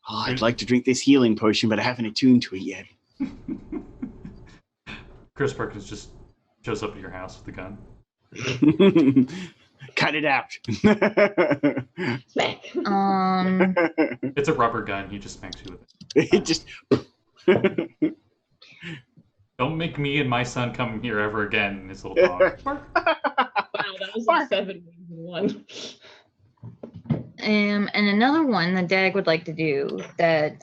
Oh, I'd like to drink this healing potion, but I haven't attuned to it yet. Chris Perkins just shows up at your house with a gun. Cut it out. It's a rubber gun. He just smacks you with it. It just. Don't make me and my son come here ever again in his little dog. Wow, that was like 7 wings in one. And another one that Dag would like to do that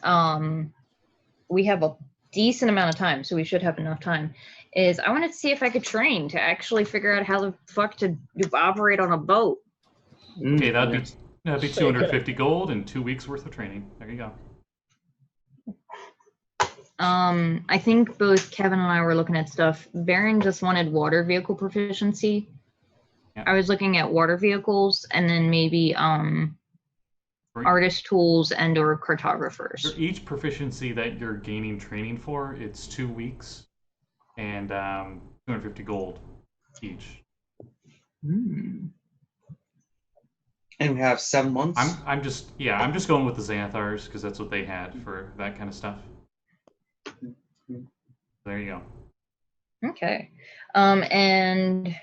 we have a decent amount of time, so we should have enough time, is I wanted to see if I could train to actually figure out how the fuck to operate on a boat. Okay, that'd be 250 gold and 2 weeks worth of training. There you go. I think both Kevin and I were looking at stuff. Baron just wanted water vehicle proficiency. Yeah. I was looking at water vehicles and then maybe artist tools and or cartographers. For each proficiency that you're gaining training for, it's 2 weeks and 250 gold each. And we have 7 months. I'm just going with the Xanathars because that's what they had for that kind of stuff. There you go. Okay. And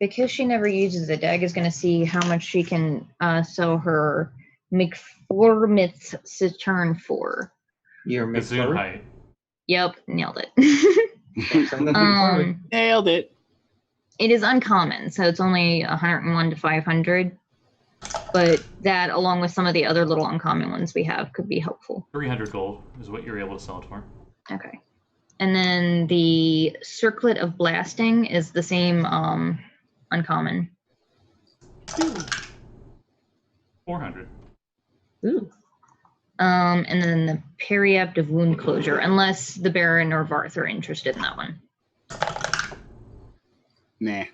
because she never uses it, Dag is going to see how much she can sell her McFormith's Saturn for. Your Gazoon height. Yep, nailed it. Nailed it. It is uncommon, so it's only 101 to 500. But that, along with some of the other little uncommon ones we have, could be helpful. 300 gold is what you're able to sell it for. Okay. And then the Circlet of Blasting is the same uncommon. 400. Ooh. And then the Periapt of Wound Closure, unless the Baron or Varth are interested in that one. Nah.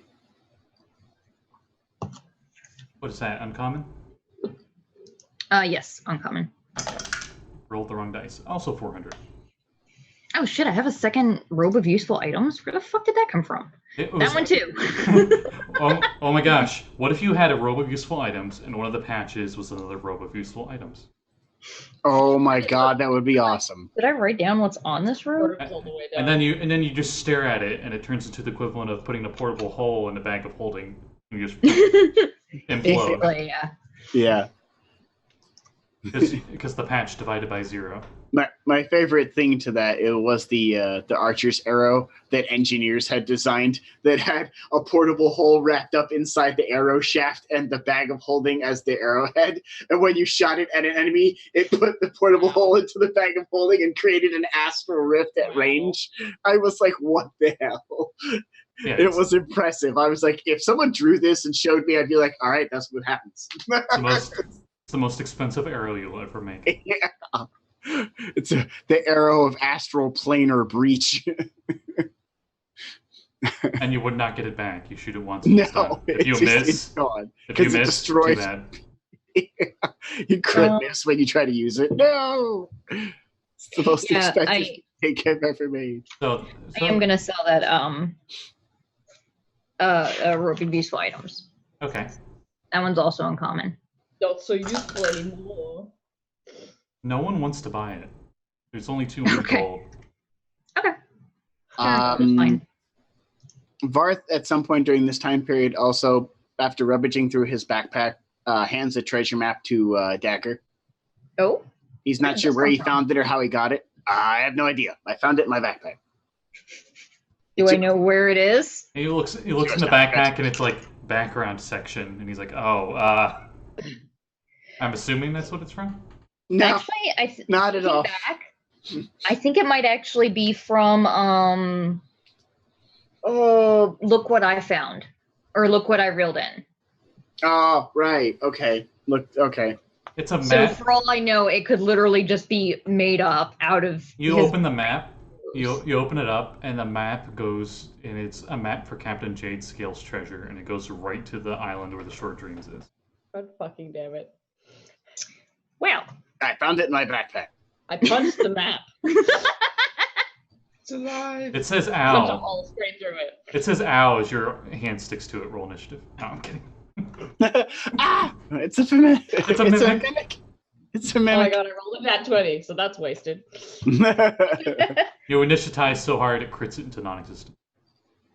What is that? Uncommon? Yes, uncommon. Rolled the wrong dice. Also 400. Oh shit, I have a second robe of useful items? Where the fuck did that come from? That one too. oh my gosh. What if you had a robe of useful items and one of the patches was another robe of useful items? Oh my god, that would be awesome. Did I write down what's on this robe? And then you just stare at it and it turns into the equivalent of putting a portable hole in a bag of holding and you just implode. Basically, yeah. Yeah. Because the patch divided by 0. My favorite thing to that, it was the archer's arrow that engineers had designed that had a portable hole wrapped up inside the arrow shaft and the bag of holding as the arrowhead. And when you shot it at an enemy, it put the portable hole into the bag of holding and created an astral rift at range. I was like, what the hell? Yeah, it was impressive. I was like, if someone drew this and showed me, I'd be like, all right, that's what happens. It's the most expensive arrow you'll ever make. Yeah. It's the arrow of astral planar breach. And you would not get it back. You shoot it once and it's done. No, If you it's miss, gone. if you 'Cause it miss, too destroys- bad. You crit miss when you try to use it. No! It's the most Yeah, expensive take I've ever made. So I am gonna sell that roping useful items. okay. That one's also uncommon. Not so useful anymore. No one wants to buy it. There's only 200 Okay. gold. Okay. That's fine. Varth, at some point during this time period, also, after rummaging through his backpack, hands a treasure map to Dagger. Oh. He's Where not did sure this where come he from? found it or how he got it. I have no idea. I found it in my backpack. Do I know where it is? And he looks in the Sure, backpack and it's like background section, and he's like, "Oh, I'm assuming that's what it's from." No, Actually, not at looking all. back, I think it might actually be from look what I found, or look what I reeled in. Oh, right. Okay. Look. Okay. It's a So map. for all I know, it could literally just be made up out of. You his- open the map. You open it up, and the map goes, and it's a map for Captain Jade Scale's treasure, and it goes right to the island where the Short Dreams is. God fucking damn it. Well, I found it in my backpack. I punched the map. It's alive. It says Punched a "ow." hole straight through it. It says "ow" as your hand sticks to it. Roll initiative. No, I'm kidding. Ah! It's a mimic. It's a mimic. It's a Oh my mimic. god, I rolled a nat 20, so that's wasted. You initiatize so hard it crits it into non-existent.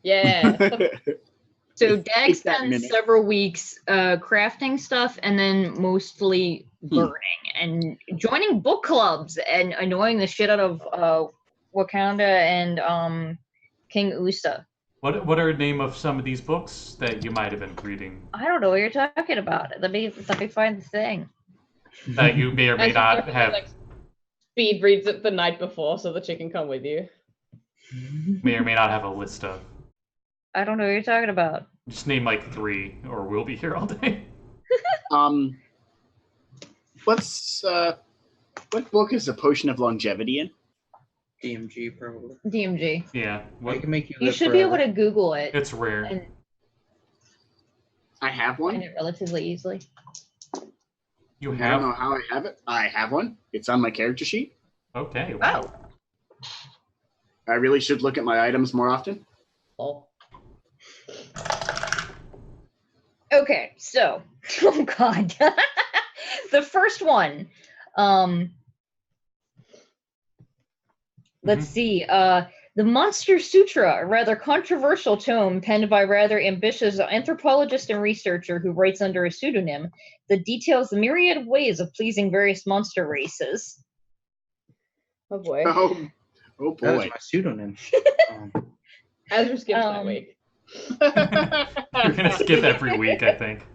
Yeah. so Dag Take that spends minute. several weeks crafting stuff and then mostly learning and joining book clubs and annoying the shit out of Wakanda and King Usa. What are the name of some of these books that you might have been reading I don't know what you're talking about. Let me find the thing. that you may or may I not definitely, have like, speed reads it the night before so that she can come with you. may or may not have a list of? I don't know what you're talking about. Just name like 3, or we'll be here all day. What's what book is the Potion of Longevity in? DMG probably. DMG. Yeah, I what, can make you. You live should be able forever. to Google it it's rare. and I have find one. it relatively easily. You I don't have know how I have it. I have one. It's on my character sheet. okay. Wow. I really should look at my items more often. Oh. Okay, so oh god. The first one. Let's see. The Monster Sutra, a rather controversial tome penned by a rather ambitious anthropologist and researcher who writes under a pseudonym that details the myriad ways of pleasing various monster races. Oh boy. Oh That was boy. my pseudonym. Azra skips that Um, week. You're gonna skip every week, I think.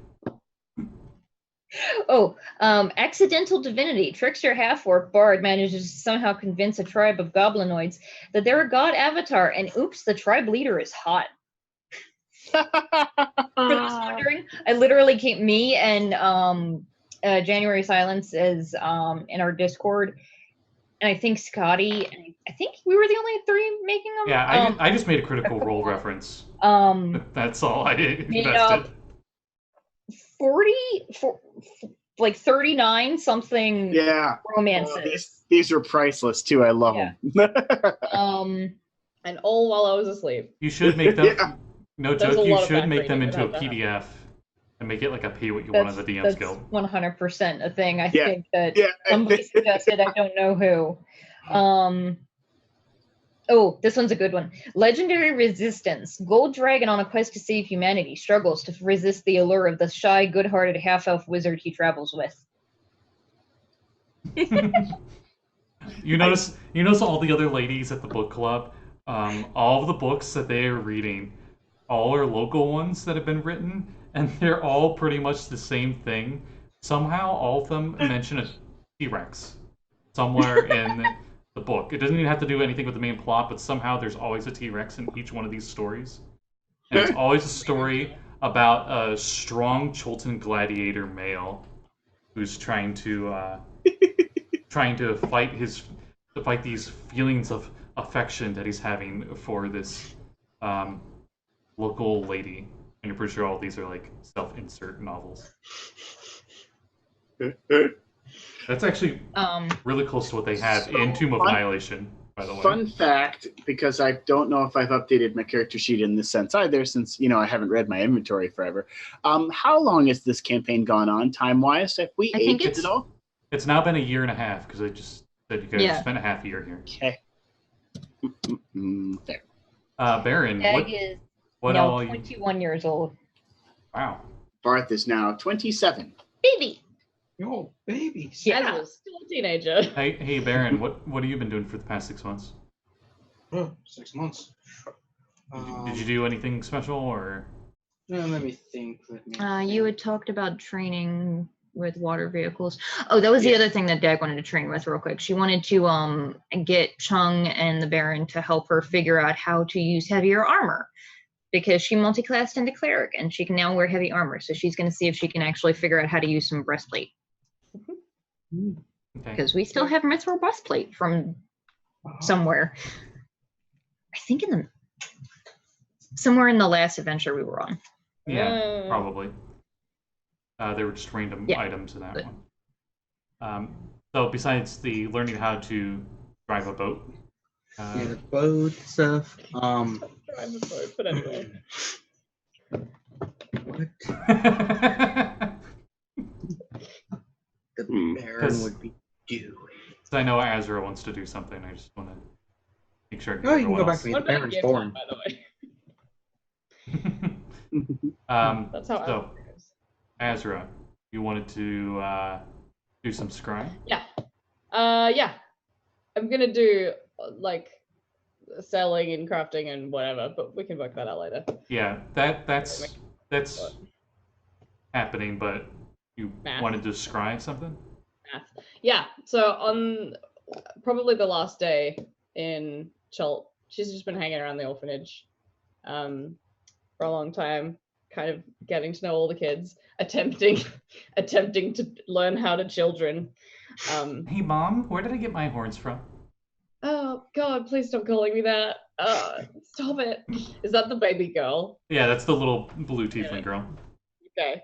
Accidental divinity. Trickster half-orc bard manages to somehow convince a tribe of goblinoids that they're a god avatar, and oops, the tribe leader is hot. For those wondering, I literally came, me and January Silence is in our Discord, and I think Scotty, and I think we were the only 3 making them. Yeah, I just made a Critical Role reference. That's all I invested. up 39 something Yeah. romances. These are priceless too. I love Yeah. them. And all while I was asleep. You should make them. Yeah. No There's joke. a You lot of should make them backreading into a without that. PDF and make it like a pay what you want on the DM's Guild. 100% a thing. I Yeah. think that Yeah. somebody suggested. I don't know who. This one's a good one. Legendary Resistance. Gold Dragon on a quest to save humanity struggles to resist the allure of the shy, good-hearted half-elf wizard he travels with. You notice all the other ladies at the book club. All of the books that they are reading, all are local ones that have been written, and they're all pretty much the same thing. Somehow, all of them mention a T-Rex somewhere in the book. It doesn't even have to do anything with the main plot, but somehow there's always a T-Rex in each one of these stories. And it's always a story about a strong Cholton gladiator male who's trying to fight these feelings of affection that he's having for this local lady, and you're pretty sure all these are like self-insert novels. That's actually really close to what they have in Tomb of Annihilation, by the way. Fun fact, because I don't know if I've updated my character sheet in this sense either, since I haven't read my inventory forever. How long has this campaign gone on, time-wise? Have we aged it all? It's now been a year and a half, because I just said you guys spent a half a year here. Okay. There. Baron, Dag is what now all 21 years old. Wow. Varth is now 27. Baby. Oh, babies. Yeah, still a teenager. Hey, Baron, what have you been doing for the past 6 months? 6 months. Did you do anything special, or? Let me think. You had talked about training with water vehicles. Oh, that was the other thing that Dag wanted to train with real quick. She wanted to get Chung and the Baron to help her figure out how to use heavier armor, because she multi-classed into cleric and she can now wear heavy armor. So she's going to see if she can actually figure out how to use some breastplate. Because we still have Mithril breastplate from somewhere. I think somewhere in the last adventure we were on. Yeah, probably. They were just random items in that one. So besides the learning how to drive a boat, boat stuff. Drive a boat, but anyway. What the Baron would be doing? So I know Azra wants to do something. I just want to make sure. Oh, you can go back to me. The Baron's born. By the way. That's how. So, Azra, you wanted to do some scrying? Yeah. Yeah. I'm gonna do like selling and crafting and whatever, but we can work that out later. Yeah, that's happening, but you wanted to scry something? Yeah. So on probably the last day in Chult, she's just been hanging around the orphanage for a long time, kind of getting to know all the kids, attempting to learn how to children. Hey Mom, where did I get my horns from? Oh God, please stop calling me that. Stop it. Is that the baby girl? Yeah, that's the little blue tiefling girl. Okay.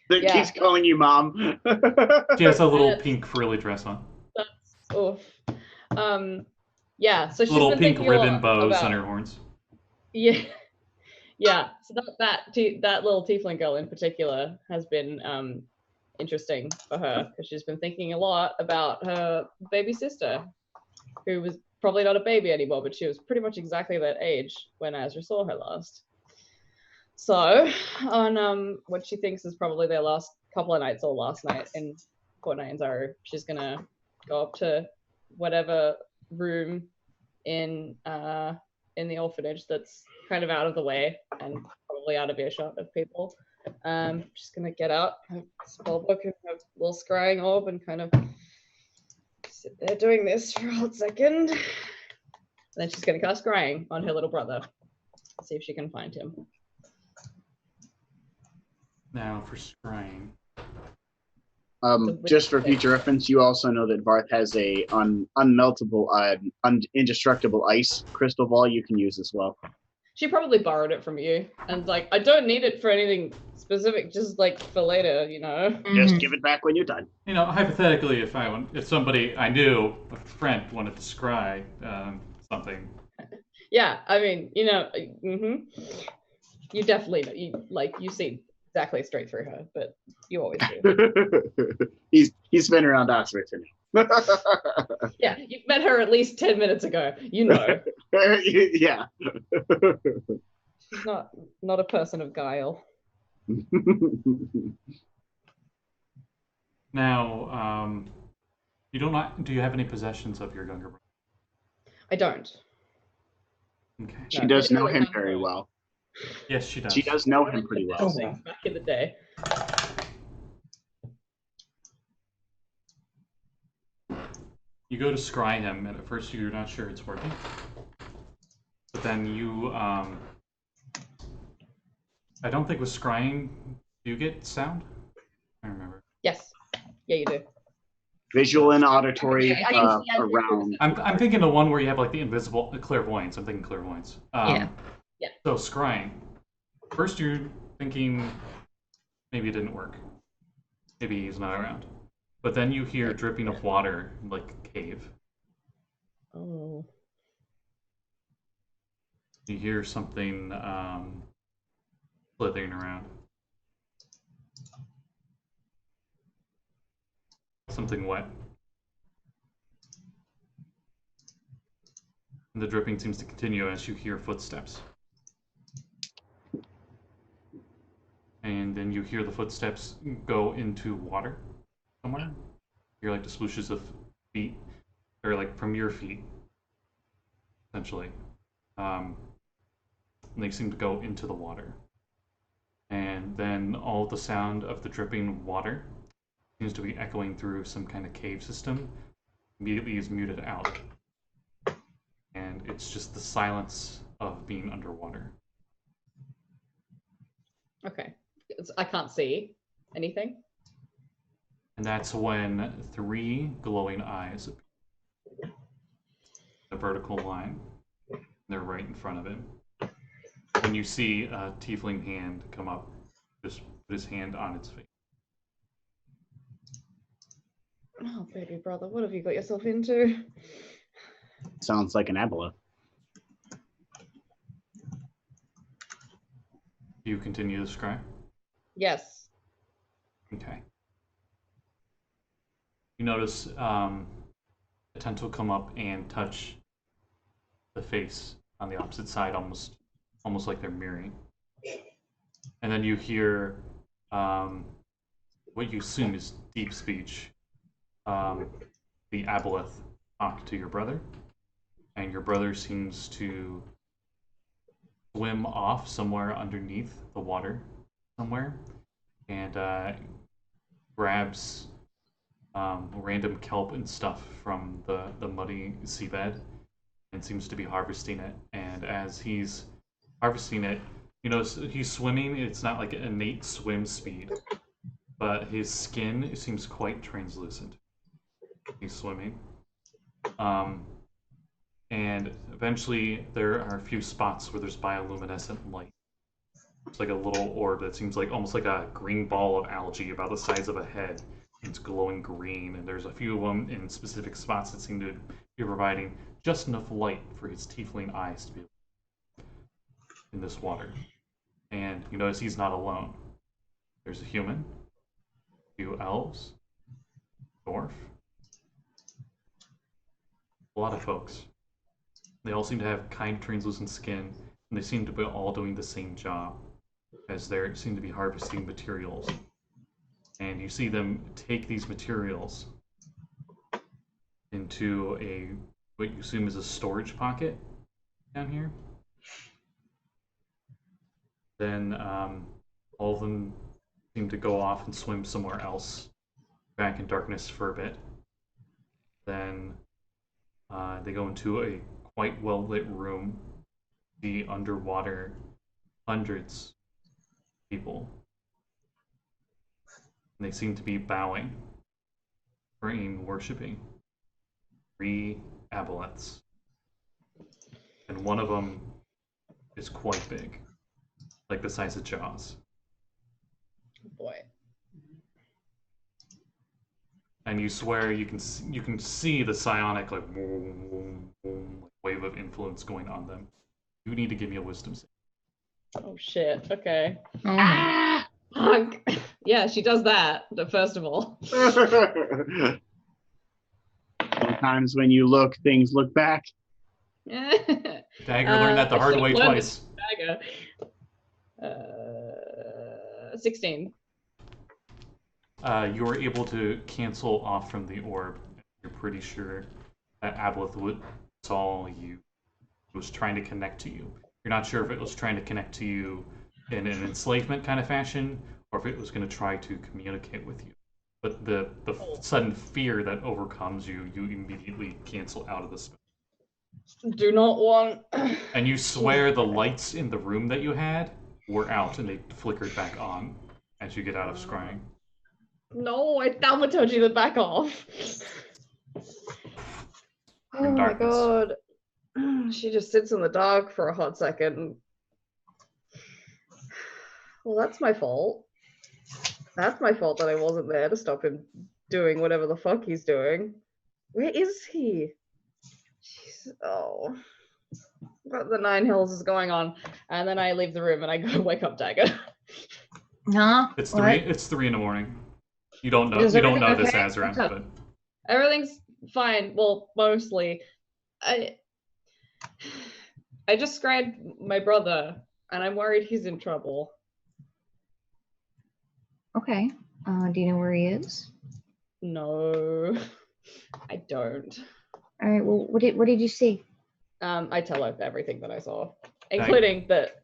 That keeps calling you Mom. She has a little pink frilly dress on. That's oof. Yeah, so she's little been pink thinking ribbon bows on her horns. Yeah. Yeah, so that little tiefling girl in particular has been interesting for her, because she's been thinking a lot about her baby sister, who was probably not a baby anymore, but she was pretty much exactly that age when Azra saw her last. So on what she thinks is probably their last couple of nights or last night in Fortnite and Zaru, she's gonna go up to whatever room in the orphanage that's kind of out of the way and probably out of earshot of people. She's gonna get out her spellbook and her little scrying orb and kind of sit there doing this for a hot second. And then she's gonna cast scrying on her little brother. See if she can find him. Now for scrying. Just for future reference, you also know that Varth has a unmeltable, indestructible ice crystal ball you can use as well. She probably borrowed it from you, and like, I don't need it for anything specific, just like for later, you know. Just give it back when you're done. You know, hypothetically, if somebody I knew, a friend, wanted to scry something. Yeah, I mean, you know, you definitely you see exactly straight through her, but you always do. He's been around Azra to me. Yeah, you've met her at least 10 minutes ago. You know. Yeah. She's not a person of guile. Now, do you have any possessions of your younger brother? I don't. Okay. She does know him very well. Yes, she does. She does know him pretty well. Back in the day. You go to scry him, and at first you're not sure it's working. But then you, I don't think with scrying, do you get sound? I remember. Yes. Yeah, you do. Visual and auditory around. I'm thinking the one where you have like the invisible clairvoyance. I'm thinking clairvoyance. Yeah. So scrying, First, you're thinking maybe it didn't work. Maybe he's not around. But then you hear dripping of water, like a cave. Oh. You hear something slithering around. Something wet. And the dripping seems to continue as you hear footsteps. And then you hear the footsteps go into water somewhere. You hear like the swooshes of feet, or like from your feet, essentially. And they seem to go into the water. And then all the sound of the dripping water seems to be echoing through some kind of cave system. Immediately is muted out. And it's just the silence of being underwater. Okay. I can't see anything. And that's when 3 glowing eyes appear. A vertical line. They're right in front of him. When you see a tiefling hand come up, just put his hand on its face. Oh, baby brother, what have you got yourself into? Sounds like an aboleth. Do you continue to scry? Yes. Okay. You notice a tentacle come up and touch the face on the opposite side, almost like they're mirroring. And then you hear what you assume is deep speech. The aboleth talk to your brother, and your brother seems to swim off somewhere underneath the water somewhere, and grabs random kelp and stuff from the muddy seabed and seems to be harvesting it. And as he's harvesting it, you know, he's swimming. It's not like an innate swim speed, but his skin seems quite translucent. He's swimming. And eventually there are a few spots where there's bioluminescent light. It's like a little orb that seems like almost like a green ball of algae about the size of a head. It's glowing green, and there's a few of them in specific spots that seem to be providing just enough light for his tiefling eyes to be in this water. And you notice he's not alone. There's a human, a few elves, dwarf, a lot of folks. They all seem to have kind, translucent skin, and they seem to be all doing the same job, as they seem to be harvesting materials. And you see them take these materials into what you assume is a storage pocket down here. Then all of them seem to go off and swim somewhere else, back in darkness for a bit. Then they go into a quite well-lit room, the underwater, hundreds of people. And they seem to be bowing, praying, worshipping. 3 aboleths. And one of them is quite big, like the size of Jaws. Boy. And you swear you can see the psionic like wave of influence going on them. You need to give me a wisdom save. Oh shit. Okay. Oh. Ah! Punk. Yeah, she does that. First of all. Sometimes when you look, things look back. Dagger learned that the hard way twice. Dagger. 16. You were able to cancel off from the orb. You're pretty sure that aboleth saw you. It was trying to connect to you. You're not sure if it was trying to connect to you in an enslavement kind of fashion, or if it was going to try to communicate with you. But the sudden fear that overcomes you, you immediately cancel out of the spell. Do not want. And you swear the lights in the room that you had were out, and they flickered back on as you get out of scrying. No, I damn told you to back off. Oh my god. She just sits in the dark for a hot second. Well, that's my fault. That's my fault that I wasn't there to stop him doing whatever the fuck he's doing. Where is he? Jeez. Oh. What the Nine Hills is going on? And then I leave the room and I go wake up Dagger. Huh? It's What? 3 in the morning. You don't know. Is You don't know everything this, okay? Azra. What's up? But Everything's fine. Well, mostly. I just scribed my brother, and I'm worried he's in trouble. Okay. Do you know where he is? No, I don't. All right. Well, what did you see? I tell her everything that I saw, including that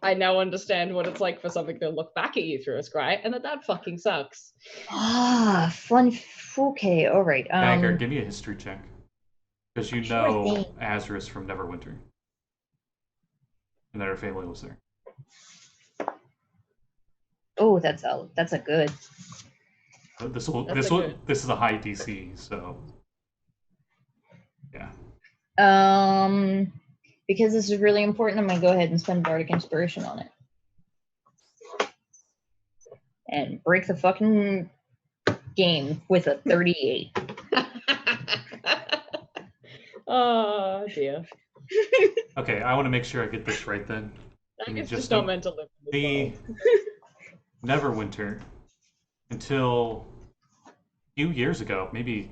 I now understand what it's like for something to look back at you through a scry, and that fucking sucks. Ah, fun. Okay. All right. Dagger, give me a history check. Because you Sure know thing. Azra's from Neverwinter. And that her family was there. Oh, that's a good. This is a high DC, so yeah. Because this is really important, I'm gonna go ahead and spend Bardic Inspiration on it. And break the fucking game with a 38. Oh dear. Okay, I want to make sure I get this right then. It's just not meant to live in this The world. Neverwinter, until a few years ago, maybe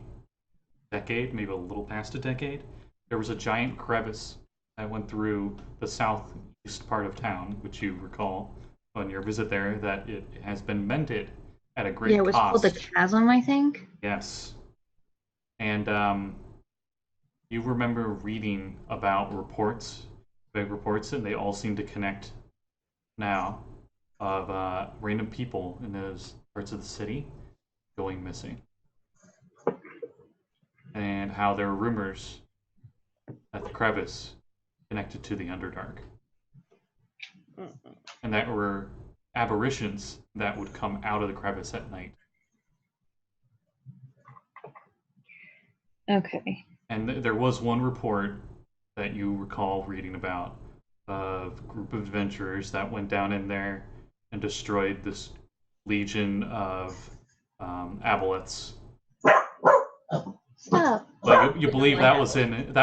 a decade, maybe a little past a decade, there was a giant crevice that went through the southeast part of town, which you recall on your visit there, that it has been mended at a great Yeah, it was cost. called the Chasm, I think. Yes. And you remember reading about reports, big reports, and they all seem to connect now of random people in those parts of the city going missing. And how there are rumors that the crevice connected to the Underdark. And that were aberrations that would come out of the crevice at night. Okay. And there was one report that you recall reading about of a group of adventurers that went down in there and destroyed this legion of aboleths. Stop. But you believe that was in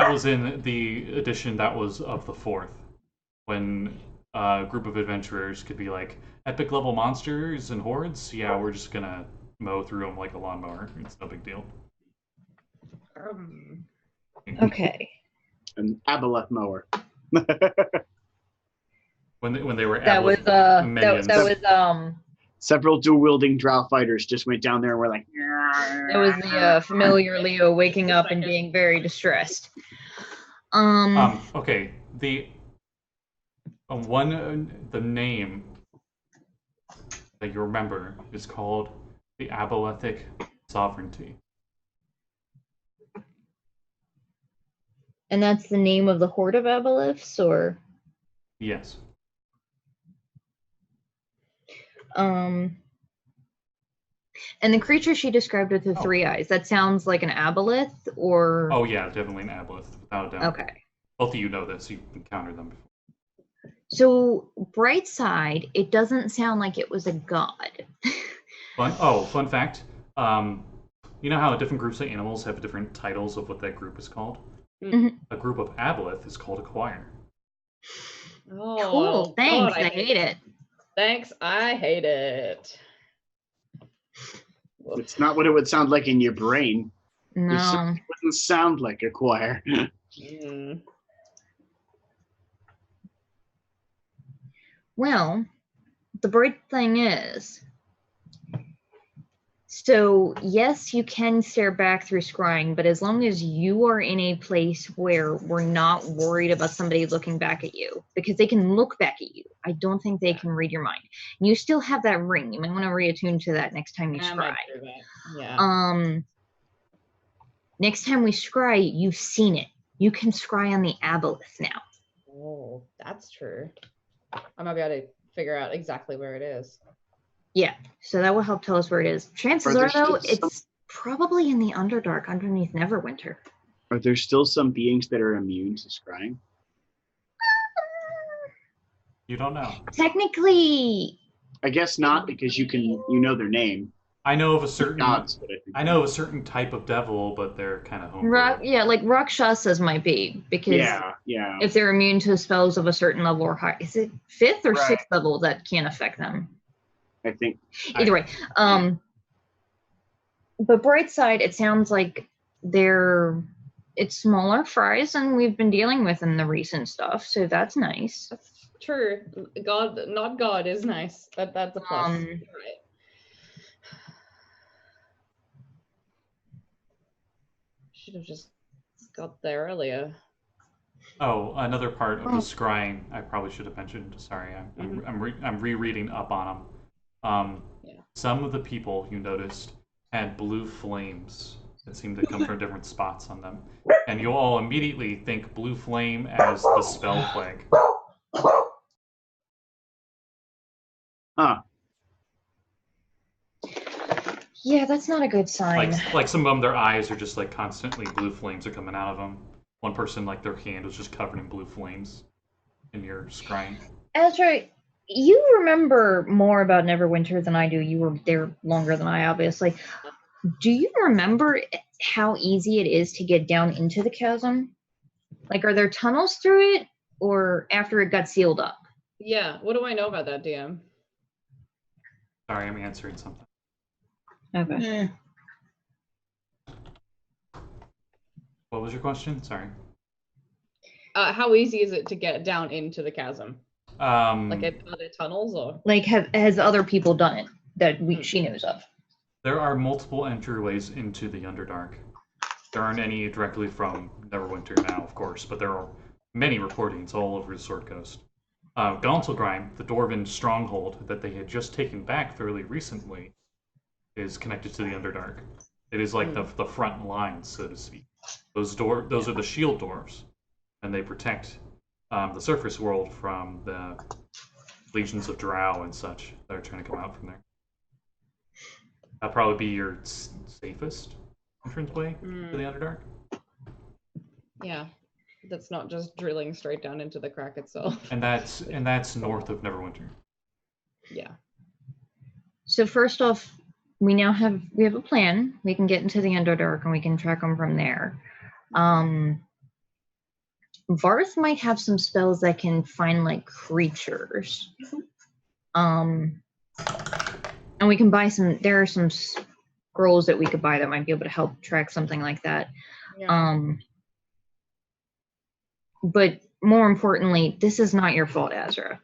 the edition that was of the 4th, when a group of adventurers could be like, epic level monsters and hordes? Yeah, we're just gonna mow through them like a lawnmower. It's no big deal. Okay. An aboleth mower. When they were That was minions. that was Several dual-wielding drow fighters just went down there and were like, that was the familiar Leo waking up and being very distressed. Okay, the name that you remember is called the Abolethic Sovereignty. And that's the name of the Horde of Aboleths, or Yes. and the creature she described with the 3 eyes, that sounds like an aboleth, or Oh yeah, definitely an aboleth, without a doubt. okay. Both of you know this. You've encountered them before. So bright side, it doesn't sound like it was a god. Fun fact. You know how different groups of animals have different titles of what that group is called? Mhm. A group of aboleth is called a choir. Oh, Cool, thanks. God, I hate it. Thanks, I hate it. it's not what it would sound like in your brain. It No. certainly wouldn't sound like a choir. Mm. Well, the bright thing is, so yes, you can stare back through scrying, but as long as you are in a place where we're not worried about somebody looking back at you, because they can look back at you, I don't think they can read your mind. And you still have that ring. You might want to reattune to that next time you I scry. might do that. Yeah. Next time we scry, you've seen it. You can scry on the aboleth now. Oh, that's true. I might be able to figure out exactly where it is. Yeah, so that will help tell us where it is. Chances Are are, there though, still it's probably in the Underdark underneath Neverwinter. Are there still some beings that are immune to scrying? You don't know. Technically, I guess not, because you know their name. I know of a certain Gods, but I know of a certain type of devil, but they're kind of homebrew. like Rakshasas might be, because yeah. if they're immune to spells of a certain level or high, is it 5th or Right. 6th level that can't affect them? I think. Either way, but bright side, it sounds like it's smaller fries than we've been dealing with in the recent stuff, so that's nice. That's true. God, not God, is nice. That's a plus. Right. Should have just got there earlier. Oh, another part of the scrying I probably should have mentioned. Sorry, I'm rereading up on them. Some of the people you noticed had blue flames that seemed to come from different spots on them, and you'll all immediately think blue flame as the spell plague. Huh. Yeah, that's not a good sign. Like some of them, their eyes are just like constantly blue flames are coming out of them. One person, like their hand was just covered in blue flames in your scrying. Azra, you remember more about Neverwinter than I do. You were there longer than I, obviously. Do you remember how easy it is to get down into the chasm? Like, are there tunnels through it, or after it got sealed up? Yeah, what do I know about that, DM? Sorry, I'm answering something. Okay. What was your question? Sorry. How easy is it to get down into the chasm? Like, are there tunnels, or? Like, has other people done it that she knows of? There are multiple entryways into the Underdark. There aren't any directly from Neverwinter now, of course, but there are many reportings all over the Sword Coast. Gauntlgrime, the Dwarven stronghold that they had just taken back fairly recently, is connected to the Underdark. It is like the front line, so to speak. Those are the shield dwarves, and they protect the surface world from the legions of drow and such that are trying to come out from there. That'll probably be your safest entranceway to the Underdark. Yeah, that's not just drilling straight down into the crack itself. And that's north of Neverwinter. Yeah. So first off, we have a plan. We can get into the Underdark and we can track them from there. Varth might have some spells that can find like creatures. And we can buy there are some scrolls that we could buy that might be able to help track something like that. Yeah. But more importantly, this is not your fault, Azra.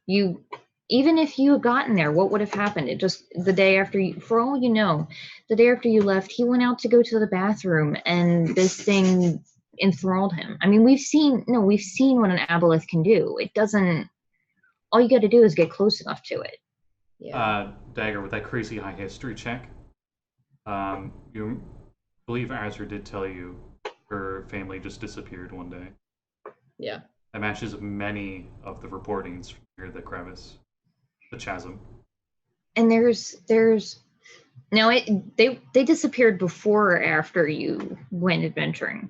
Even if you had gotten there, what would have happened? It just, the day after for all you know, the day after you left, he went out to go to the bathroom and this thing enthralled him. I mean, we've seen what an aboleth can do. It doesn't, all you got to do is get close enough to it. Yeah. Dagger, with that crazy high history check, you believe Azra did tell you her family just disappeared one day. Yeah. That matches many of the reportings near the crevice, the chasm. And there's now they disappeared before or after you went adventuring?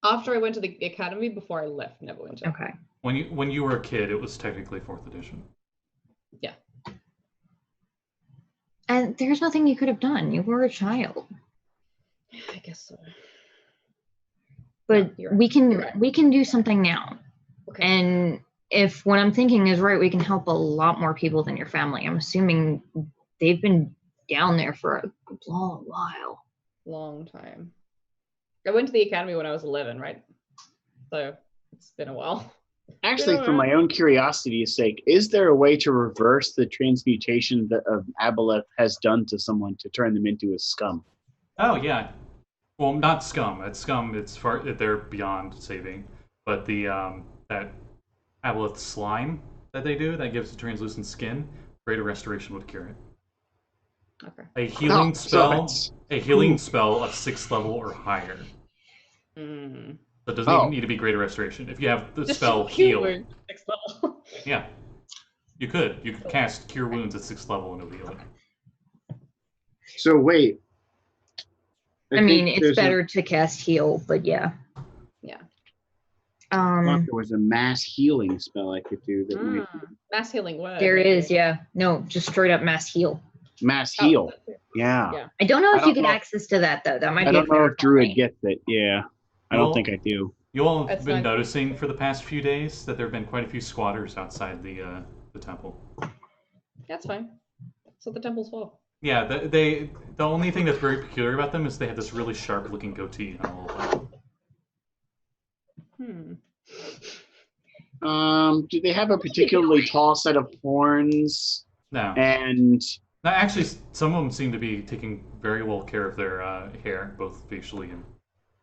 After I went to the academy, before I left Neverwinter. Okay. When you were a kid, it was technically 4th edition. Yeah. And there's nothing you could have done. You were a child. I guess so. But No, we can right. we can do something now. Okay. And if what I'm thinking is right, we can help a lot more people than your family. I'm assuming they've been down there for a long while. Long time. I went to the academy when I was 11, right? So it's been a while. Actually, for my own curiosity's sake, is there a way to reverse the transmutation that aboleth has done to someone to turn them into a scum? Oh yeah, well not scum. At scum, it's far they're beyond saving. But the that aboleth slime that they do that gives it translucent skin, greater restoration would cure it. Okay. A healing spell, so a healing spell of 6th level or higher. Mm. So it doesn't even need to be greater restoration. If you have the Just spell cure heal, wounds, 6th level. yeah, you could cast cure wounds at 6th level and it'll heal it. So wait. I mean, it's better to cast heal, but yeah. Yeah. There was a mass healing spell I could do that might Mass healing word. There maybe. is, yeah. No, just straight up mass heal. mass heal. Yeah. Yeah. I don't know I if you don't get know. access to that though. That might I be. don't know if Druid gets it. Yeah. I don't Well, think I do. You all have That's been fine. noticing for the past few days that there have been quite a few squatters outside the temple. That's fine. That's what the temple's for. Yeah, the only thing that's very peculiar about them is they have this really sharp-looking goatee on all of them. Do they have a particularly tall set of horns? No. And No, actually, some of them seem to be taking very well care of their hair, both facially and...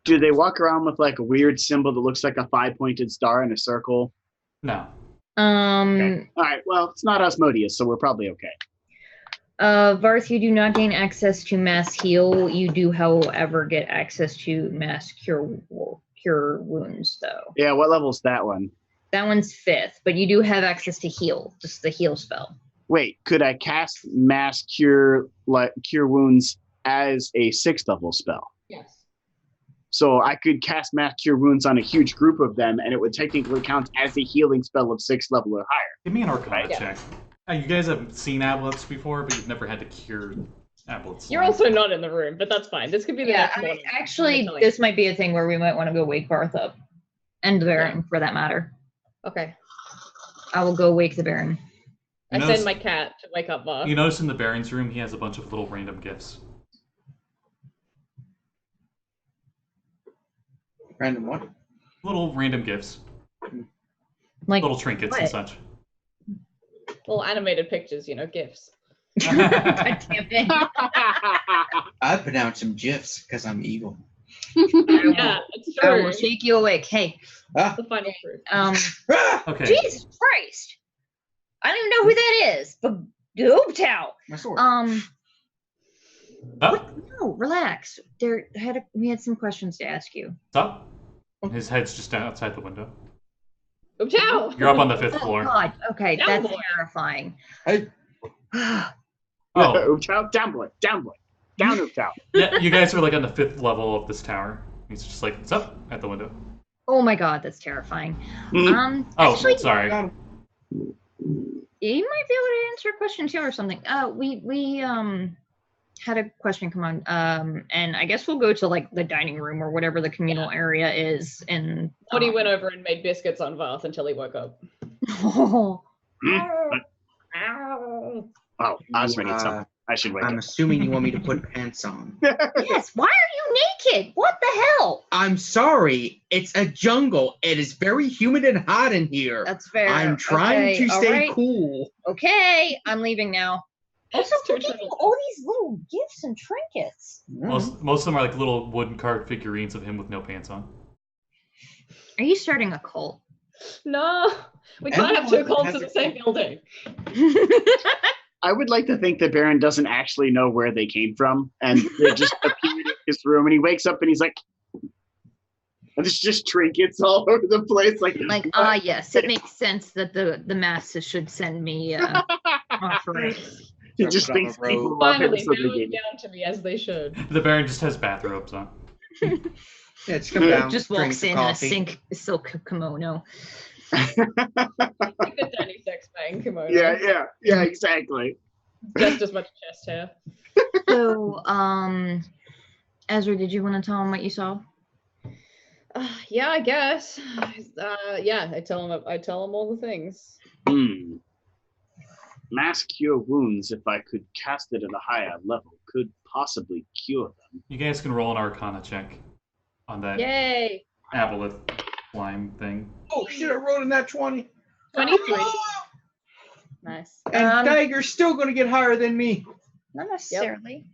do they walk around with like a weird symbol that looks like a 5-pointed star in a circle? No. Okay. All right. Well, it's not Osmodius, so we're probably okay. Varth, you do not gain access to mass heal. You do, however, get access to mass cure wounds, though. Yeah. What level's that one? That one's 5th, but you do have access to heal, just the heal spell. Wait, could I cast mass cure wounds as a 6th level spell? Yes. So I could cast mass cure wounds on a huge group of them, and it would technically count as a healing spell of 6th level or higher. Give me an Arcana Yeah. check. You guys have seen ablets before, but you've never had to cure ablets. You're also not in the room, but that's fine. This could be the next one. Actually, this might be a thing where we might want to go wake Varth up. And the Baron, for that matter. Okay. I will go wake the Baron. I send my cat to wake up Varth. You notice in the Baron's room, he has a bunch of little random gifts. Random what? Little random gifts. Like Little trinkets and what? such. Little animated pictures, gifs. God damn it. I put down some gifs because I'm evil. Yeah, it's I true. will shake you awake. Hey, Ah, The final proof. Okay. Jesus Christ. I don't even know who that is, but Doobtow. my sword. Oh, No, relax. We had some questions to ask you. what's up? His head's just outside the window. Ciao! You're up on the 5th Oh floor. God. Okay, Down that's boy. terrifying. Hey. Oh, Ooptow, down boy, down boy, down Ooptow. yeah, you guys are like on the 5th level of this tower. He's just like, what's up? At the window. Oh my God, that's terrifying. Mm. Oh, Actually, sorry. Got him. you might be able to answer a question too or something. We had a question come on. And I guess we'll go to like the dining room or whatever the communal area is. And Madi went over and made biscuits on Varth until he woke up. Oh, Oh, Azra needs something. I should wake I'm up. assuming you want me to put pants on. yes. Why are you naked? What the hell? I'm sorry. It's a jungle. It is very humid and hot in here. That's fair. I'm trying Okay, to all stay right. cool. Okay, I'm leaving now. Also, It's too who gave you true. all these little gifts and trinkets? Most of them are like little wooden carved figurines of him with no pants on. Are you starting a cult? No, we can't have two cults in the same building. I would like to think that Baron doesn't actually know where they came from, and they just appeared in his room, and he wakes up and he's like, and there's just trinkets all over the place. Like, Yes, it makes sense that the masses should send me offerings. he just Drama thinks road. people love him, Finally, so they bowing gave him. down to me as they should. The Baron just has bathrobes on. Yeah, just come down. Just drink walks some in a coffee. silk kimono. Like the Danny Sex Bang kimono. Yeah, exactly. Just as much chest hair. So, Azra, did you want to tell him what you saw? Yeah, I guess. Yeah, I tell him all the things. Mass cure wounds, if I could cast it at a higher level, could possibly cure them. You guys can roll an Arcana check on that Yay! aboleth slime thing. Oh shit! I rolled in that 20, 23. Nice. and Dagger's still gonna get higher than me. Not necessarily.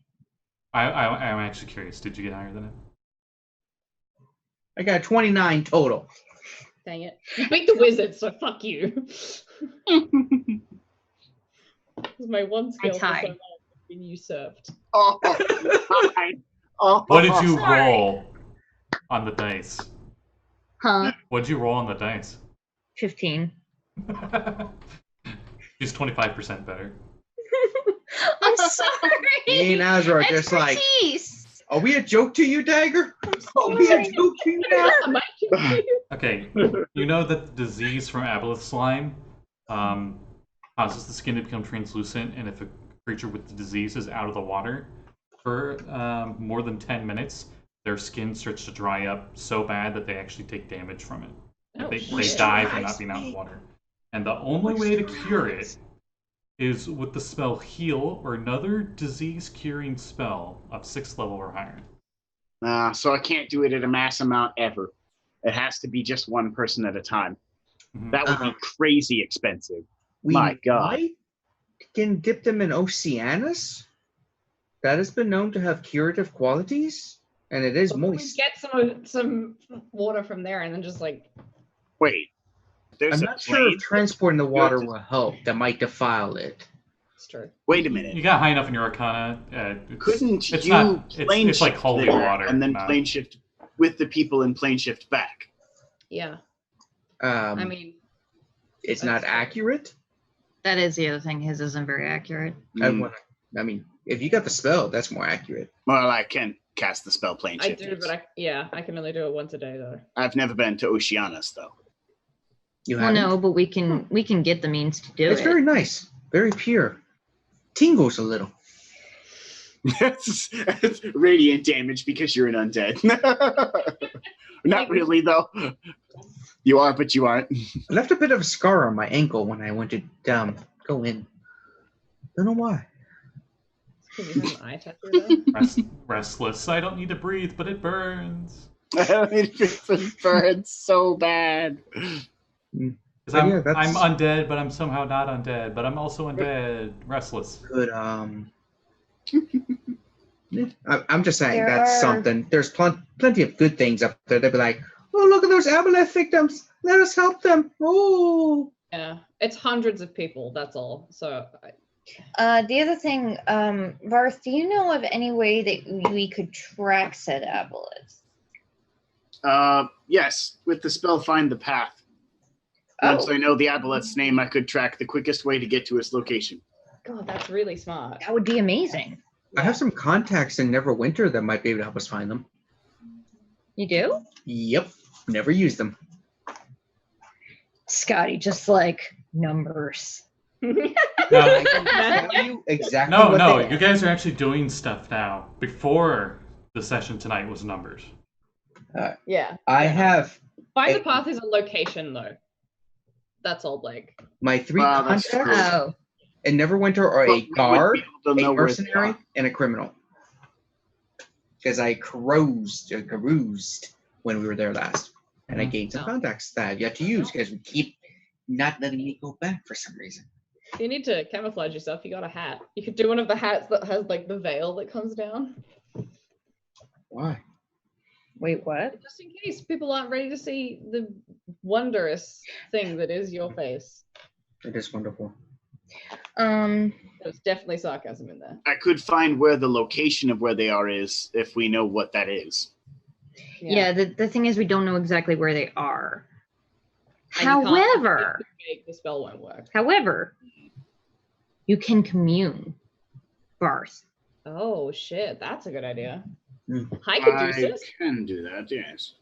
I'm actually curious. Did you get higher than it? I got 29 total. Dang it. You beat the wizard, so fuck you. My one skill for so tied. long has been usurped. Oh, God. Oh, What did you sorry. roll on the dice? Huh? What did you roll on the dice? 15. She's 25% better. I'm sorry. Me and Azra are just like, Expertise. are we a joke to you, Dagger? Are we a joke to you now? Am I Okay, you know that the disease from aboleth slime causes the skin to become translucent, and if a creature with the disease is out of the water for more than 10 minutes, their skin starts to dry up so bad that they actually take damage from it. Oh, They shit. die from not being out of water. And the only way to cure it is with the spell Heal or another disease-curing spell of 6th level or higher. So I can't do it at a mass amount ever. It has to be just one person at a time. Mhm. That would be crazy expensive. We My God. might can dip them in Oceanus. That has been known to have curative qualities, and it is We moist. get some water from there and then just like Wait. There's I'm a not sure plane? if transporting the water will help. That might defile it. it's true. Wait a minute. You got high enough in your Arcana. Couldn't it's you not, plane it's like shift holy there water. and then not- plane shift with the people and plane shift back? Yeah. I mean, it's not accurate. That is the other thing. His isn't very accurate. I mean, if you got the spell, that's more accurate. Well, I can cast the spell plane I shift. do, but I can only do it once a day though. I've never been to Oceanus though. You Well, haven't? no, but we can get the means to do It's it. very nice, very pure. Tingles a little. That's radiant damage because you're an undead. Not really though. You are, but you aren't. I left a bit of a scar on my ankle when I went to go in. Don't know why. Because you have an eye tattoo there. Restless. I don't need to breathe, but it burns. It burns so bad. Because But yeah, I'm undead, but I'm somehow not undead. But I'm also undead. Restless. Good. I'm just saying There that's are- something. There's plenty of good things up there. They'll be like, oh, look at those aboleth victims. Let us help them. Oh. Yeah, it's hundreds of people. That's all. So The other thing, Varth, do you know of any way that we could track said aboleths? Yes, with the spell Find the Path. Once I know the aboleth's name, I could track the quickest way to get to its location. God, that's really smart. That would be amazing. I have some contacts in Neverwinter that might be able to help us find them. You do? Yep. Never used them. Scotty, just like numbers. No, I can tell you exactly no, what no. they You guys are actually doing stuff now. Before the session tonight was numbers. Yeah. I have Find the path is a location though. That's all, Blake. my 3 Wow, that's contacts Oh, in Neverwinter are a But guard, people don't a know where they mercenary, are. and a criminal. Because I caroused when we were there last. And I gained some Oh. contacts that I've yet to use because we keep not letting me go back for some reason. If you need to camouflage yourself, you got a hat. You could do one of the hats that has like the veil that comes down. Why? wait, what? Just in case people aren't ready to see the wondrous thing that is your face. It is wonderful. There's definitely sarcasm in there. I could find where the location of where they are is if we know what that is. Yeah, the thing is we don't know exactly where they are. And you can't However, make the spell won't work. you can commune. Varth. Oh shit, that's a good idea. Mm. I could do I this. can do that, yes.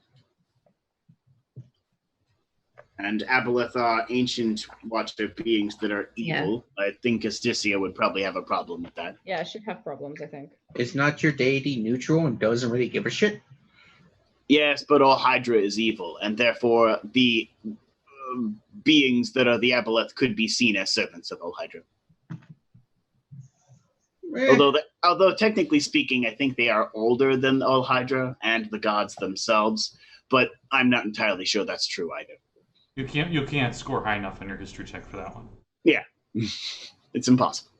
And aboleth are ancient watcher beings that are Yeah. evil. I think Asticia would probably have a problem with that. Yeah, I should have problems, I think. Is not your deity neutral and doesn't really give a shit? Yes, but all Hydra is evil, and therefore the beings that are the aboleth could be seen as servants of all Hydra. Although technically speaking, I think they are older than all Hydra and the gods themselves, but I'm not entirely sure that's true either. You can't score high enough on your history check for that one. Yeah, it's impossible.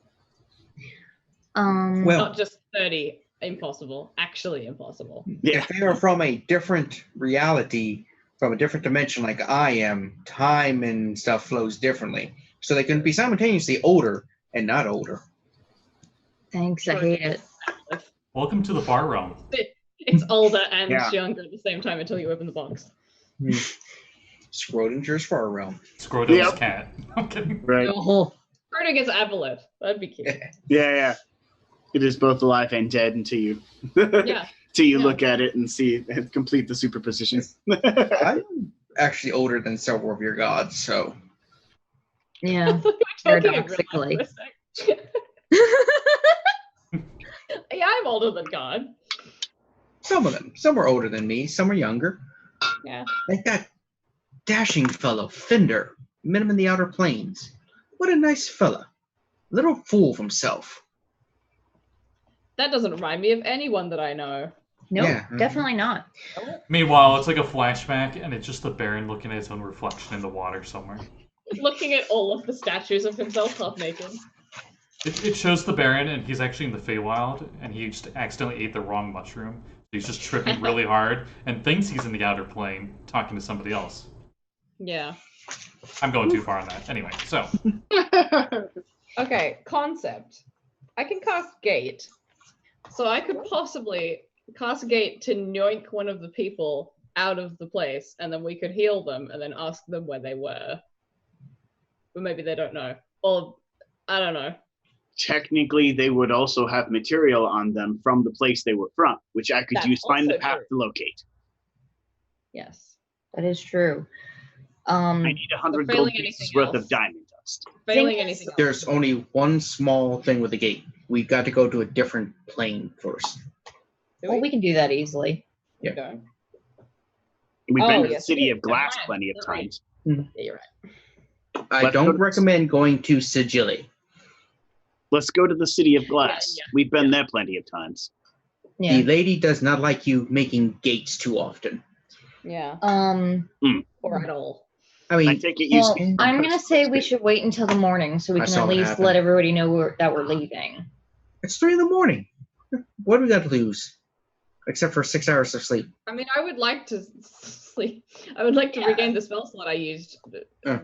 Well, Not just 30. Impossible. Actually impossible. Yeah, if they are from a different reality, from a different dimension like I am, time and stuff flows differently. So they can be simultaneously older and not older. Thanks, I hate it. Welcome to the bar realm. It's older and Yeah. younger at the same time until you open the box. Schrodinger's far realm. Scrotum's Yep. cat. I'm kidding. right. Oh, Frodo gets aboleth. That'd be cute. Yeah. It is both alive and dead until you Yeah. till you look at it and see and complete the superposition. I'm actually older than several of your gods, so. Yeah, We're talking in real life paradoxically. for a sec. Yeah, I'm older than God. Some of them. Some are older than me, some are younger. Yeah. Like that dashing fellow, Fender, met him in the Outer Plains. What a nice fella. Little fool of himself. That doesn't remind me of anyone that I know. Nope, Yeah. definitely not. Meanwhile, it's like a flashback, and it's just the Baron looking at his own reflection in the water somewhere. Looking at all of the statues of himself half naked. It shows the Baron, and he's actually in the Feywild, and he just accidentally ate the wrong mushroom. He's just tripping really hard, and thinks he's in the Outer Plane, talking to somebody else. Yeah. I'm going too far on that. Anyway, so. Okay, concept. I can cast Gate. So I could possibly cast Gate to yoink one of the people out of the place, and then we could heal them and then ask them where they were. But maybe they don't know. Or, I don't know. Technically, they would also have material on them from the place they were from, which I could That's use find the also path true. to locate. Yes. That is true. I need 100 failing gold pieces anything worth else. of diamond dust. Failing Thing is, anything else. There's only one small thing with the gate. We've got to go to a different plane first. Do Well, we can do that easily. Yeah. Okay. We've Oh, been to the yes, City we of did. Glass Right. plenty of Right. times. Yeah, you're right. I Let's go don't to- recommend going to Sigilli. Let's go to the City of Glass. yeah, We've been there plenty of times. Yeah. The lady does not like you making gates too often. Yeah. Or at all. I I mean, take it you Well, speak from I'm gonna personal say we experience. should wait until the morning so we I can saw at what least happened. let everybody know that we're leaving. it's 3 a.m. What do we got to lose? Except for 6 hours of sleep. I mean, I would like to sleep. I would like to regain the spell slot I used. Okay.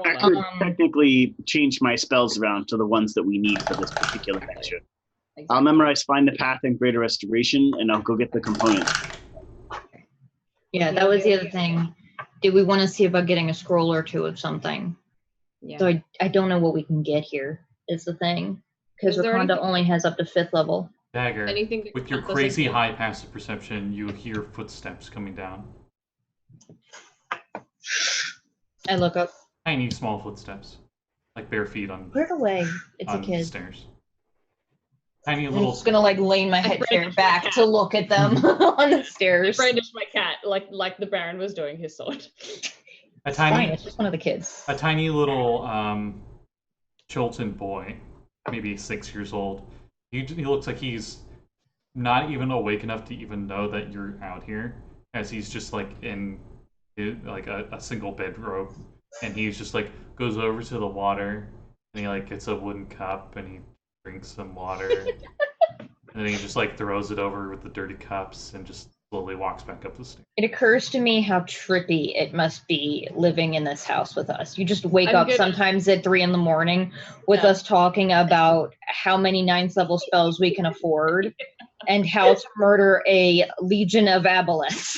I could technically change my spells around to the ones that we need for this particular venture. I'll memorize Find the Path and Greater Restoration, and I'll go get the components. Yeah, that was the other thing. Did we want to see about getting a scroll or two of something? Yeah. So I don't know what we can get here is the thing. Because Is there Rakonda anything- only has up to 5th level. Dagger, Anything that with your counts as crazy a- high passive perception, you hear footsteps coming down. I look up. Tiny, small footsteps. Like bare feet on, Put it away. It's a on the kid. stairs. Tiny I'm little... just gonna like lean my head chair back to look at them on the stairs. Brandish my cat like the Baron was doing his sword. A Fine, tiny... it's just one of the kids. A tiny little Chilton boy, maybe 6 years old. He looks like he's not even awake enough to even know that you're out here, as he's just like in like a single bedrobe, and he's just like goes over to the water, and he like gets a wooden cup and he drinks some water, and then he just like throws it over with the dirty cups and just slowly walks back up the stairs. It occurs to me how trippy it must be living in this house with us. You just wake I'm up gonna- sometimes at 3 a.m. with Yeah. us talking about how many 9th level spells we can afford and how to murder a legion of aboleths.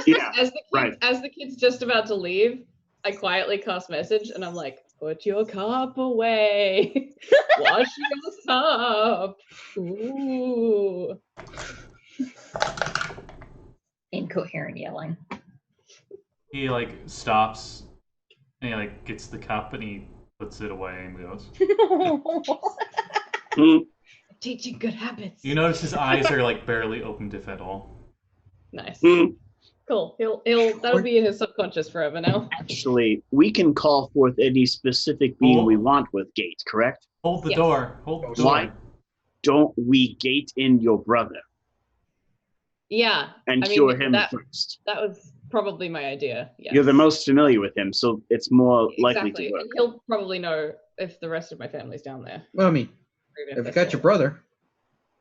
Yeah, As the kids, right. as the kid's just about to leave, I quietly cast message and I'm like, put your cup away. Wash your cup. Ooh. Incoherent yelling. He like stops, and he like gets the cup and he puts it away and goes. Teaching good habits. You notice his eyes are like barely opened, if at all. Nice. Mm. Cool. He'll that'll be in his subconscious forever now. Actually, we can call forth any specific being we want with gate, correct? Hold the Yes. door. Hold the door. Why don't we gate in your brother Yeah. and I mean, cure him that- first? That was probably my idea. Yes. You're the most familiar with him, so it's more likely exactly. to work. And he'll probably know if the rest of my family's down there. well, I mean, or even if you they're got still- your brother,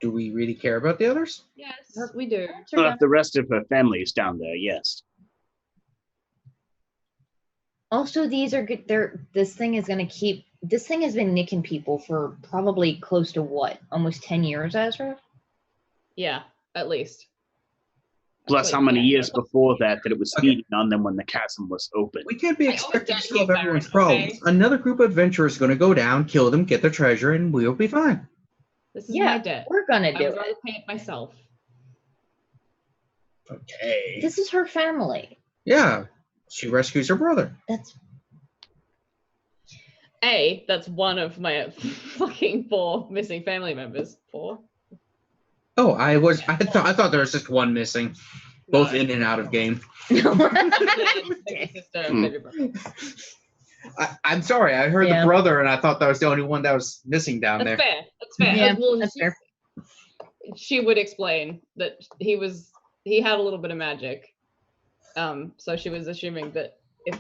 do we really care about the others? Yes, we do. Well, if the rest of her family is down there, yes. Also, these are good. This thing is going to keep. This thing has been nicking people for probably close to what? Almost 10 years, Azra? Yeah, at least. Plus, Actually, how many yeah. years before that it was Okay. feeding on them when the chasm was open? We can't be I always expected to get you, solve everyone's Baron, okay? problems. Another group of adventurers is going to go down, kill them, get their treasure, and we'll be fine. This is Yeah, my debt. we're going to I do would rather it. pay it myself. Okay. This is her family. Yeah, she rescues her brother. That's That's one of my fucking 4 missing family members. 4. Oh, I thought there was just one missing, both in and out of game. Baby sister, baby brother. I'm sorry, I heard Yeah. the brother, and I thought that was the only one that was missing down That's there. fair. That's fair. Yeah, Well, that's fair. She would explain that he had a little bit of magic. So she was assuming that if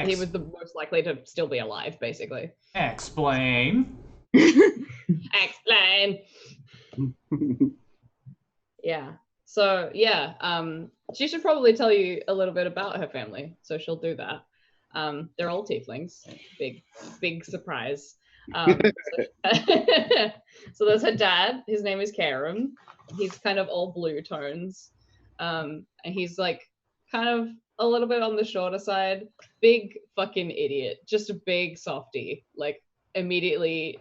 he was the most likely to still be alive, basically. Explain. Explain. Yeah. So yeah, she should probably tell you a little bit about her family. So she'll do that. They're all tieflings. Big surprise. So there's her dad. His name is Karam. He's kind of all blue tones. And he's like kind of a little bit on the shorter side. Big fucking idiot. Just a big softie. Like immediately,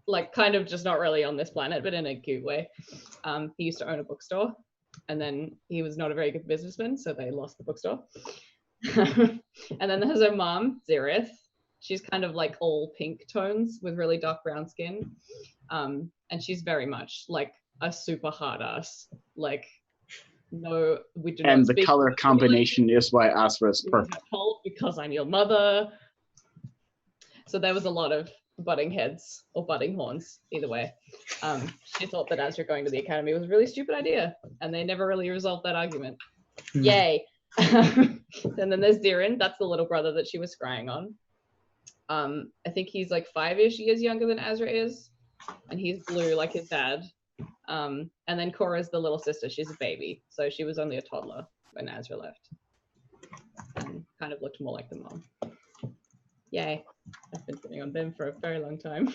like kind of just not really on this planet, but in a cute way. He used to own a bookstore, and then he was not a very good businessman, so they lost the bookstore. And then there's her mom, Zerith. She's kind of like all pink tones with really dark brown skin. And she's very much like a super hard ass. Like, no, we do not And the speak color to combination is why Azra is you. We perfect. have told because I'm your mother. So there was a lot of butting heads or butting horns, either way. She thought that Azra going to the academy was a really stupid idea, and they never really resolved that argument. Yay. And then there's Zirin. That's the little brother that she was scrying on. I think he's like 5-ish years younger than Azra is, and he's blue like his dad. And then Cora's the little sister. She's a baby, so she was only a toddler when Azra left, and kind of looked more like the mom. Yay. I've been sitting on them for a very long time.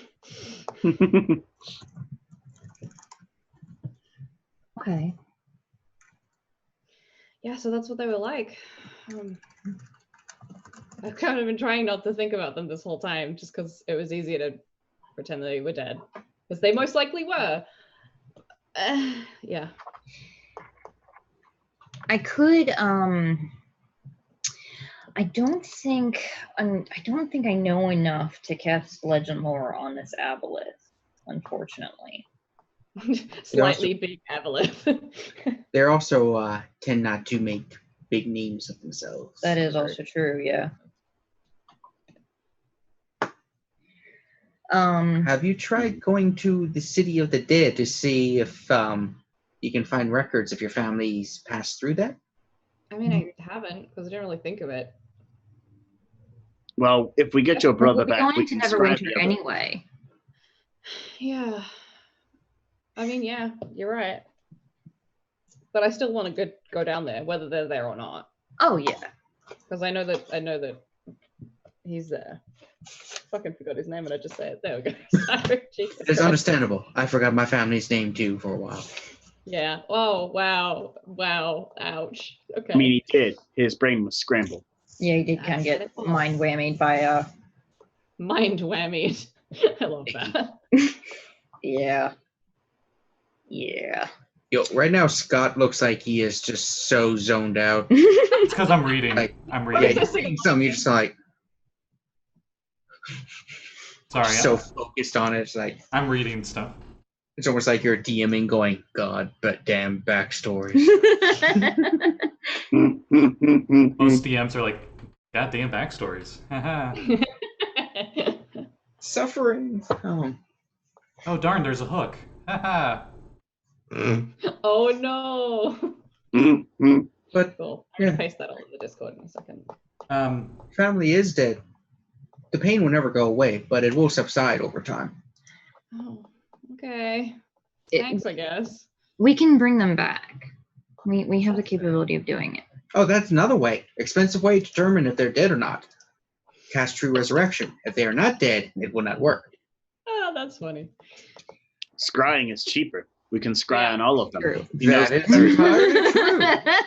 okay. Yeah, so that's what they were like. I've kind of been trying not to think about them this whole time, just because it was easier to pretend they were dead, because they most likely were. Yeah. I could I don't think I know enough to cast legend lore on this aboleth, unfortunately. Slightly big aboleth. They're also tend not to make big names of themselves. That is also true, yeah. Have you tried going to the City of the Dead to see if you can find records if your family's passed through that? I mean, I haven't, because I didn't really think of it. Well, if we get your brother We're back, going we to can Neverwinter describe the other. anyway. Yeah. I mean, yeah, you're right. But I still want to go down there, whether they're there or not. Oh yeah. Because I know that he's there. Fucking forgot his name, and I just said it. There we go. Sorry, Jesus It's Christ. understandable. I forgot my family's name too for a while. Yeah. Oh wow. Wow. Ouch. Okay. I mean, he did. His brain was scrambled. Yeah, you did kind of get mind whammied by Mind whammied. I love that. yeah. Yeah. Yo, right now Scott looks like he is just so zoned out. It's because I'm reading. Like, I'm Yeah, reading. you're saying something, you're just like Sorry, so focused on it. It's like I'm reading stuff. it's almost like you're DMing going, God, but damn backstories. Most DMs are like, goddamn backstories. Haha. Suffering. Oh darn, there's a hook. Haha. Oh no. But Cool. I'm gonna Yeah. paste that all in the Discord in a second. family is dead. The pain will never go away, but it will subside over time. Oh, okay. It- Thanks, I guess. We can bring them back. We have the capability of doing it. Oh, that's another way. Expensive way to determine if they're dead or not. Cast True Resurrection. If they are not dead, it will not work. Oh, that's funny. Scrying is cheaper. We can scry Yeah. on all of them. True. He knows That is better. entirely true.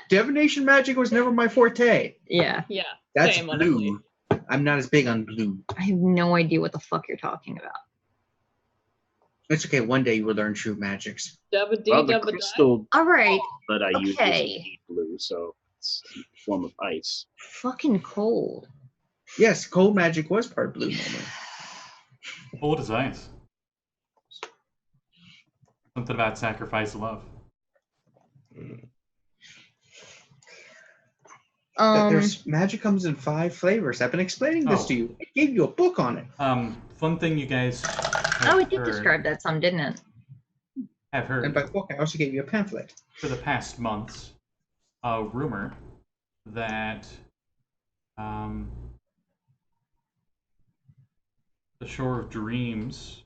Divination magic was never my forte. Yeah. Yeah. That's Same, blue. I'm not as big on blue. I have no idea what the fuck you're talking about. It's okay. One day you will learn true magics. Dabba dee Well, the dabba die. crystal All right. that I use is Okay. indeed blue, so it's a form of ice. Fucking cold. Yes, cold magic was part blue moment. Cold as ice. Something about sacrifice love. That there's magic comes in 5 flavors. I've been explaining this to you. I gave you a book on it. Fun thing you guys It did describe that some, didn't it? have heard. And by book, I also gave you a pamphlet. For the past months, a rumor that the Shore of Dreams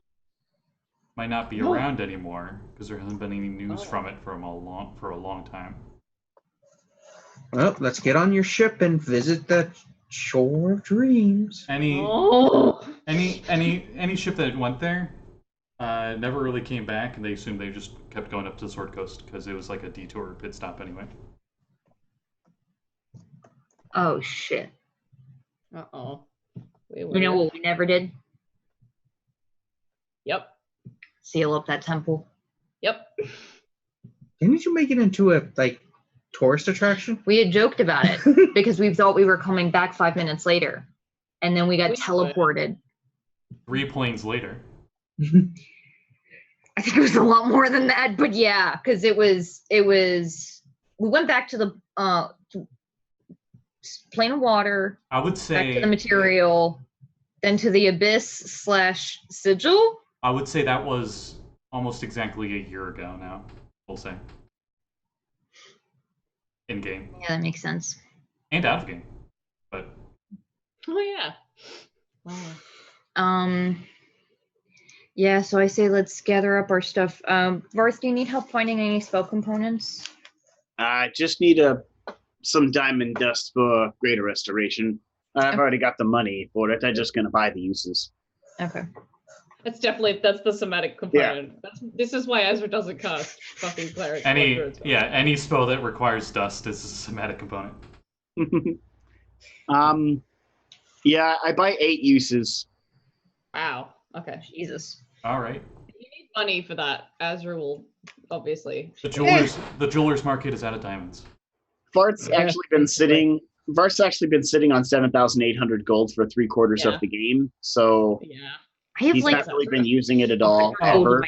might not be around anymore because there hasn't been any news from it for a long time. Well, let's get on your ship and visit the Shore of Dreams. Any ship that went there never really came back, and they assumed they just kept going up to the Sword Coast because it was like a detour pit stop anyway. Oh shit. Uh-oh. You know what we never did? Yep. Seal up that temple. Yep. Didn't you make it into a tourist attraction? We had joked about it because we thought we were coming back 5 minutes later, and then we got teleported. 3 planes later. I think it was a lot more than that, but yeah, because it was. We went back to the plane of water. I would say back to the material, then to the abyss / sigil. I would say that was almost exactly a year ago now. We'll say. In game. Yeah, that makes sense. And out of game, but. Oh yeah. Wow. Yeah, so I say let's gather up our stuff. Varth, do you need help finding any spell components? I just need some diamond dust for greater restoration. I've already got the money for it. I'm just gonna buy the uses. Okay. That's the somatic component. Yeah. This is why Azra doesn't cast fucking cleric. Any spell that requires dust is a somatic component. Yeah, I buy 8 uses. Wow. Okay. Jesus. All right. If you need money for that, Azra will obviously. The jeweler's market is out of diamonds. Varth's actually been sitting on 7,800 gold for 3/4 of the game. So he's not really been using it at all ever.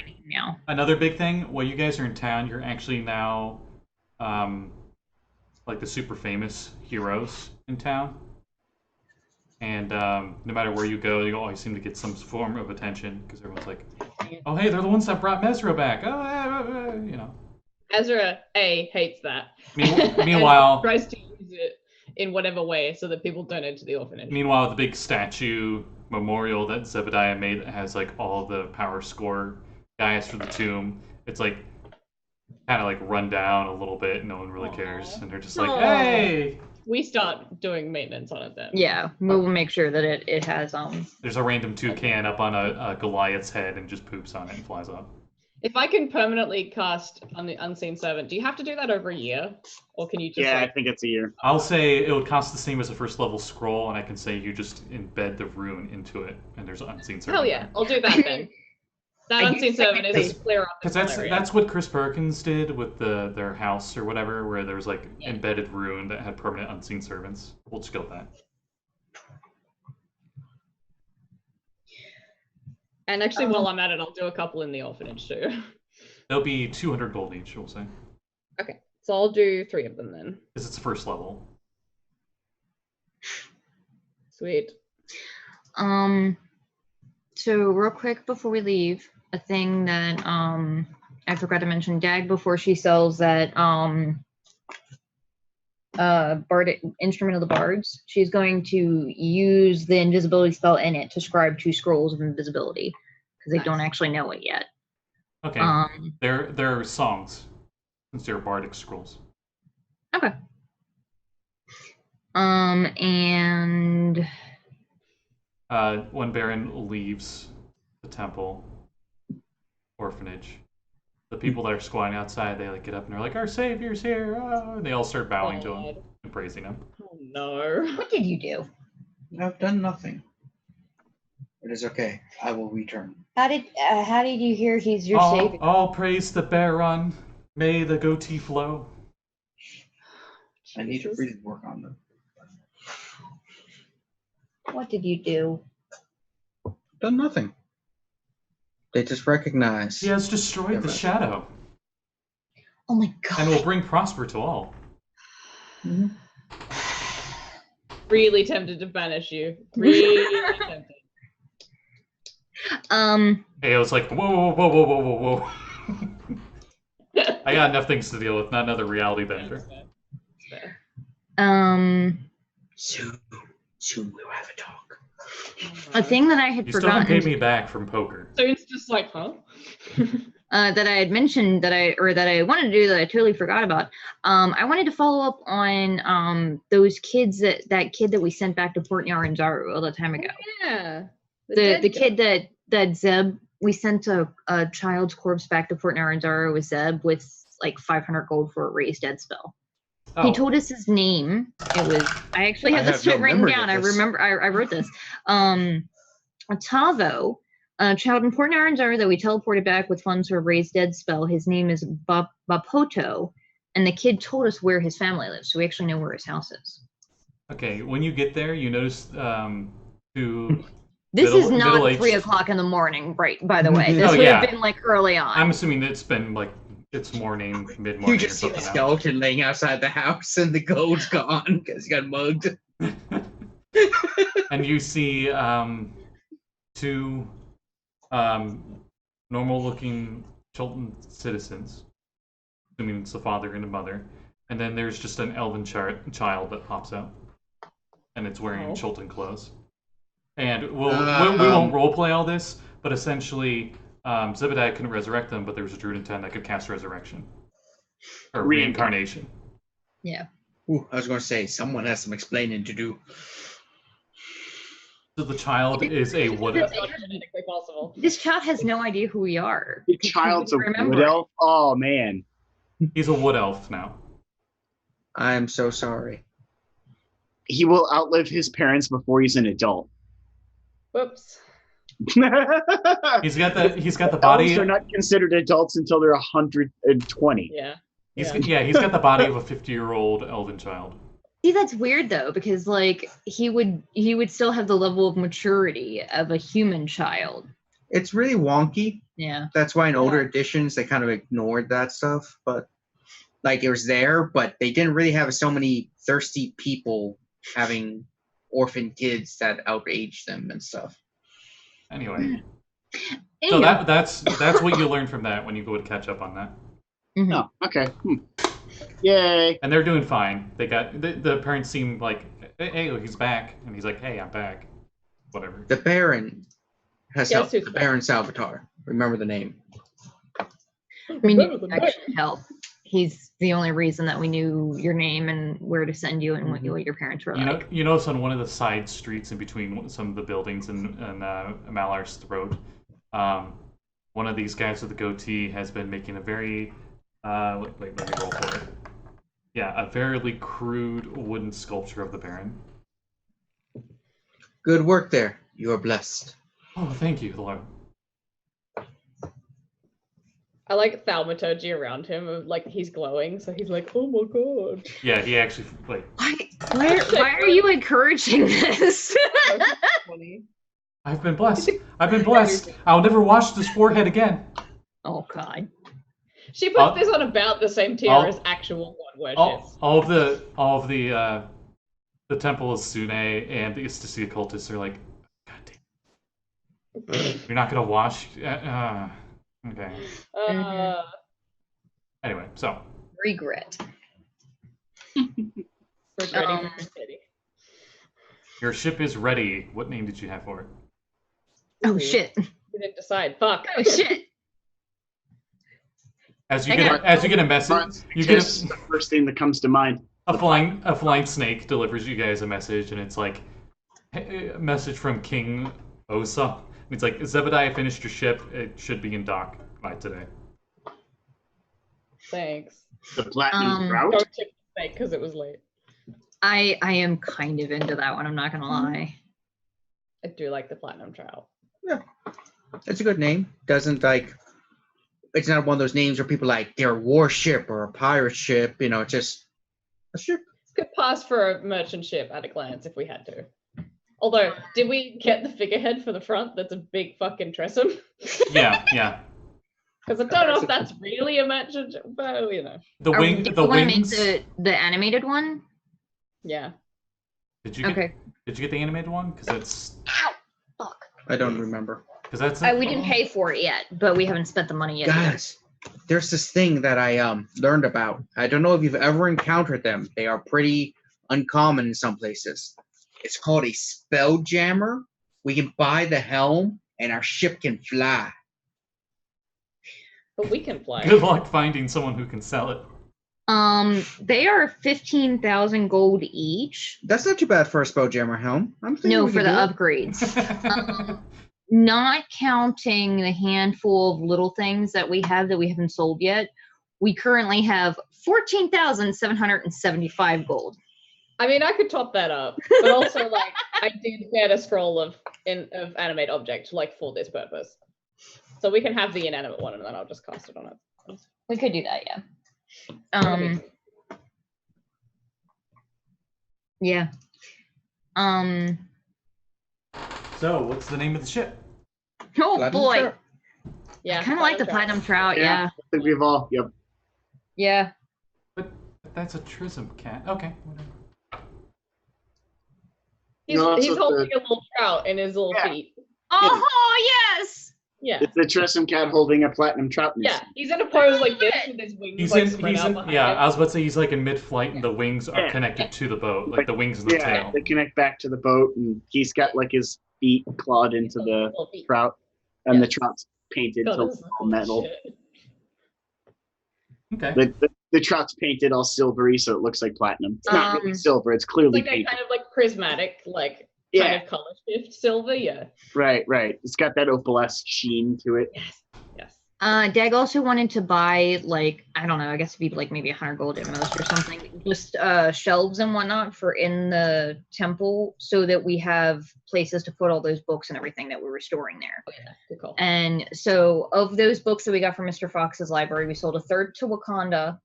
Another big thing, while you guys are in town, you're actually now like the super famous heroes in town. And no matter where you go, you always seem to get some form of attention because everyone's like, "Oh, hey, they're the ones that brought Mesro back." Oh, you know. Ezra hates that. Meanwhile, tries to use it in whatever way so that people don't enter the orphanage. Meanwhile, the big statue memorial that Zebediah made that has like all the power score guys for the tomb. It's like kind of like run down a little bit. No one really cares, and they're just like, "Hey." We start doing maintenance on it then. Yeah, we'll make sure that it has There's a random toucan up on a Goliath's head and just poops on it and flies off. If I can permanently cast on the Unseen Servant, do you have to do that over a year, or can you just? Yeah, I think it's a year. I'll say it would cost the same as a first level scroll, and I can say you just embed the rune into it, and there's an Unseen Servant. Hell yeah, I'll do that then. That Unseen Servant is clear up. Because that's what Chris Perkins did with their house or whatever, where there was like embedded rune that had permanent Unseen Servants. We'll just go with that. And actually, while I'm at it, I'll do a couple in the orphanage too. They'll be 200 gold each, we'll say. Okay, so I'll do 3 of them then. Because it's first level. Sweet. So real quick before we leave, a thing that I forgot to mention, Dag, before she sells that bardic instrument of the bards, she's going to use the invisibility spell in it to scribe 2 scrolls of invisibility because they don't actually know it yet. Okay. They're songs since they're bardic scrolls. Okay. And when Baron leaves the temple orphanage, the people that are squatting outside, they like get up and they're like, "Our savior's here!" Oh, and they all start bowing to him and praising him. Oh no! What did you do? I've done nothing. It is okay. I will return. How did you hear he's your all, savior? all praise the Baron. May the goatee flow. I need to really work on them. What did you do? Done nothing. They just recognize. He has destroyed the shadow. Oh my god. And will bring prosper to all. Mm-hmm. Really tempted to banish you. Really tempted. Hey, I was like, whoa, whoa, whoa, whoa, whoa, whoa. I got enough things to deal with, not another reality bender. Soon we'll have a talk. A thing that I had You still haven't forgotten paid me back from poker. So it's just like, huh? that I had mentioned that I wanted to do that I totally forgot about. I wanted to follow up on those kids that kid that we sent back to Port Nyaranzaru all the time ago. Yeah. The kid that Zeb, we sent a child's corpse back to Port Nyaranzaru with Zeb with like 500 gold for a raised dead spell. Oh. He told us his name. It was, I actually have this written down. I remember, I wrote this. Tavo, a child in Port Nyaranzaru that we teleported back with funds for a raised dead spell. His name is Bapoto, and the kid told us where his family lives, so we actually know where his house is. Okay, when you get there, you notice two... This is not 3 o'clock in the morning, right? By the way, this would have been like early on. I'm assuming it's been like it's morning, mid-morning. You just see the skeleton laying outside the house, and the gold's gone because he got mugged. And you see two normal-looking Chilton citizens, assuming it's the father and the mother, and then there's just an elven child that pops out, and it's wearing Chilton clothes. And we won't roleplay all this, but essentially, Zebediah couldn't resurrect them, but there was a Druid in 10 that could cast Resurrection. Or Reincarnation. Yeah. Ooh, I was going to say, someone has some explaining to do. So the child is a wood elf. This child has no idea who we are. The child's a wood elf? Oh, man. He's a wood elf now. I'm so sorry. He will outlive his parents before he's an adult. Whoops. He's got the body. Elves are not considered adults until they're 120. Yeah. He's got the body of a 50-year-old elven child. See, that's weird though, because like he would still have the level of maturity of a human child. It's really wonky. Yeah. That's why in older editions they kind of ignored that stuff, but like it was there, but they didn't really have so many thirsty people having orphan kids that outraged them and stuff. Anyway. So that's what you learn from that when you go to catch up on that. Mm-hmm. Oh, okay. Yay. And they're doing fine. They got the parents seem like, hey, look, he's back, and he's like, hey, I'm back. Whatever. The Baron has helped. The Baron Salbador. Remember the name. I mean, that should help. He's the only reason that we knew your name and where to send you and what your parents were like. You notice on one of the side streets in between some of the buildings and Malar's throat, one of these guys with the goatee has been making a very, let me roll for it. Yeah, a very crude wooden sculpture of the Baron. Good work there. You are blessed. Oh, thank you, Lord. I like thaumaturgy around him, of like he's glowing, so he's like, oh my god. Yeah, he actually like. Why are you encouraging this? I've been blessed. I'll never wash this forehead again. Oh god. She puts this on about the same tier as actual one worships. All of the Temple of Sune and the Istisi occultists are like, God damn. You're not gonna wash. Okay. Anyway, so. Regret. Your ship is ready. What name did you have for it? Oh shit. We didn't decide. Fuck. Oh shit. As you get a message, you get the first thing that comes to mind. A flying snake delivers you guys a message, and it's like a message from King Osa. It's like, Zebediah finished your ship. It should be in dock by today. Thanks. The platinum route? Don't check the snake because it was late. I am kind of into that one, I'm not gonna lie. I do like the platinum trout. It's a good name. Doesn't like. It's not one of those names where people like they're a warship or a pirate ship. You know, it's just a ship. Could pass for a merchant ship at a glance if we had to. Although, did we get the figurehead for the front? That's a big fucking trestle. Yeah. Because I don't know if that's really a merchant ship, but you know. The Do you want to wings. make the animated one? Yeah. Did you get, Okay. Did you get the animated one? Because it's Fuck. I don't remember. because that's We didn't pay for it yet, but we haven't spent the money yet. either. Guys, there's this thing that I learned about. I don't know if you've ever encountered them. They are pretty uncommon in some places. It's called a spell jammer. We can buy the helm and our ship can fly. But we can fly. Good luck finding someone who can sell it. They are 15,000 gold each. That's not too bad for a spell jammer helm. I'm thinking No, we for the can do it. upgrades. Not counting the handful of little things that we haven't sold yet. We currently have 14,775 gold. I mean, I could top that up, but also like I did get a scroll of animate object like for this purpose, so we can have the inanimate one and then I'll just cast it on it. We could do that, yeah. Yeah. So, what's the name of the ship? Oh Platinum boy. trout. Yeah, Kind of like the platinum trout, yeah. I think we've all. Yep. Yeah. But that's a Trism cat. Okay. Whatever. He's, No, that's he's what holding a little trout in his little Yeah. feet. Oh, yes. Yeah. It's the Tressum cat holding a platinum trout. Yeah, he's in a pose like this with his wings He's like in. spread He's out in. behind Yeah, him. I was about to say he's like in mid-flight, and the wings are Yeah. connected to the boat, like the wings and the Yeah, tail. they connect back to the boat, and he's got like his feet clawed into the Little feet. trout, and the Yes. trout's painted God, to this is all cool metal. shit. Okay. The trout's painted all silvery, so it looks like platinum. It's not really silver; it's clearly Like a painted. kind of like prismatic, like kind of color shift silver. Yeah. Right. It's got that opalesque sheen to it. Yes. Yes. Dag also wanted to buy, like, I don't know, I guess it'd be like maybe 100 gold at most or something, just shelves and whatnot for in the temple so that we have places to put all those books and everything that we're restoring there. Oh, yeah. Good call. And so of those books that we got from Mr. Fox's library, we sold a third to Wakanda.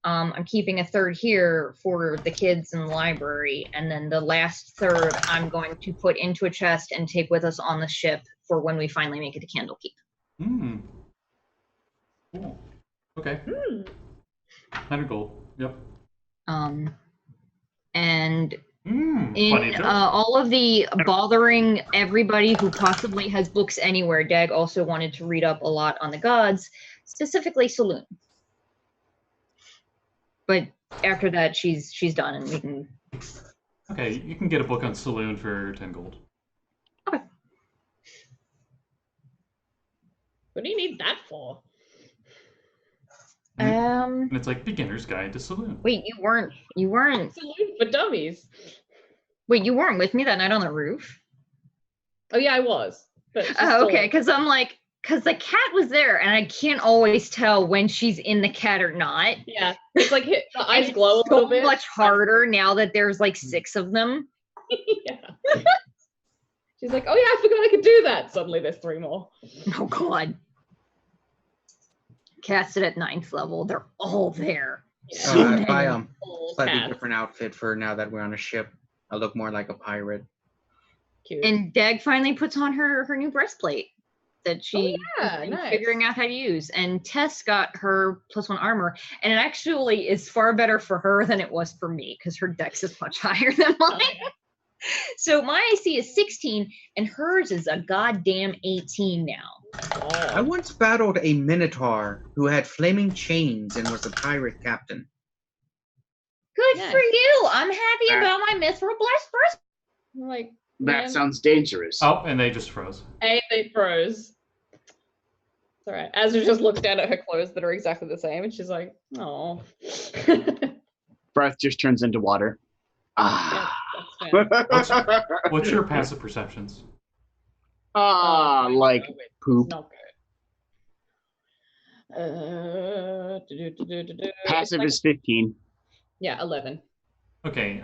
I'm keeping a third here for the kids in the library. And then the last third I'm going to put into a chest and take with us on the ship for when we finally make it to Candlekeep. Hmm. Cool. Okay. 100 gold. Yep. And Funny in joke. all of the bothering everybody who possibly has books anywhere, Dag also wanted to read up a lot on the gods, specifically Saloon. But after that, she's done, and we can. Okay, you can get a book on Saloon for 10 gold. What do you need that for? And it's like Beginner's Guide to Saloon. Wait, you weren't. Salute for dummies. Wait, you weren't with me that night on the roof. Oh yeah, I was. But she's Oh, still- okay, because I'm like, because the cat was there, and I can't always tell when she's in the cat or not. Yeah, it's like the And eyes it's glow a so little bit. much harder now that there's like 6 of them. Yeah. She's like, oh yeah, I forgot I could do that. Suddenly there's 3 more. Oh God. Cast it at 9th level. They're all there. So I buy many. slightly Cats. different outfit for now that we're on a ship. I look more like a pirate. Cute. And Dag finally puts on her new breastplate that she yeah, is nice. figuring out how to use. And Tess got her +1 armor, and it actually is far better for her than it was for me because her dex is much higher than mine. So my AC is 16, and hers is a goddamn 18 now. I once battled a minotaur who had flaming chains and was a pirate captain. Good Nice. for you. I'm happy Yeah. about my mithril blast burst. I'm like, That man. sounds dangerous. Oh, and they just froze. Hey, they froze. It's all right. Azra just looks down at her clothes that are exactly the same, and she's like, "Oh." Breath just turns into water. Ah. What's your passive perceptions? Like poop. Not good. Passive It's is 15. yeah, 11. Okay,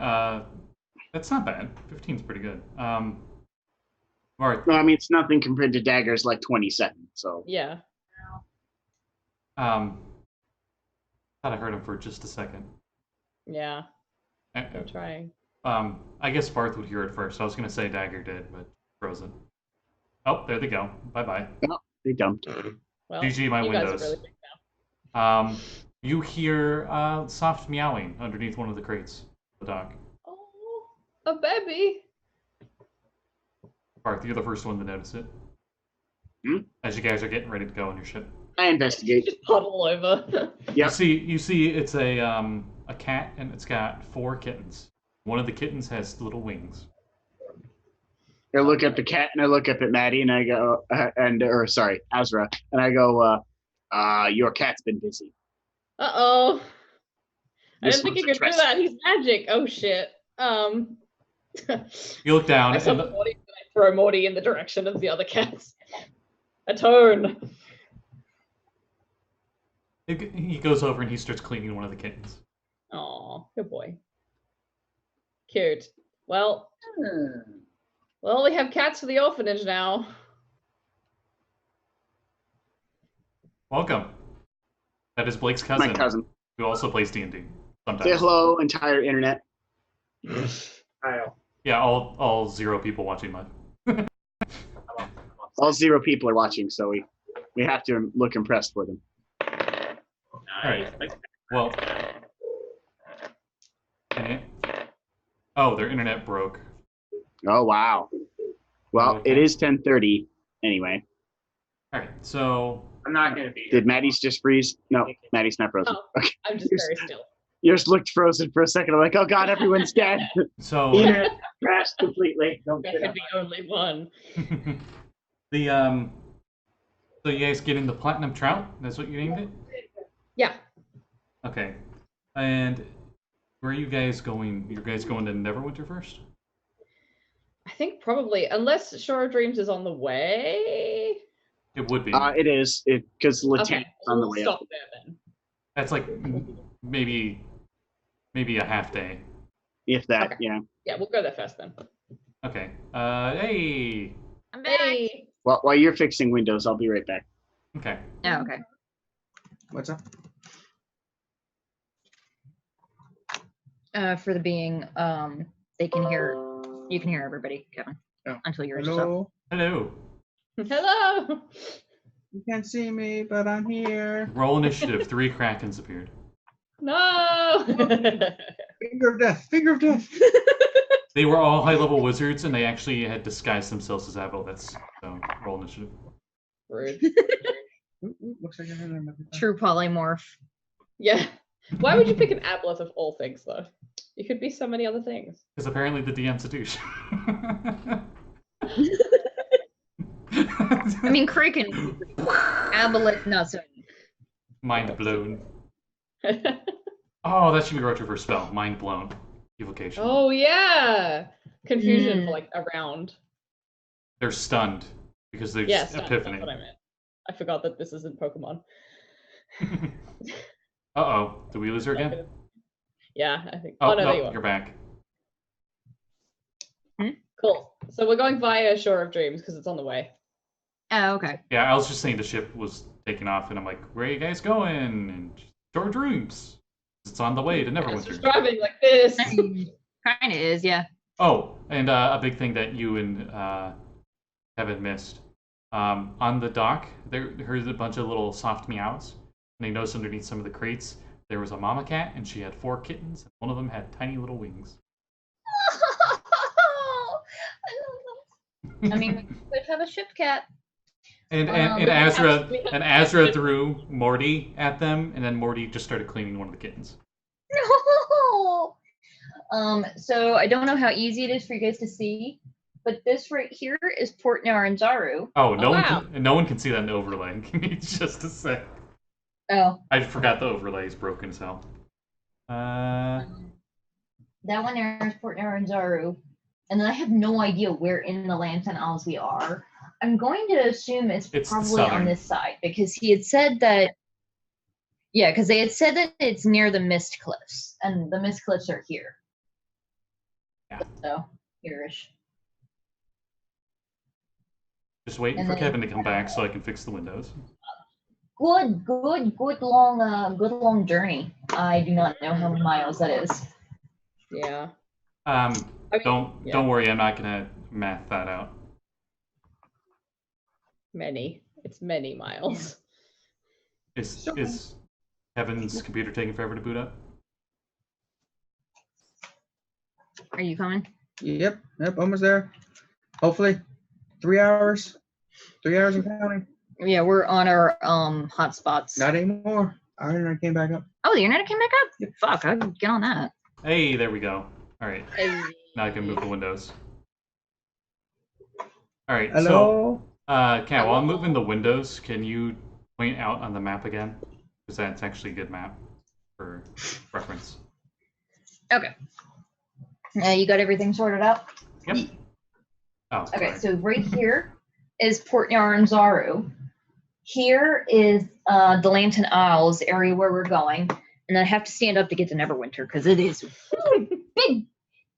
that's not bad. 15's pretty good. Varth, No, I mean it's nothing compared to Dagger's like 20 seconds. So Yeah. thought I heard him for just a second. Yeah. Uh, I'm trying. I guess Varth would hear it first. I was gonna say Dagger did, but frozen. Oh, there they go. Bye-bye. oh, they dumped. Well, GG my you guys are windows. really big now. You hear soft meowing underneath one of the crates. The dog. Oh, a baby. Varth, you're the first one to notice it. Hmm? As you guys are getting ready to go on your ship. I investigate. Just puddle over. Yep. You see it's a cat and it's got 4 kittens. One of the kittens has little wings. I look at the cat and I look up at Maddie and I go, Azra, and I go, your cat's been busy. Uh-oh. I This didn't think he one's could do that. He's magic. Oh, shit. You look down I and Morty, and I throw Morty in the direction of the other cats. Atone. he goes over and he starts cleaning one of the kittens. Aw, good boy. Cute. Well, we'll only have cats for the orphanage now. Welcome. That is Blake's My cousin. who also plays D&D sometimes. Say hello, entire internet. Yeah, all 0 people watching live. All 0 people are watching, so we have to look impressed for them. All right. Well. Oh, their internet broke. Oh wow. Well, Okay. it is 10:30 anyway. All right. So I'm not gonna be. Did Maddie's just freeze? No, Maddie's not frozen. Oh, Okay. I'm just very still. Yours looked frozen for a second. I'm like, oh god, everyone's dead. so Internet crashed completely. Don't There get could up. be only one. So you guys getting the platinum trout? That's what you named it? Yeah. Okay. And where are you guys going? You guys going to Neverwinter first? I think probably, unless Shore of Dreams is on the way. It would be. It is because Lieutenant's Okay, on the we'll way stop up. there then. That's like maybe a half day. If that, Okay. yeah. Yeah, we'll go there first then. Okay. Hey. I'm back. Hey. Well, while you're fixing Windows, I'll be right back. Okay. Oh, okay. What's up? For the being, they can hear. You can hear everybody, Kevin. Oh. Until yours is up. Hello. Hello. Hello. You can't see me, but I'm here. Roll initiative. 3 Krakens appeared. No. Finger of death. Finger of death. They were all high-level wizards, and they actually had disguised themselves as aboleths. So roll initiative. Rude. Looks like I heard another. True polymorph. Yeah. Why would you pick an aboleth of all things, though? You could be so many other things. Because apparently the DM's a douche. I mean, Kraken. Aboleth, not so. Mind blown. Oh, that should be retro for spell. Mind blown. Evocation. Oh, yeah. Confusion Mm. for like a round. They're stunned because they've Yes, that's epiphany. what I meant. I forgot that this isn't Pokemon. Uh-oh. Did we lose her again? Yeah, I think. Oh, Oh, no, no, there you are. you're back. Cool. So we're going via Shore of Dreams because it's on the way. Oh, okay. Yeah, I was just saying the ship was taking off, and I'm like, where are you guys going? And Shore of Dreams. It's on the way to It's just Neverwinter. driving like this. Kind of is, yeah. Oh, and a big thing that you and Kevin missed. On the dock, there's a bunch of little soft meows. And they noticed underneath some of the crates, there was a mama cat, and she had 4 kittens. And one of them had tiny little wings. I mean, we could have a ship cat. And we have Azra threw Morty at them, and then Morty just started cleaning one of the kittens. No. So I don't know how easy it is for you guys to see, but this right here is Port Naranzaru. Oh, wow. no one can see that in overlay. Give me just a sec. Oh. I forgot the overlay is broken as hell. That one there is Port Naranzaru. And then I have no idea where in the Lantern Isles we are. I'm going to assume it's probably southern. on this side because he had said that. Yeah, because they had said that it's near the Mist Cliffs, and the Mist Cliffs are here. Yeah. So here-ish. Just waiting And for then- Kevin to come back so I can fix the windows. Good long journey. I do not know how many miles that is. Yeah. Um, I mean, don't worry, I'm not gonna math that out. Many. It's many miles. Is Kevin's computer taking forever to boot up? Are you coming? Yep, almost there. Hopefully, 3 hours. 3 hours and counting. Yeah, we're on our hotspots. Not anymore. Our internet came back up. Oh, the internet came back up? Fuck, I can get on that. Hey, there we go. All right, Hey. now I can move the windows. All right, Hello? so Kat, while I'm moving the windows, can you point out on the map again? Because that's actually a good map for reference. Okay. You got everything sorted out? Yep. Oh, Okay, sorry. so right here is Port Yaranzaru. Here is the Lantern Isles area where we're going. And I have to stand up to get to Neverwinter because it is big.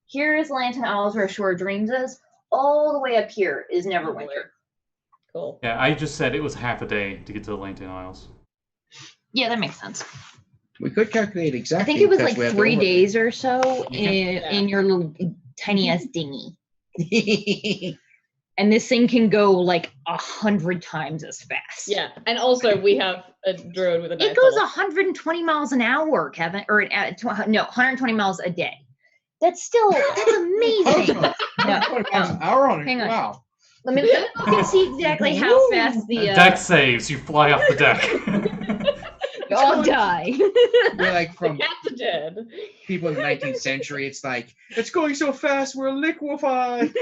Here is Lantern Isles where Shore of Dreams is. All the way up here is Neverwinter. Cool. Yeah, I just said it was half a day to get to the Lantern Isles. Yeah, that makes sense. We could calculate I exactly. think it was because like we have 3 the days or so Yeah. in your little tiny ass dinghy. overlay. And this thing can go like 100 times as fast. Yeah, and also we have a druid with a nice It goes little- 120 miles an hour, Kevin, or no, 120 miles a day. That's amazing. No, 120 miles an hour on it. Hang on. Wow. let me look and see exactly how fast the Deck saves, you fly off the deck. I'll die. We're like The from cats are dead. people in the 19th century. It's like, it's going so fast, we're liquefied.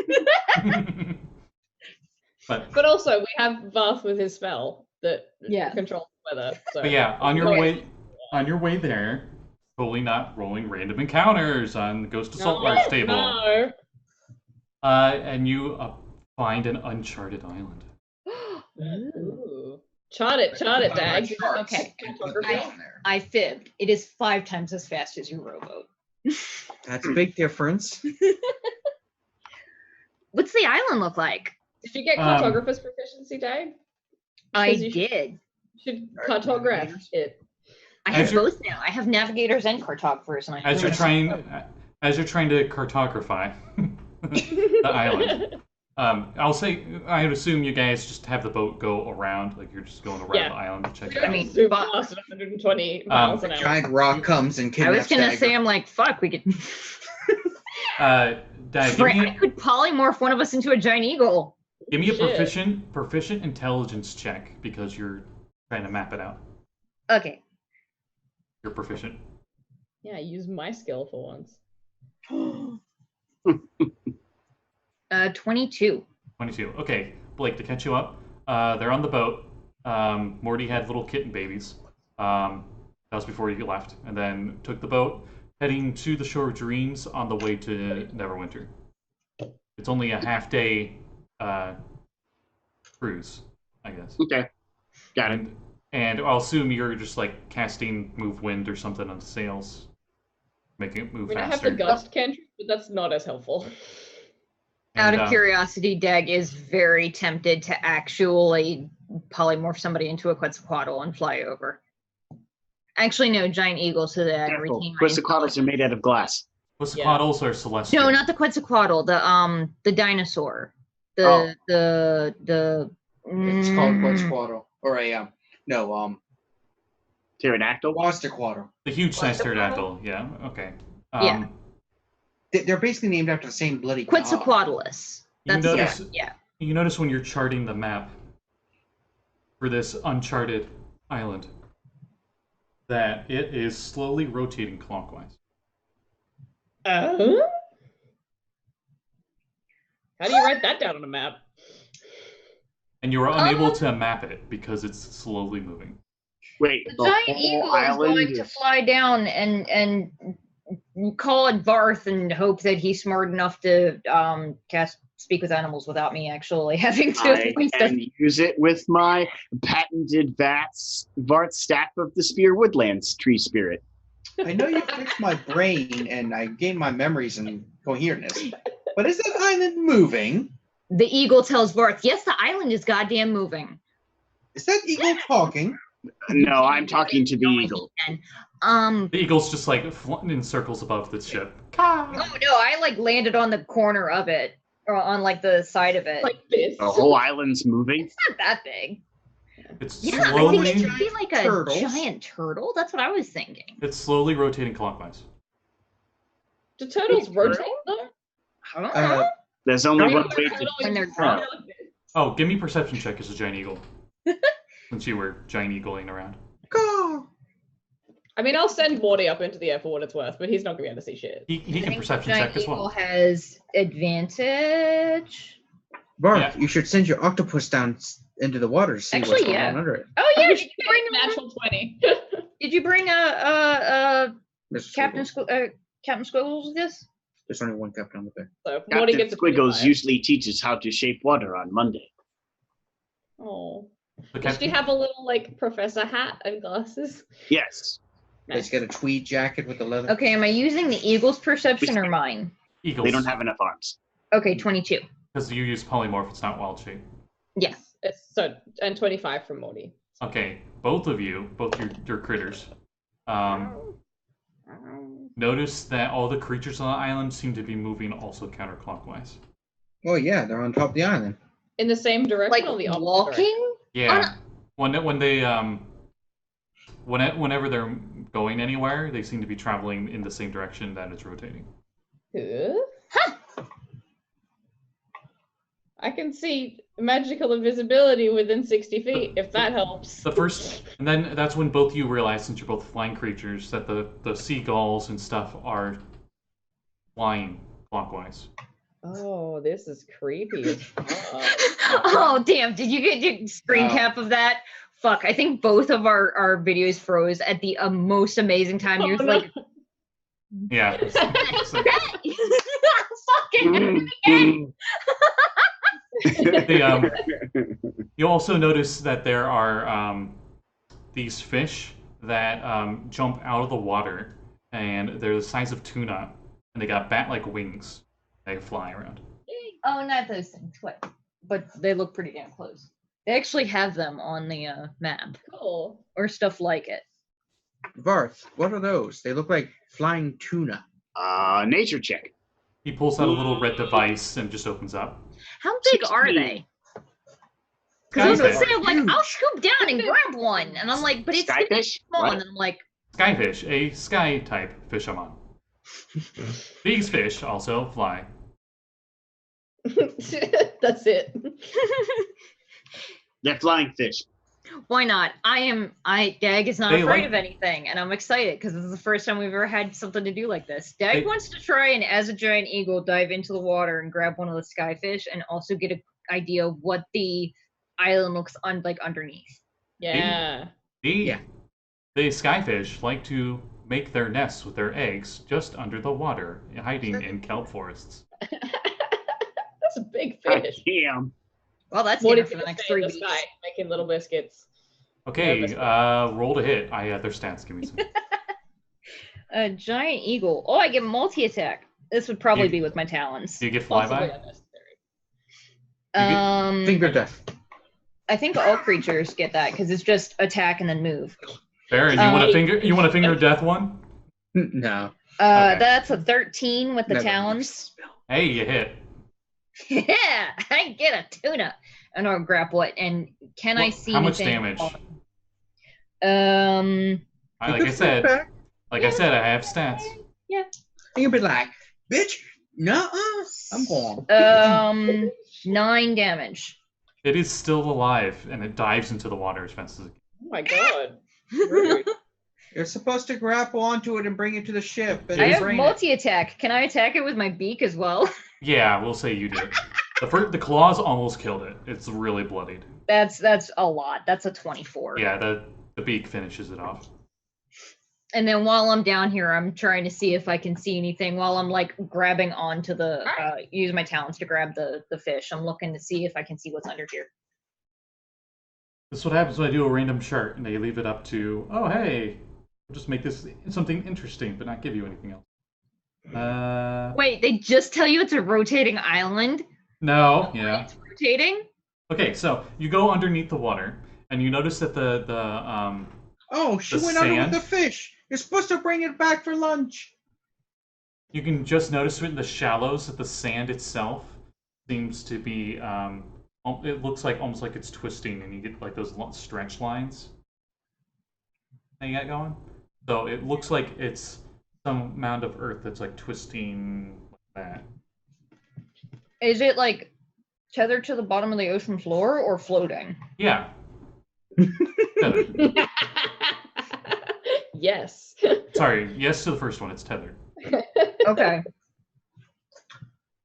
But also we have Varth with his spell that Yeah. controls the weather. So But yeah, on your Okay. way there, totally not rolling random encounters on the Ghost of No, Saltwater's table. No. And you find an uncharted island. Ooh. Chart it, Dag. Okay. Cartography. I fibbed. It is 5 times as fast as your rowboat. That's a big difference. What's the island look like? Did you get cartographer's proficiency, Dag? I Because you did. should cartograph it. I As have you're- both now. I have navigators and cartographers. And I As you're trying to cartography the island. I would assume you guys just have the boat go around, like you're just going around Yeah. the island to check We it don't out. mean, zoom but- past at 120 miles an hour. Giant rock comes and I kidnaps was gonna Dagger. say, I'm like, fuck, we could. Dad, I could polymorph one of us into a giant eagle. give me a Shit. proficient intelligence check because you're trying to map it out. Okay. You're proficient. Yeah, use my skill for once. 22. 22. Okay, Blake, to catch you up, they're on the boat. Morty had little kitten babies. That was before you left, and then took the boat, heading to the Shore of Dreams on the way to Neverwinter. It's only a half-day cruise, I guess. Okay. Got it. And I'll assume you're just like casting Move Wind or something on the sails, making it move I mean, I have faster. the gust cantrip, but that's not as helpful. Out And, of curiosity, Dag is very tempted to actually polymorph somebody into a Quetzalcoatl and fly over. Actually, no, giant eagle, so that I can Careful. retain my Quetzalcoatls are made out of glass. Quetzalcoatls are celestial. No, not the Quetzalcoatl, the dinosaur. Oh. It's called Quetzalcoatl. Or a, Pterodactyl. Quetzalcoatl. The huge-sized pterodactyl. Yeah. Okay. Yeah. They're basically named after the same bloody god. Quetzalcoatlus. You That's notice, yeah. you notice when you're charting the map for this uncharted island that it is slowly rotating clockwise. How do you write that down on a map? And you are unable to map it because it's slowly moving. Wait, The giant eagle is going to fly down and call it Varth and hope that he's smart enough to speak with animals without me actually having to I voice them. can use it with my patented Varth Staff of the Spear Woodlands Tree Spirit. I know you fixed my brain and I gained my memories and coherentness. But is that island moving? The eagle tells Varth, yes, the island is goddamn moving. Is that eagle talking? No, I'm talking to the eagle. The eagle's just like in circles above the ship. Oh no, I like landed on the corner of it, or on like the side of it. Like this. The whole island's moving. It's not that big. It's Yeah, I slowly. think it should be like a Turtles. giant turtle. That's what I was thinking. It's slowly rotating clockwise. Do turtles rotate though? I don't know. There's only one Turtle way is to. When they're kind of like this. Oh, give me perception check as a giant eagle. Since you were giant eagling around. Go. I mean, I'll send Morty up into the air for what it's worth, but he's not going to be able to see shit. He I can think perception giant check as eagle well. has advantage. Varth, Yeah. you should send your octopus down into the water to see Actually, what's going yeah. on under it. Oh yeah, You did should you bring get a natural 20. Did you bring a Mr. Captain Squiggles. Captain Squiggles with this? There's only one captain on the bed. So if Morty Captain gets a Squiggles 25. usually teaches how to shape water on Monday. Oh. The Does she captain, have a little like professor hat and glasses? Yes. He's got a tweed jacket with the leather. Okay, am I using the eagle's perception or mine? eagles. They don't have enough arms. Okay, 22. Because you use polymorph, it's not wild shape. Yes. It's so and 25 from Morty. Okay, both of you, both your critters, notice that all the creatures on the island seem to be moving also counterclockwise. Oh yeah, they're on top of the island. In the same direction Like or the opposite walking? Yeah. When they whenever they're going anywhere, they seem to be traveling in the same direction that it's rotating. direction? Huh. I can see magical invisibility within 60 feet, if that helps. The first, and then that's when both you realize, since you're both flying creatures, that the seagulls and stuff are flying clockwise. Oh, this is creepy as fuck. Oh damn! Did you get your screen Oh. cap of that? Fuck! I think both of our videos froze at the most amazing time. You're Oh, no. like, Yeah. So fucking. you also notice that there are these fish that jump out of the water, and they're the size of tuna, and they got bat-like wings. They fly around. Oh, not those things. What? But they look pretty damn close. They actually have them on the map Cool. or stuff like it. Varth, what are those? They look like flying tuna. Nature check. He pulls out a little red device and just opens up. How big are 16. they? Because I was gonna Skyfish. say, I'm like, I'll scoop down and grab one, and I'm like, but it's gonna be Skyfish? small, What? and I'm like, Skyfish, a sky-type fisherman. These fish also fly. That's it. They're flying fish. why not? Dag is not They afraid like- of anything, and I'm excited because this is the first time we've ever had something to do like this. Dag They- wants to try and, as a giant eagle, dive into the water and grab one of the skyfish, and also get an idea of what the island looks like underneath. Yeah. The skyfish like to make their nests with their eggs just under the water, hiding in kelp forests. That's a big God fish. damn. Well, that's Morty's enough for the gonna next stay in 3 the weeks. sky making little biscuits. Okay, Yeah, roll to hit. I had their stats. Give me some. A giant eagle. Oh, I get multi-attack. This would probably You- be with my talons. Do you get Possibly flyby? unnecessary. Finger death. I think all creatures get that because it's just attack and then move. Baron, you want a finger? You want a finger death one? No. Okay. That's a 13 with the Never. talons. Hey, you hit. Yeah, I get a tuna. And I'll grapple it. And can I Well, see how much anything? damage? Um, Like I said, I have stats. You'll be like, bitch, no, I'm gone. 9 damage. It is still alive, and it dives into the water as fast as it can. Oh my god. Rude. You're supposed to grapple onto it and bring it to the ship. And I have drain it. multi-attack. Can I attack it with my beak as well? Yeah, we'll say you did. The claws almost killed it. It's really bloodied. That's a lot. That's a 24. Yeah, the beak finishes it off. And then while I'm down here, I'm trying to see if I can see anything while I'm like grabbing onto the, use my talons to grab the fish. I'm looking to see if I can see what's under here. This is what happens when I do a random chart, and they leave it up to, oh, hey, we'll just make this something interesting, but not give you anything else. Wait, they just tell you it's a rotating island? No, yeah. It's rotating. Okay, so you go underneath the water, and you notice that Oh, she The went under with sand? the fish. You're supposed to bring it back for lunch. you can just notice in the shallows that the sand itself seems to be it looks like almost like it's twisting, and you get like those stretch lines that you got going. So it looks like it's some mound of earth that's like twisting like that. Is it like tethered to the bottom of the ocean floor or floating? Yeah. Tethered. Yes. Sorry, yes to the first one. It's tethered. Okay.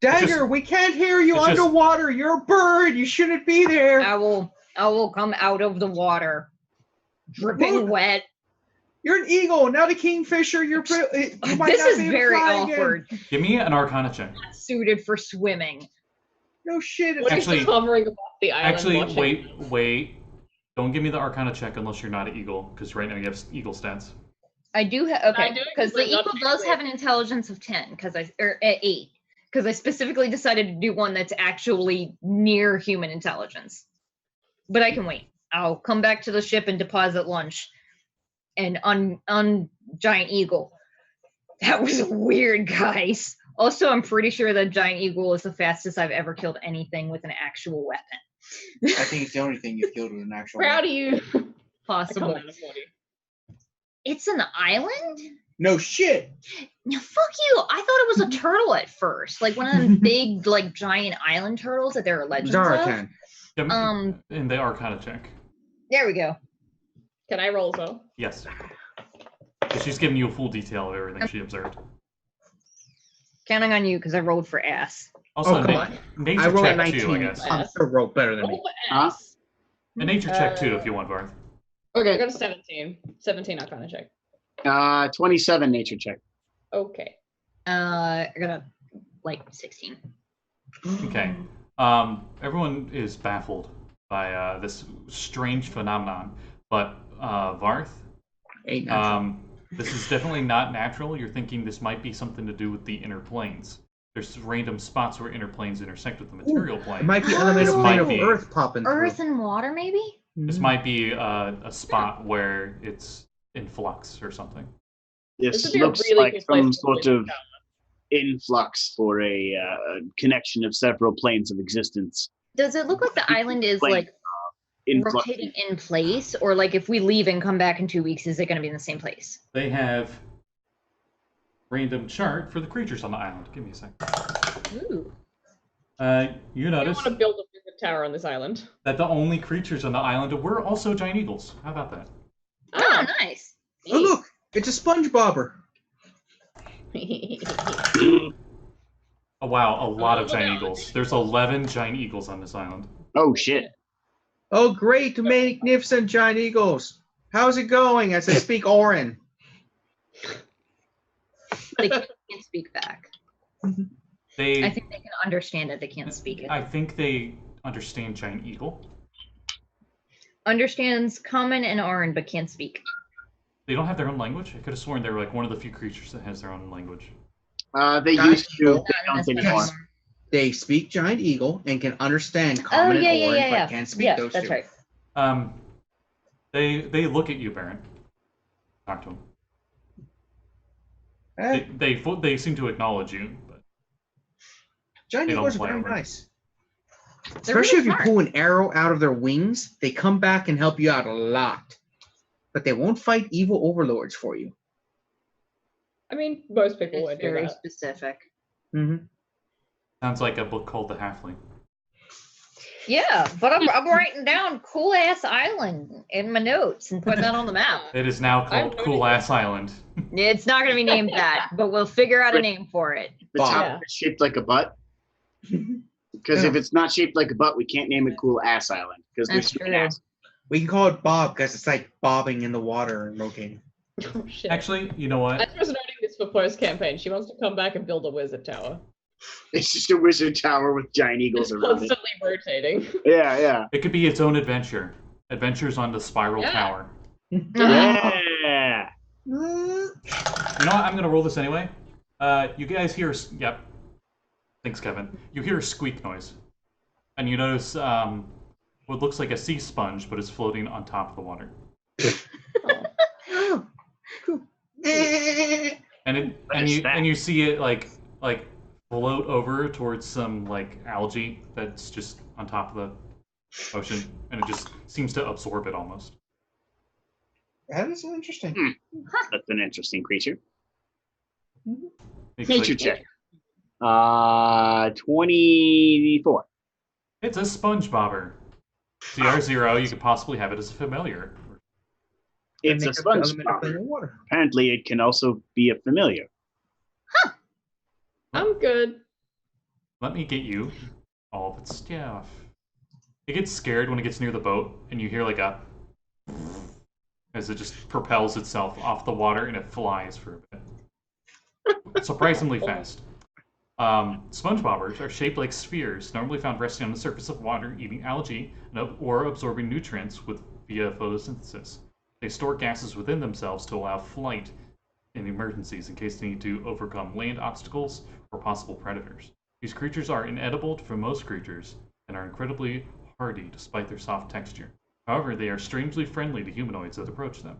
Dagger, we can't hear you it's just- underwater. You're a bird. You shouldn't be there. I will come out of the water, dripping Look. wet. You're an eagle, not a kingfisher. You might This not is be able to very fly again. awkward. Give me an Arcana check. Not suited for swimming. No shit. What It's is Actually- just hovering above the island Actually, watching? wait. Don't give me the Arcana check unless you're not an eagle, because right now you have eagle stats. I do have I okay do, because the but not eagle does technically. have an intelligence of 10 because or 8 because I specifically decided to do one that's actually near human intelligence. But I can wait. I'll come back to the ship and deposit lunch, and on giant eagle. That was weird, guys. Also, I'm pretty sure that giant eagle is the fastest I've ever killed anything with an actual weapon. I think it's the only thing you've killed with an actual. Proud of you. Possible. It's an island? No shit. No, fuck you. I thought it was a turtle at first. Like one of them big, like giant island turtles that there are legends of. Zaratan. Give me Um, in the Arcana check. There we go. Can I roll as well? Yes. She's giving you a full detail of everything she observed. Counting on you because I rolled for ass. Also, Oh, come on. nature I rolled a check 19. too, I guess. I'm sure rolled better than me. Roll the Huh? ass. A nature check too, if you want, Varth. I Okay. got a 17. 17 Arcana check. 27 nature check. Okay. I got a like 16. Okay. Everyone is baffled by this strange phenomenon, but Varth, Ain't natural. this is definitely not natural. You're thinking this might be something to do with the inner planes. There's random spots where inner planes intersect with the material It plane. might be Oh, elemental this plane might of be- Earth popping Earth through. and water, maybe? This might be a spot where it's in flux or something. This would be a looks really like good place some to sort live. of influx for a connection of several planes of existence. Does it look like the island is Plane. like Influx. rotating in place, or like if we leave and come back in 2 weeks, is it going to be in the same place? They have random chart for the creatures on the island. Give me a sec. Ooh. You I notice want to build a wizard tower on this island. that the only creatures on the island were also giant eagles. How about that? Oh, nice. Oh look, it's a SpongeBobber. Oh wow, a lot of look giant out. eagles. There's 11 giant eagles on this island. Oh shit. Oh great, magnificent giant eagles. How's it going? As I speak Orin. They can't speak back. I They, think they can understand it. They can't speak it. I think they understand giant eagle. Understands common and Aran, but can't speak. They don't have their own language. I could have sworn they were like one of the few creatures that has their own language. They Giant used to, eagle. they don't anymore. Yes. They speak giant eagle and can understand common Oh, yeah, and yeah, Orin, yeah. but can't speak Yeah, those that's two. right. They look at you, Baron. Talk to them. Eh, They seem to acknowledge you, but giant they don't eagles are fly very over. nice. They're Especially really if you smart. pull an arrow out of their wings, they come back and help you out a lot. But they won't fight evil overlords for you. I mean, most people would It's do very that. specific. Mm-hmm. sounds like a book called The Halfling. Yeah, but I'm writing down cool ass island in my notes and putting that on the map. It is now called noting Cool Ass Island. It's not going to be named that, but we'll figure out a name for it. The Bob. top Yeah. is shaped like a butt. Because if it's not shaped like a butt, we can't name it Cool Ass Island. Because That's there's true. ass. We can call it Bob because it's like bobbing in the water and rotating. Oh, shit. Actually, you know what? Azra's noting this for post-campaign. She wants to come back and build a wizard tower. It's just a wizard tower with giant eagles It's around it. constantly rotating. Yeah, yeah. It could be its own adventure. Adventures on the Spiral Yeah. Tower. Yeah. You know what? I'm gonna roll this anyway. You guys hear? Yep. Thanks, Kevin. You hear a squeak noise, and you notice what looks like a sea sponge, but is floating on top of the water. Oh, cool. And you see it like float over towards some like algae that's just on top of the ocean, and it just seems to absorb it almost. That is interesting. That's an interesting creature. It's Nature like, check. 24. It's a sponge bobber. CR0, you could possibly have it as a familiar. It's a Make up the sponge element of bobber. the water. Apparently, it can also be a familiar. I'm good. Let me get you all of its stuff. It gets scared when it gets near the boat, and you hear like a as it just propels itself off the water and it flies for a bit. Surprisingly fast. Sponge bobbers are shaped like spheres, normally found resting on the surface of water, eating algae, or absorbing nutrients via photosynthesis. They store gases within themselves to allow flight in emergencies in case they need to overcome land obstacles or possible predators. These creatures are inedible for most creatures and are incredibly hardy despite their soft texture. However, they are strangely friendly to humanoids that approach them.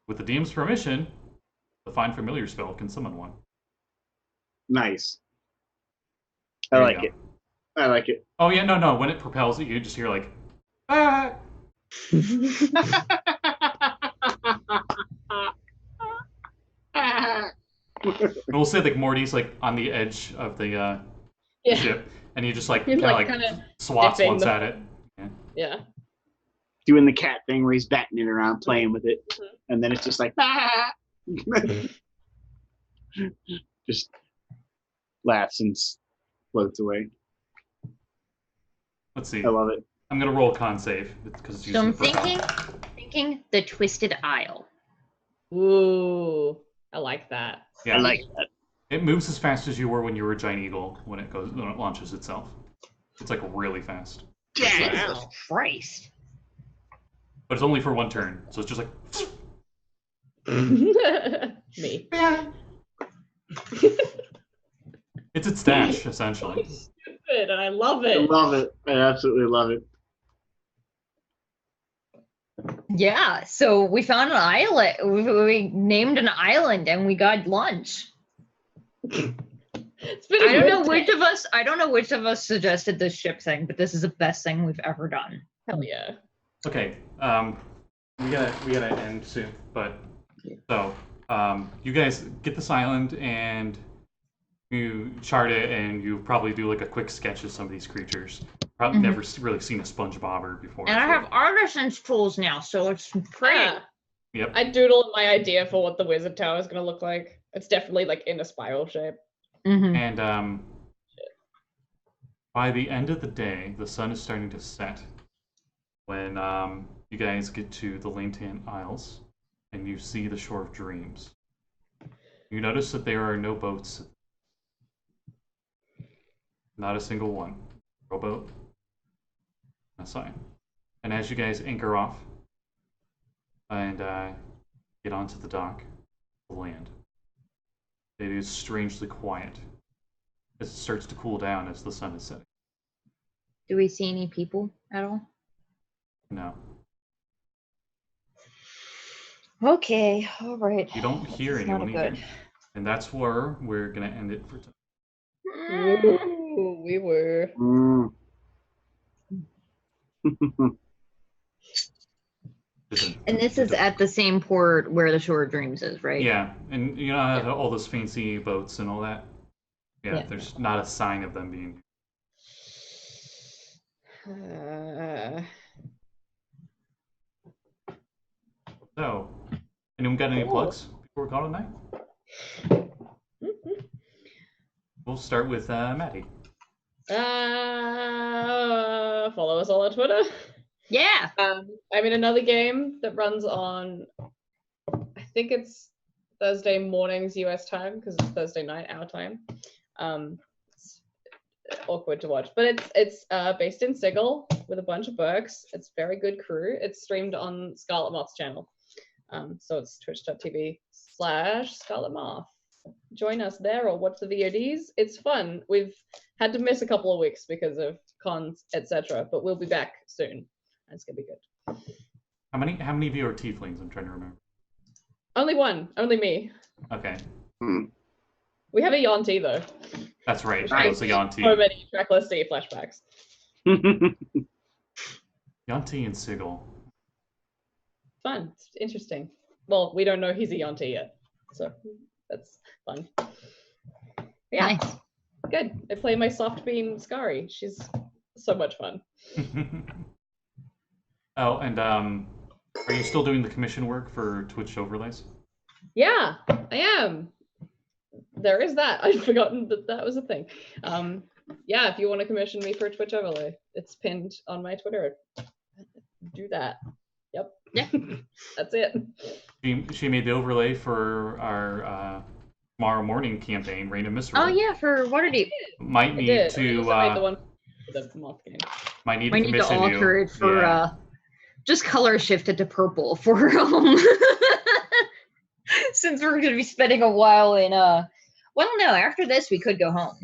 With the DM's permission, the Find Familiar spell can summon one. Nice. I There you like go. it. I like it. Oh yeah, no. When it propels it, you just hear like, ah! And we'll say like Morty's like on the edge of the Yeah. ship, and he just like He's, kind of like, like kinda swats dipping once the- at it. Yeah. Doing the cat thing where he's batting it around, playing with it, and then it's just like just laughs and floats away. Let's see. I love it. I'm gonna roll a con save because it's So using I'm the propel. thinking the Twisted Isle. Ooh, I like that. Yeah, I like that. it moves as fast as you were when you were a giant eagle when it launches itself. It's like really fast, Jesus Christ. but it's only for one turn, so it's just like. Me. It's its dash essentially. Stupid, and I love I it. love it. I absolutely love it. Yeah, so we found an island. We named an island and we got lunch. It's been I a don't know good which day. of us suggested this ship thing, but this is the best thing we've ever done. Hell yeah. Okay, we gotta end soon, but so you guys get this island and you chart it, and you probably do like a quick sketch of some of these creatures. Probably never really seen a sponge bobber before. And I so- have artisan's tools now, so it's pretty. Ah, Yep. I doodled my idea for what the wizard tower is gonna look like. It's definitely like in a spiral shape. Mhm. And by the end of the day, the sun is starting to set when you guys get to the Lantan Isles and you see the Shore of Dreams. You notice that there are no boats. Not a single one. Rowboat. A sign. And as you guys anchor off and get onto the dock, the land, it is strangely quiet. It starts to cool down as the sun is setting. Do we see any people at all? No. Okay, all right. You don't hear This is not anyone either. good. And that's where we're going to end it for tonight. Ooh, we were. Mm. And this is at the same port where the Shore of Dreams is, right? Yeah, and you know how all those fancy boats and all that? Yeah, there's not a sign of them being So, anyone got any plugs before we call it a night? We'll start with Maddie. Follow us all on Twitter. Yeah. I'm in another game that runs on, I think it's Thursday mornings US time because it's Thursday night our time. It's awkward to watch, but it's based in Sigil with a bunch of Berks. It's very good crew. It's streamed on Scarlet Moth's channel. So it's twitch.tv/Scarlet Moth. join us there or watch the VODs. It's fun. We've had to miss a couple of weeks because of cons, etc. But we'll be back soon. And it's gonna be good. How many of you are tieflings? I'm trying to remember. Only one. Only me. Okay. We have a Yanti though. That's right. Right. That was a Yanti. So many Trackless D flashbacks. Yanti and Sigil. Fun. It's interesting. Well, we don't know he's a Yanti yet, so that's fun. Yeah, Nice. good. I play my soft beam Skari. She's so much fun. Oh, and are you still doing the commission work for Twitch overlays? Yeah, I am. There is that. I'd forgotten that that was a thing. Yeah, if you want to commission me for a Twitch overlay, it's pinned on my Twitter. Do that. Yep. Yeah. That's it. She made the overlay for our tomorrow morning campaign, Reign of Mystery. Oh yeah, for Waterdeep. Might I need did. I to also made the one for the moth game. might need I to need to commission alter you. it for Yeah. just color shift it to purple for since we're gonna be spending a while in well no, after this we could go home.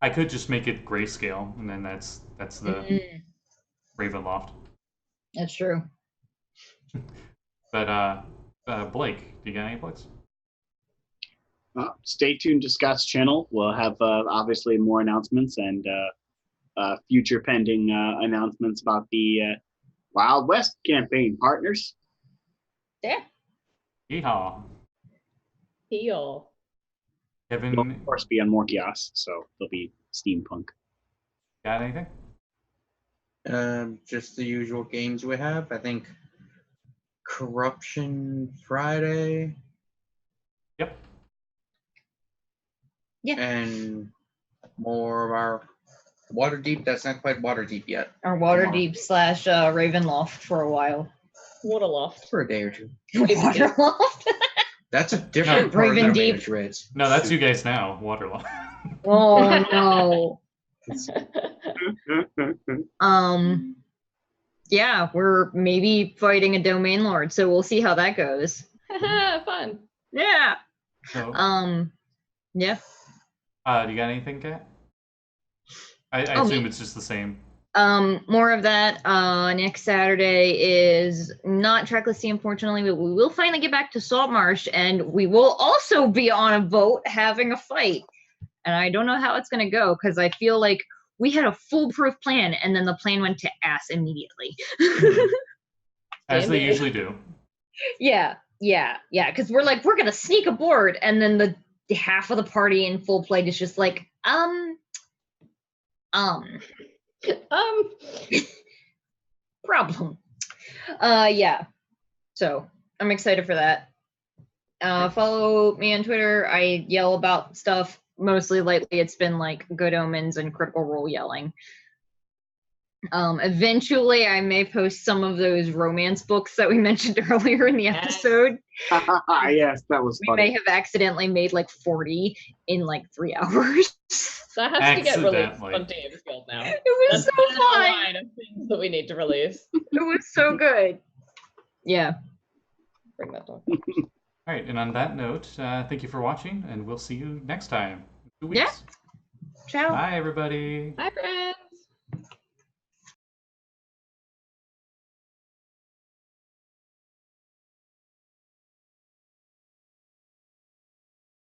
I could just make it grayscale, and then that's the Ravenloft. That's true. But Blake, do you got any plugs? Stay tuned to Scott's channel. We'll have obviously more announcements and future pending announcements about the Wild West campaign partners. Yeah. Yeehaw. Heal. Kevin, Will of course be on more kiosks, so there'll be steampunk. got anything? Just the usual games we have. I think Corruption Friday. Yep. Yeah. And more of our Waterdeep. That's not quite Waterdeep yet. Our Waterdeep / Ravenloft for a while. Waterloft. For a day or two. Waterloft. That's a different part of Raven the Deep. Raven's Raids. No, that's you guys now. Waterlock. Oh no. Yeah, we're maybe fighting a domain lord, so we'll see how that goes. Fun. Yeah. So, Yeah. do you got anything, Kat? I assume it's just the same. More of that next Saturday is not Trackless, unfortunately, but we will finally get back to Saltmarsh, and we will also be on a boat having a fight. And I don't know how it's going to go because I feel like we had a foolproof plan, and then the plan went to ass immediately. As they usually do. Yeah. Because we're going to sneak aboard, and then the half of the party in full plate is just like, problem. Yeah. So I'm excited for that. Follow me on Twitter. I yell about stuff. Mostly lately it's been like Good Omens and Critical Role yelling. Eventually I may post some of those romance books that we mentioned earlier in the episode. Yes, that was We funny. may have accidentally made like 40 in like 3 hours. That has to get released Accidentally. on DM's Guild now. It was That's so the fun. line of things that we need to release. It was so good. Yeah. Bring that dog. All right, and on that note, thank you for watching, and we'll see you next time. In 2 weeks. Yeah. Ciao. Bye, everybody. Bye, friends.